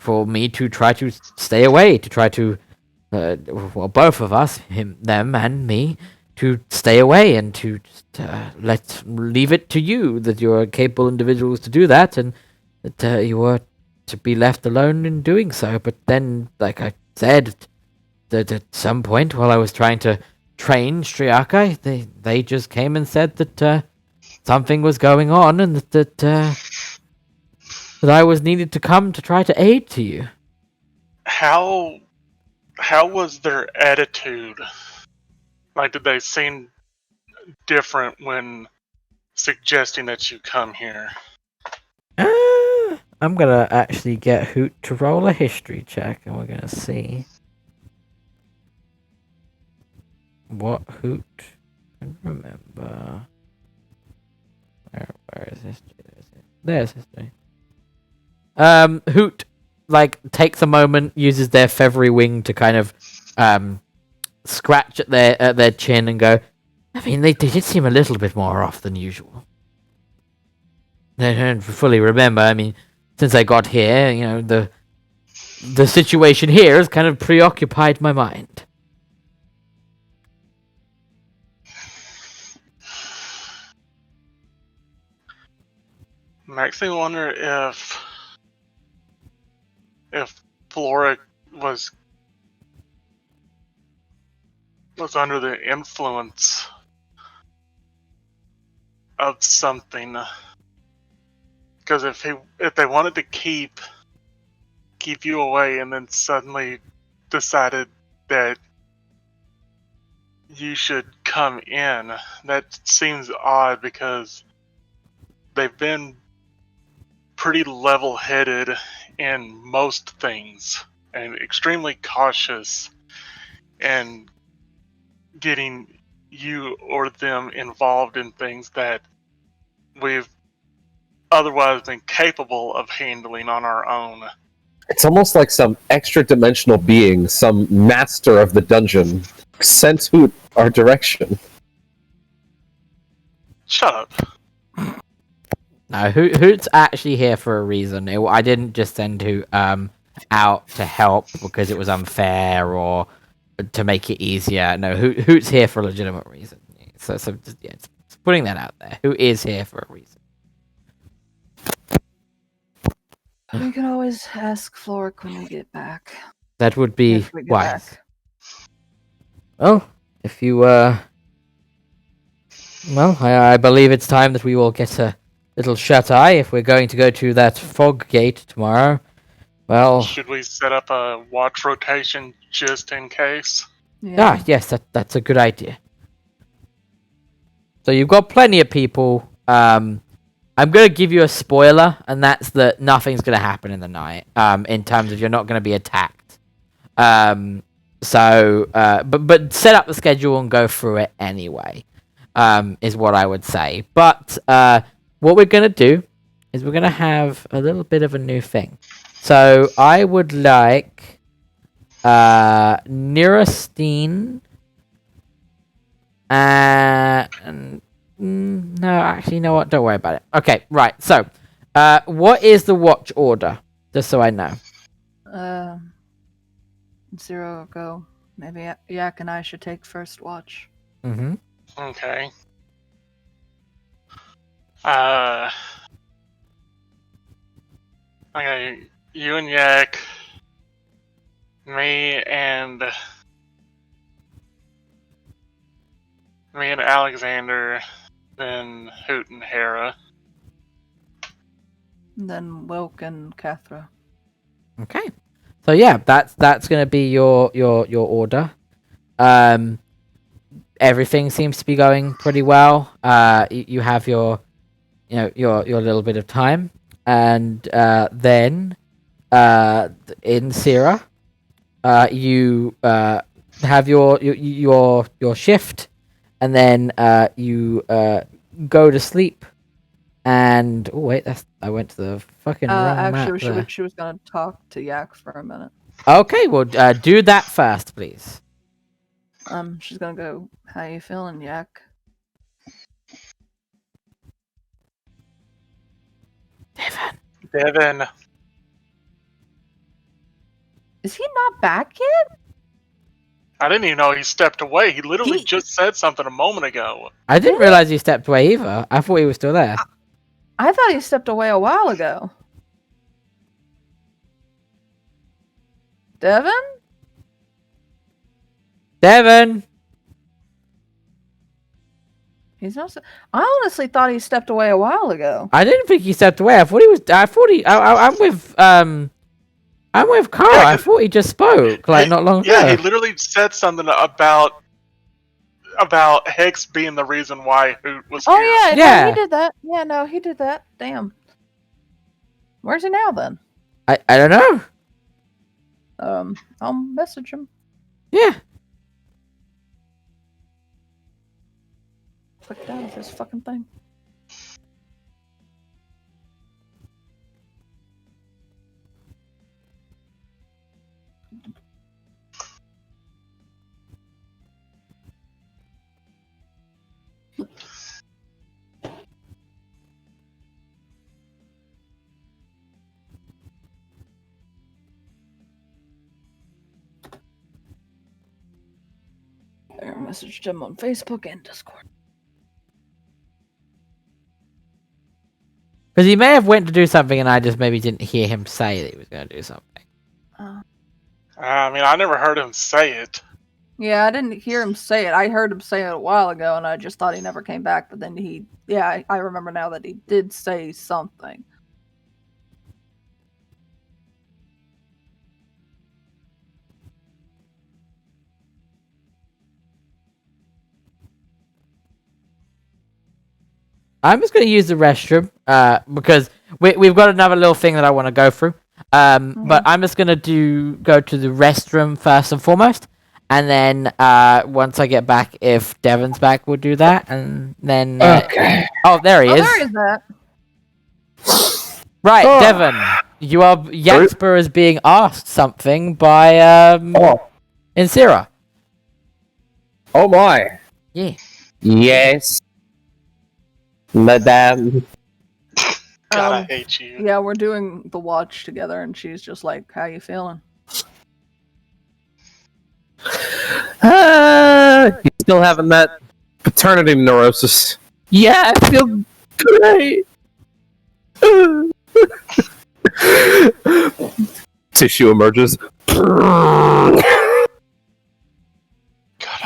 for me to try to stay away, to try to, well, both of us, them and me, to stay away and to just leave it to you that you're capable individuals to do that, and that you were to be left alone in doing so. But then, like I said, that at some point while I was trying to train Striaka, they just came and said that something was going on and that I was needed to come to try to aid to you. How was their attitude? Like, did they seem different when suggesting that you come here? I'm gonna actually get Hoot to roll a history check, and we're gonna see what Hoot can remember. Where is history? There's history. Hoot, like, takes a moment, uses their feathery wing to kind of scratch at their chin and go, I mean, they did seem a little bit more off than usual. I don't fully remember. I mean, since I got here, you know, the situation here has kind of preoccupied my mind. Makes me wonder if Floric was under the influence of something. Because if they wanted to keep you away and then suddenly decided that you should come in, that seems odd because they've been pretty level-headed in most things and extremely cautious in getting you or them involved in things that we've otherwise been capable of handling on our own. It's almost like some extra-dimensional being, some master of the dungeon, sent Hoot our direction. Shut up. No, Hoot's actually here for a reason. I didn't just send Hoot out to help because it was unfair or to make it easier. No, Hoot's here for a legitimate reason. So just, yeah, it's putting that out there. Hoot is here for a reason. We can always ask Floric when we get back. That would be If we get wise. back. Well, if you well, I believe it's time that we will get a little shut-eye if we're going to go to that fog gate tomorrow. Well, Should we set up a watch rotation just in case? yes, that's a good idea. So you've got plenty of people. I'm going to give you a spoiler, and that's that nothing's going to happen in the night, in terms of you're not going to be attacked. But set up the schedule and go through it anyway, is what I would say. But what we're going to do is we're going to have a little bit of a new thing. So I would like Nerestine, and no, actually, you know what? Don't worry about it. Okay, right. So, what is the watch order? Just so I know. Zero, go. Maybe Yak and I should take first watch. Mm-hmm. Okay. Okay, you and Yak, me and Alexander, then Hoot and Hera. And then Wilk and Cathra. Okay. So yeah, that's gonna be your order. Everything seems to be going pretty well. You have your little bit of time, and then in Sierra, you have your shift, and then you go to sleep. And oh wait, I went to the fucking wrong Actually, map there. she was gonna talk to Yak for a minute. Okay, well, do that first, please. She's gonna go. How you feeling, Yak? Devon. Is he not back yet? I didn't even know he stepped away. He literally just said something a moment ago. I didn't realize he stepped away either. I thought he was still there. I thought he stepped away a while ago. Devon? Devon! He's not. I honestly thought he stepped away a while ago. I didn't think he stepped away. I thought he was. I'm with Carl. Yeah, I thought he just spoke like not long ago. Yeah, he literally said something about Hex being the reason why Hoot was Oh here. yeah, Yeah. No, he did that. Yeah, no, he did that. Damn. Where's he now then? I don't know. I'll message him. Yeah. Clicked out of this fucking thing. I messaged him on Facebook and Discord. Because he may have went to do something, and I just maybe didn't hear him say that he was going to do something. I mean, I never heard him say it. Yeah, I didn't hear him say it. I heard him say it a while ago, and I just thought he never came back. But then I remember now that he did say something. I'm just going to use the restroom because we've got another little thing that I want to go through. But I'm just going to go to the restroom first and foremost. And then once I get back, if Devon's back, we'll do that. And then... Okay. Oh, there he is. There is that. Right, Devon. Yaxper is being asked something by Insira. Oh my. Yeah. Yes. Madame. God, I hate you. Yeah, we're doing the watch together, and she's just like, "How you feeling?" You still having that paternity neurosis? Yeah, I feel great. Tissue emerges. God,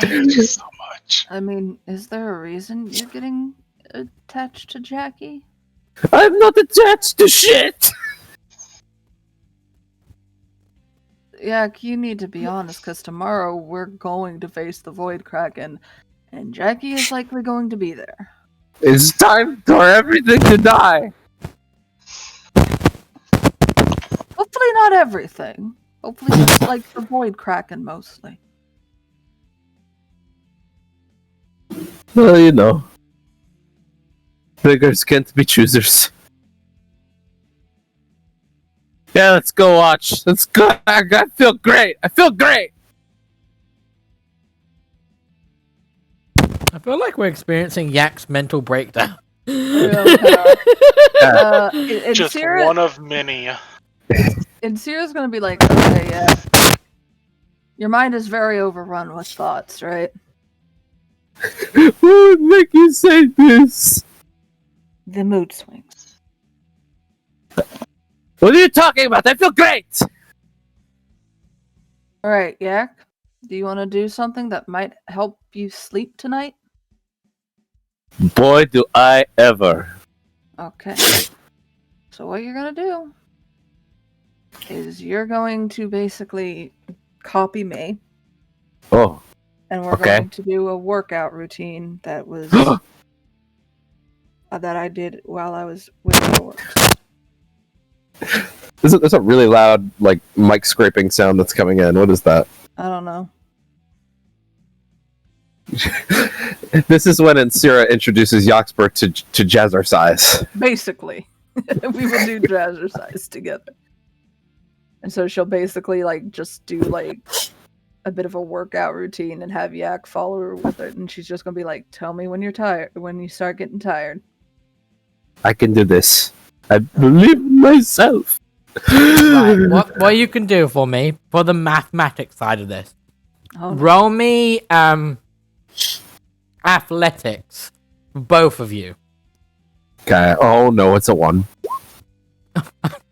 I hate you so much. I mean, is there a reason you're getting attached to Jackie? I'm not attached to shit. Yeah, you need to be honest, because tomorrow we're going to face the Void Kraken, and Jackie is likely going to be there. It's time for everything to die. Hopefully not everything. Hopefully just like the Void Kraken mostly. Well, you know. Beggars can't be choosers. Yeah, let's go watch. Let's go. I feel great. I feel great. I feel like we're experiencing Yak's mental breakdown. And Just Sierra, one of many. and Sierra's gonna be like, okay, yeah. Your mind is very overrun with thoughts, right? What would make you say this? The mood swings. What are you talking about? I feel great. All right, Yak. Do you want to do something that might help you sleep tonight? Boy, do I ever. Okay. So what you're gonna do is you're going to basically copy me, Oh, and we're Okay. going to do a workout routine that was that I did while I was with the orcs. There's a really loud, like, mic scraping sound that's coming in. What is that? I don't know. This is when Insira introduces Yoxberg to Jazzercise. Basically, we will do jazzercise together, and so she'll basically like just do like a bit of a workout routine and have Yak follow her with it, and she's just gonna be like, "Tell me when you're tired, when you start getting tired." I can do this. I believe in myself. Right, what you can do for me, for the mathematics side of this, Oh, no. roll me athletics, both of you. Okay. Oh no, it's a 1.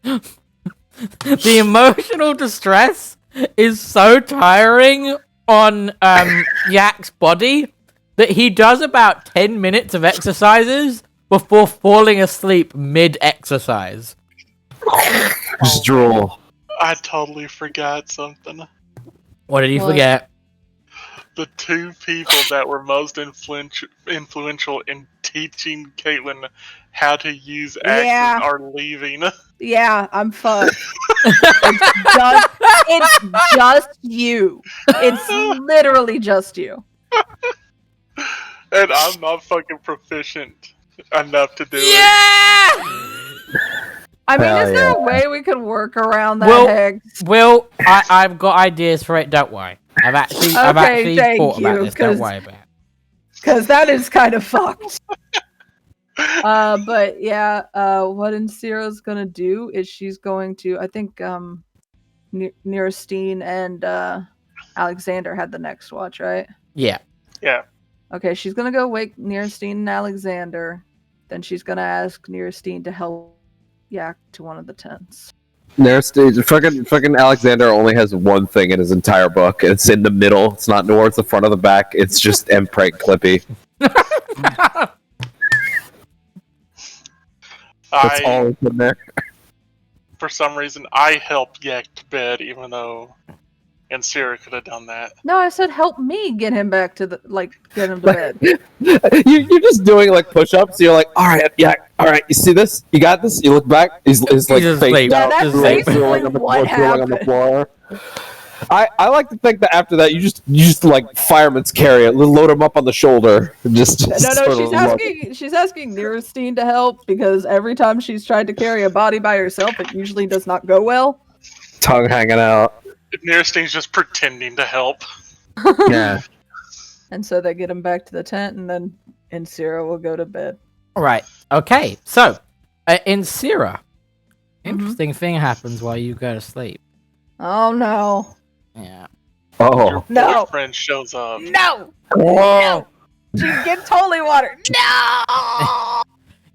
The emotional distress is so tiring on Yak's body that he does about 10 minutes of exercises before falling asleep mid-exercise. Just drool. I totally forgot something. What did you What? forget? The two people that were most influential in teaching Caitlin how to use axes Yeah. are leaving. Yeah, I'm fucked. It's just you. It's literally just you. And I'm not fucking proficient enough to do it. I mean, Hell is there yeah. a way we can work around that Well- hex? Will, I've got ideas for it, don't worry. I've actually Okay, thank thought about you, this, don't 'cause- worry about it. Because that is kind of fucked. But yeah, what Insira's gonna do is she's going to, I think, Nerestine and Alexander had the next watch, right? Yeah. Yeah. Okay, she's gonna go wake Nerestine and Alexander. Then she's gonna ask Nerestine to help Yak to one of the tents. Nerestine, fucking Alexander only has one thing in his entire book, and it's in the middle. It's not towards the front or the back. It's just Empreg Clippy. That's all that's in there. For some reason, I helped Yak to bed, even though Insira could have done that. No, I said help me get him back to get him to bed. You're just doing like push-ups. You're like, all right, yeah, all right. You see this? You got this. You look back. He's like He's face asleep. down, Yeah, that's drooling basically on the what floor, drooling on the happened. floor. I like to think that after that you just like fireman's carry it, load him up on the shoulder. Just No, sort of look. she's asking Nerestine to help because every time she's tried to carry a body by herself, it usually does not go well. Tongue hanging out. Nerestine's just pretending to help. Yeah. And so they get him back to the tent, and then Insira will go to bed. Right. Okay. So, in Syrah, interesting thing happens while you go to sleep. Oh no. Yeah. Oh. No. Boyfriend shows up. No! Whoa. She gets holy water! No!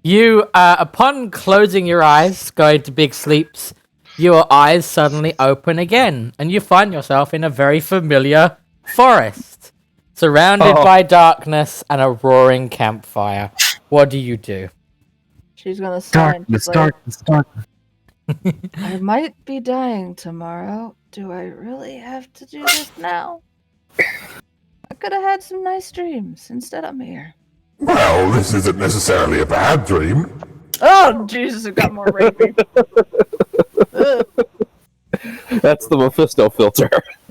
You, upon closing your eyes, going to big sleeps, your eyes suddenly open again, and you find yourself in a very familiar forest, surrounded by darkness and a roaring campfire. What do you do? She's gonna sign. Darkness. I might be dying tomorrow. Do I really have to do this now? I could have had some nice dreams. Instead, I'm here. Well, this isn't necessarily a bad dream. Oh, Jesus, it got more rapey. Ugh. That's the Mephisto filter.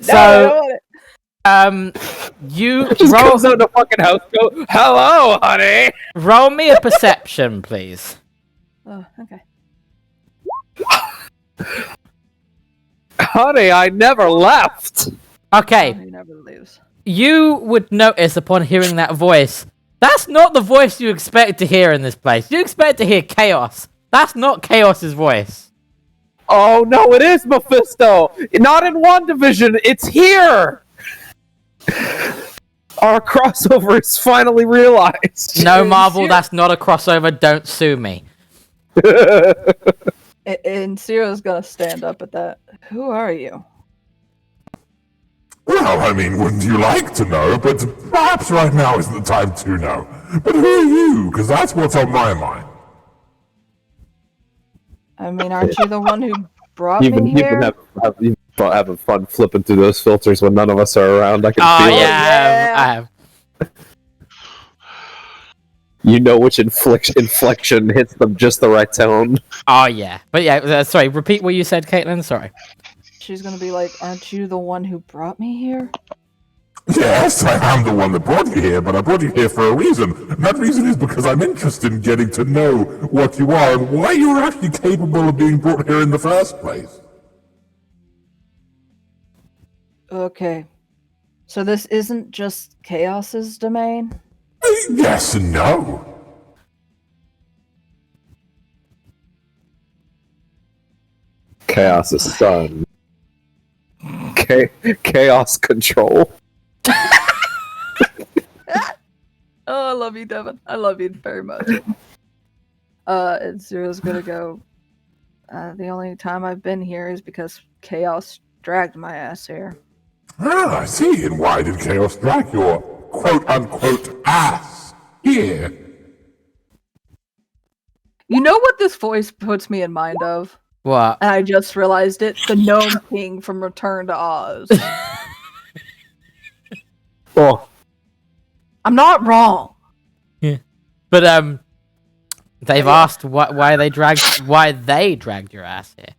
No, I don't want it. You Just roll, comes out in the fucking house. Go, hello, honey. roll me a perception, please. Oh, okay. Honey, I never left. Okay, He never leaves. you would notice upon hearing that voice, that's not the voice you expect to hear in this place. You expect to hear Chaos. That's not Chaos's voice. Oh no, it is Mephisto. Not in WandaVision. It's here. Our crossover is finally realized. No, Marvel, that's not a crossover. Don't sue me. And Ciro's gonna stand up at that. Who are you? Well, I mean, wouldn't you like to know? But perhaps right now isn't the time to know. But who are you? Because that's what's on my mind. I mean, aren't you the one who brought You've me here? been having fun flipping through those filters when none of us are around. I can Oh, feel it. yeah, I have. You know which inflection hits them just the right tone. Oh, yeah. But yeah, sorry, repeat what you said, Caitlin. Sorry. She's gonna be like, aren't you the one who brought me here? Yes, I am the one that brought you here, but I brought you here for a reason. And that reason is because I'm interested in getting to know what you are and why you're actually capable of being brought here in the first place. Okay. So this isn't just Chaos's domain? Yes and no. Chaos' son. Chaos control. Oh, I love you, Devon. I love you very much. And Zero's gonna go. The only time I've been here is because Chaos dragged my ass here. Ah, I see. And why did Chaos drag your quote-unquote ass here? You know what this voice puts me in mind of? What? And I just realized it. The Gnome King from Return to Oz. Oh, I'm not wrong. But, they've asked why they dragged your ass here.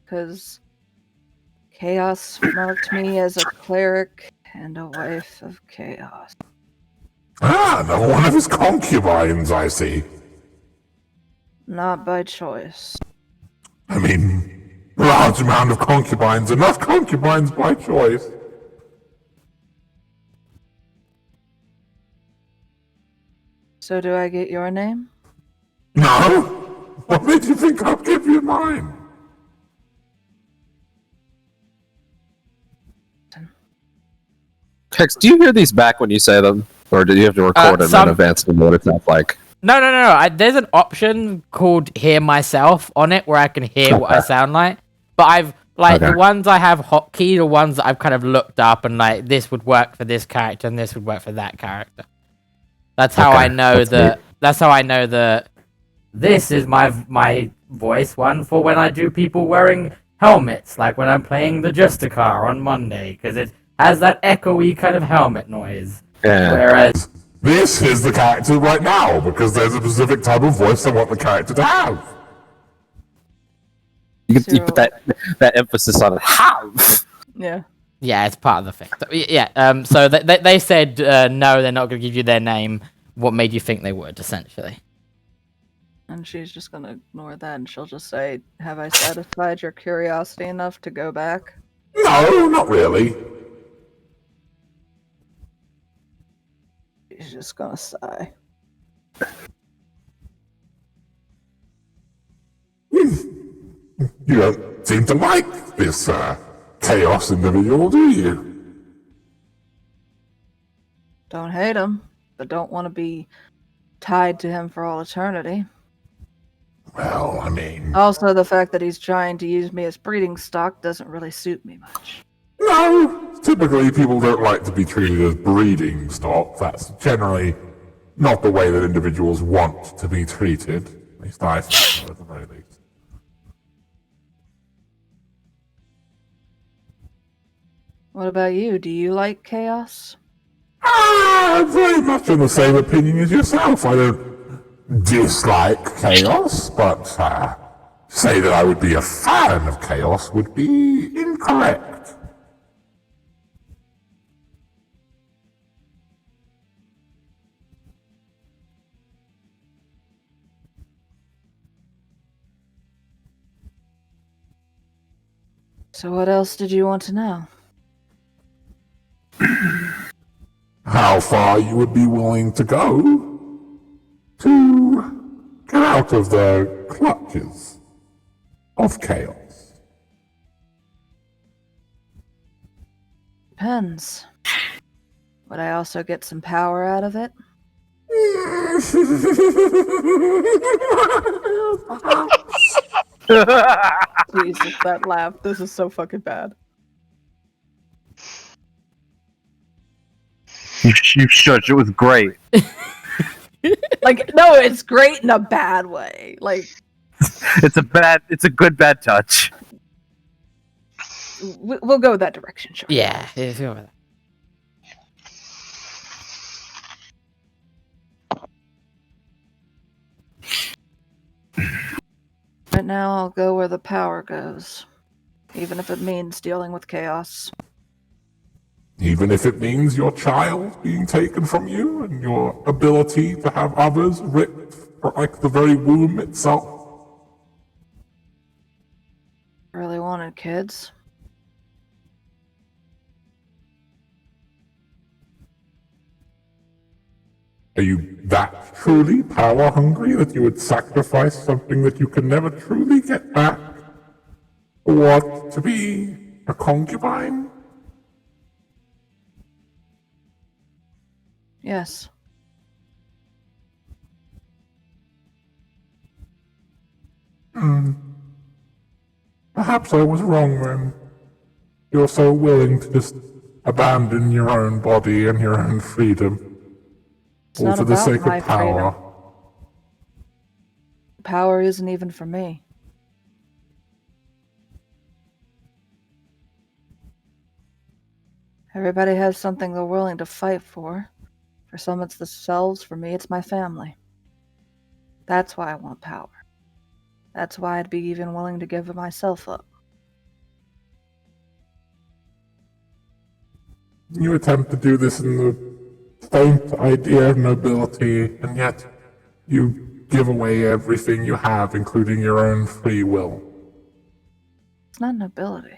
Because Chaos marked me as a cleric and a wife of Chaos. Ah, another one of his concubines, I see. Not by choice. I mean, large amount of concubines, enough concubines by choice. So do I get your name? No? What made you think I'd give you mine? Hex, do you hear these back when you say them? Or do you have to record them in advance to know what it sounds like? No. There's an option called Hear Myself on it where I can hear what I sound like. But I've, the ones I have hotkeyed are ones that I've kind of looked up and, this would work for this character and this would work for that character. That's how I know that. That's how I know that this is my voice one for when I do people wearing helmets, like when I'm playing the Justicar on Monday, because it has that echoey kind of helmet noise. Yeah. Whereas This is the character right now, because there's a specific type of voice I want the character to have. You put that emphasis on have. Yeah. yeah, it's part of the thing. So, yeah. So they said no, they're not going to give you their name. What made you think they would, essentially? And she's just gonna ignore that and she'll just say, have I satisfied your curiosity enough to go back? No, not really. She's just gonna sigh. You don't seem to like this chaos individual, do you? Don't hate him, but don't want to be tied to him for all eternity. Well, I mean... Also, the fact that he's trying to use me as breeding stock doesn't really suit me much. No! Typically, people don't like to be treated as breeding stock. That's generally not the way that individuals want to be treated. At least I think so, at the very least. What about you? Do you like chaos? I'm very much in the same opinion as yourself. I don't dislike chaos, but say that I would be a fan of chaos would be incorrect. So what else did you want to know? How far you would be willing to go to get out of the clutches of chaos. Depends. Would I also get some power out of it? Jesus, that laugh. This is so fucking bad. You shush. It was great. Like, no, it's great in a bad way. Like, It's a good bad touch. we'll go that direction, sure. Yeah, it's over there. Right now, I'll go where the power goes. Even if it means dealing with chaos. Even if it means your child being taken from you and your ability to have others ripped from like the very womb itself. Really wanted kids. Are you that truly power hungry that you would sacrifice something that you can never truly get back? For what? To be a concubine? Yes. Perhaps I was wrong then. You're so willing to just abandon your own body and your own freedom. It's All not for the about sake my of power. freedom. Power isn't even for me. Everybody has something they're willing to fight for. For some it's themselves, for me it's my family. That's why I want power. That's why I'd be even willing to give myself up. You attempt to do this in the faint idea of nobility, and yet you give away everything you have, including your own free will. It's not nobility.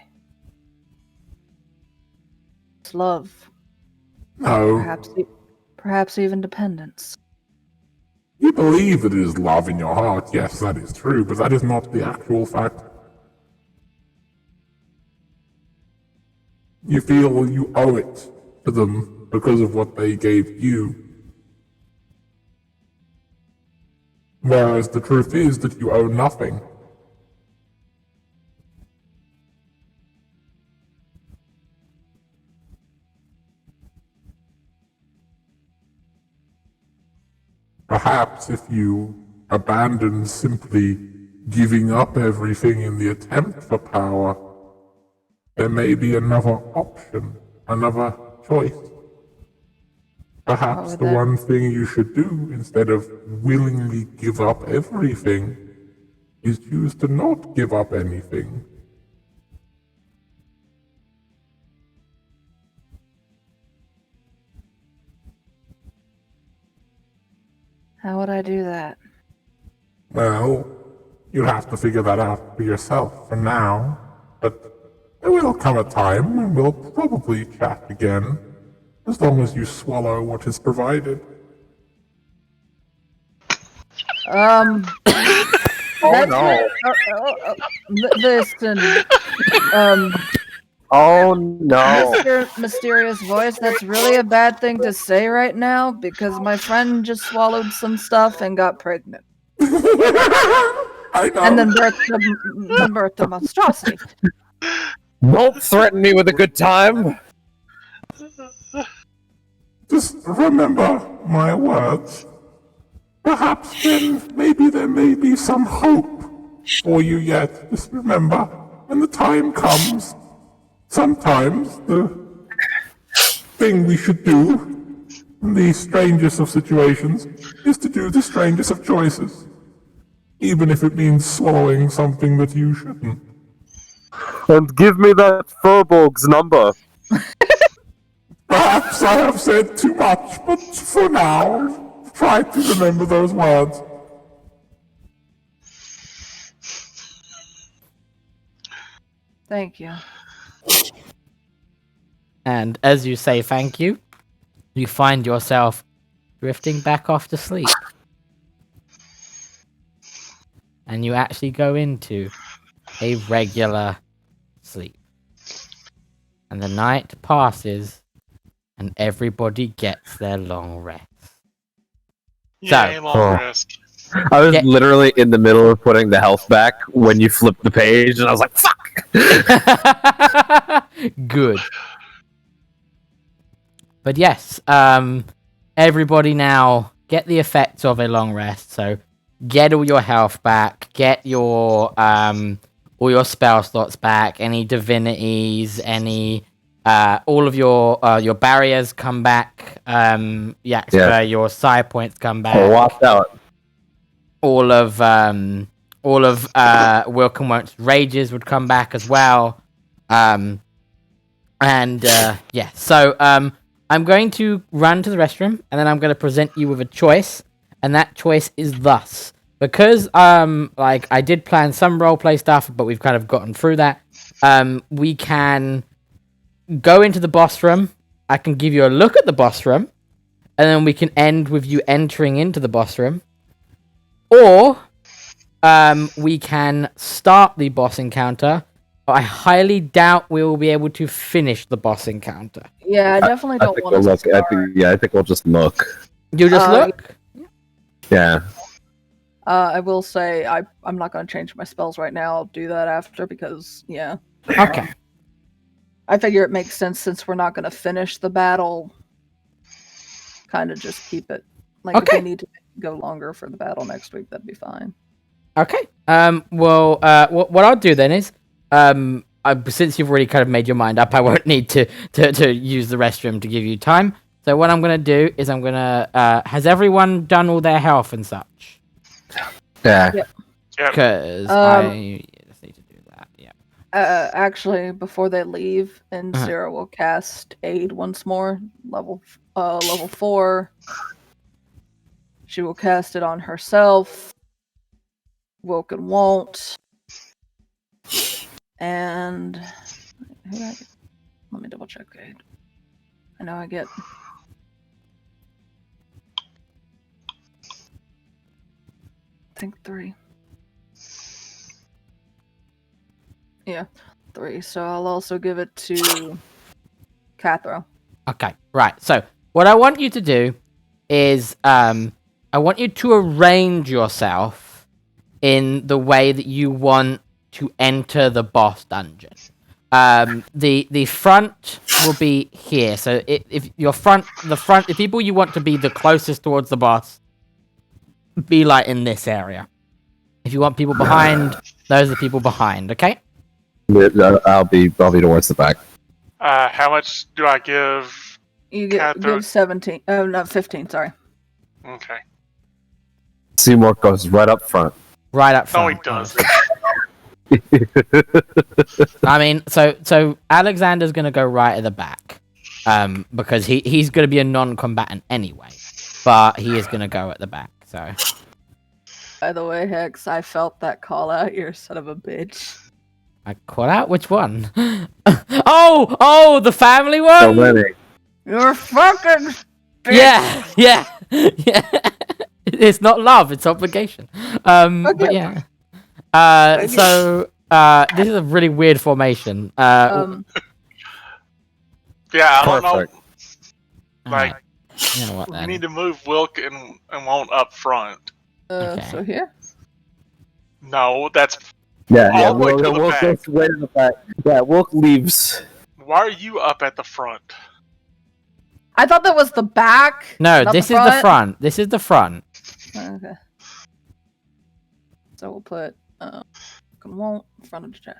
It's love. No, Perhaps even dependence. you believe that it is love in your heart, yes, that is true, but that is not the actual fact. You feel you owe it to them because of what they gave you. Whereas the truth is that you owe nothing. Perhaps if you abandon simply giving up everything in the attempt for power, there may be another option, another choice. Perhaps would the that- one thing you should do, instead of willingly give up everything, is choose to not give up anything. How would I do that? Well, you'll have to figure that out for yourself for now, but there will come a time when we'll probably chat again, as long as you swallow what is provided. Oh That's no! Listen, Oh no! Mr. Mysterious Voice, that's really a bad thing to say right now because my friend just swallowed some stuff and got pregnant. I know. And then birthed a monstrosity. Don't threaten me with a good time. Just remember my words. Perhaps then, maybe there may be some hope for you yet. Just remember, when the time comes, sometimes the thing we should do in the strangest of situations is to do the strangest of choices. Even if it means swallowing something that you shouldn't. And give me that Furbolg's number. Perhaps I have said too much, but for now, try to remember those words. Thank you. And as you say thank you, you find yourself drifting back off to sleep. And you actually go into a regular sleep. And the night passes, and everybody gets their long rest. Yay, So- long rest. I was Yeah. literally in the middle of putting the health back when you flipped the page, and I was like, "Fuck!" Good. But yes, everybody now get the effects of a long rest. So get all your health back, get your all your spell slots back, any divinities, any all of your barriers come back. Your psi points come back. Walked out. All of Wilkin Won't's rages would come back as well. So I'm going to run to the restroom, and then I'm going to present you with a choice, and that choice is thus. Because I did plan some roleplay stuff, but we've kind of gotten through that. We can go into the boss room. I can give you a look at the boss room, and then we can end with you entering into the boss room. Or we can start the boss encounter, but I highly doubt we will be able to finish the boss encounter. Yeah, I definitely I don't think want we'll to look. start. I think we'll just look. You just look? Yeah. I will say I'm not going to change my spells right now. I'll do that after because, yeah. Okay. I figure it makes sense since we're not going to finish the battle. Kind of just keep it. Like, Okay. if we need to go longer for the battle next week, that'd be fine. Okay. What I'll do then is, since you've already kind of made your mind up, I won't need to use the restroom to give you time. So what I'm going to do is has everyone done all their health and such? Yeah. Yep. Because Um, I just need to do that, yeah. Actually, before they leave, and Uh-huh. Sarah will cast Aid once more, level 4. She will cast it on herself. Wilkin won't. And who did I get? Let me double check Aid. I know I get. I think 3. Yeah, 3. So I'll also give it to Cathro. Okay, right. So what I want you to do is I want you to arrange yourself in the way that you want to enter the boss dungeon. The front will be here. So if the people you want to be the closest towards the boss, be like in this area. If you want people behind, those are the people behind. Okay. I'll be towards the back. How much do I give? You give 17. Oh, no, 15. Sorry. Okay. Seymour goes right up front. Right up No, he front. doesn't. I mean, so Alexander's gonna go right at the back, because he's gonna be a non-combatant anyway, but he is gonna go at the back. So. By the way, Hex, I felt that call out. You're a son of a bitch. I call out which one? oh, the family one. So many. You're fucking. Bitch. Yeah. It's not love; it's obligation. But yeah. So this is a really weird formation. Yeah, I don't know. Perfect. Like, You know what we then? need to move Wilk and won't up front. Okay. So here. No, that's. Yeah. All the way to the Wilk back. goes way to the back. Yeah. Wilk leaves. Why are you up at the front? I thought that was the back. No, not this is the front. This is the front. Okay. So we'll put won't in front of the chest.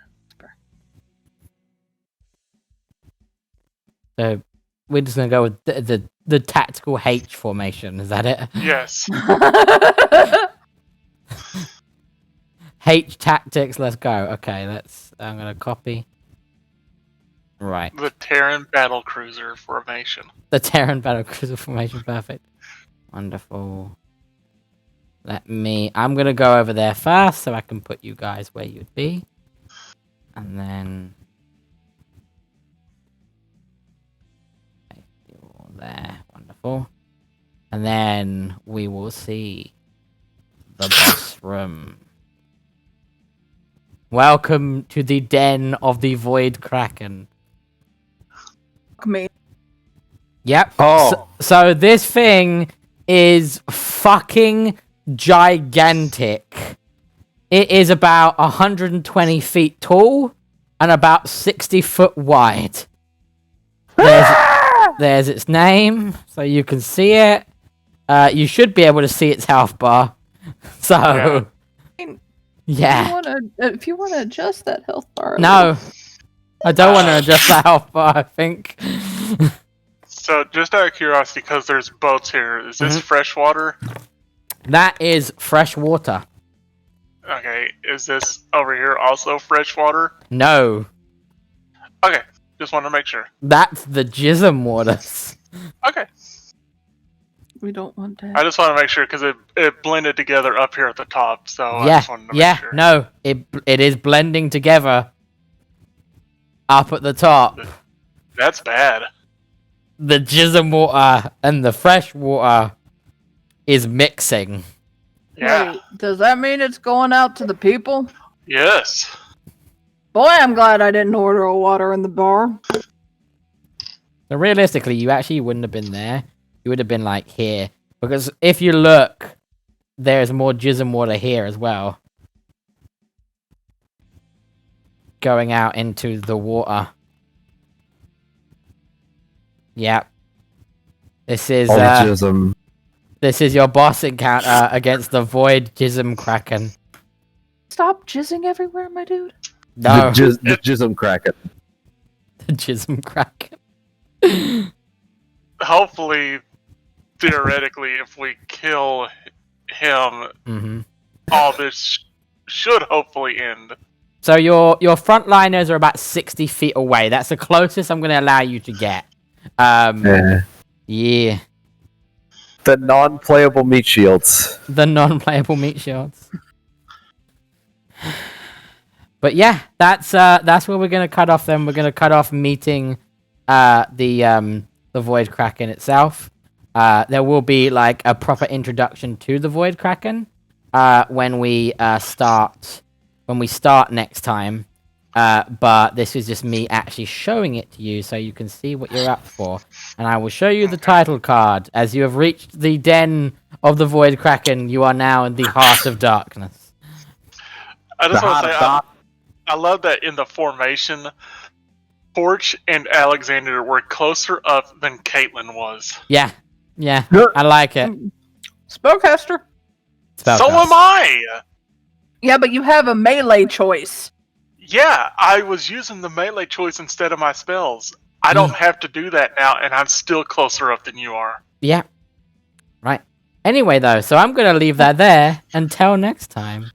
So we're just gonna go with the tactical H formation. Is that it? Yes. H tactics. Let's go. Okay, I'm gonna copy. Right. The Terran battle cruiser formation. The Terran battlecruiser formation. Perfect. Wonderful. I'm gonna go over there first so I can put you guys where you'd be. And then Beautiful. And then we will see the boss room. Welcome to the den of the Void Kraken. Me. Yep. Oh. So this thing is fucking gigantic. It is about 120 feet tall and about 60 foot wide. There's its name, so you can see it. You should be able to see its health bar. So, yeah. If you want to adjust that health bar. No, I don't want to adjust the health bar, I think. So, just out of curiosity, because there's boats here, is this fresh water? That is fresh water. Okay, is this over here also fresh water? No. Okay, just want to make sure. That's the jism waters. Okay. We don't want that. I just want to make sure, because it blended together up here at the top, so I Yeah, just wanted to make sure. no, it is blending together up at the top. That's bad. The jism water and the fresh water is mixing. Yeah. Wait, does that mean it's going out to the people? Yes. Boy, I'm glad I didn't order a water in the bar. So realistically, you actually wouldn't have been there. You would have been like here. Because if you look, there's more jism water here as well. Going out into the water. Yep. This is this is your boss encounter against the Void Jism Kraken. Stop jizzing everywhere, my dude. No, The Jism Kraken. the Jism Kraken. Hopefully, theoretically, if we kill him, all this should hopefully end. So your frontliners are about 60 feet away. That's the closest I'm going to allow you to get. Yeah. The non-playable meat shields. The non-playable meat shields. But yeah, that's where we're gonna cut off. Then we're gonna cut off meeting the Void Kraken itself. There will be like a proper introduction to the Void Kraken when we start next time. But this is just me actually showing it to you so you can see what you're up for. And I will show you the title card. As you have reached the den of the Void Kraken, you are now in the heart of darkness. I just want to say, I love that in the formation, Porch and Alexander were closer up than Caitlyn was. Yeah, I like it. Spellcaster. So am I! Yeah, but you have a melee choice. Yeah, I was using the melee choice instead of my spells. I don't have to do that now, and I'm still closer up than you are. Yeah. Right. Anyway, though, so I'm going to leave that there until next time.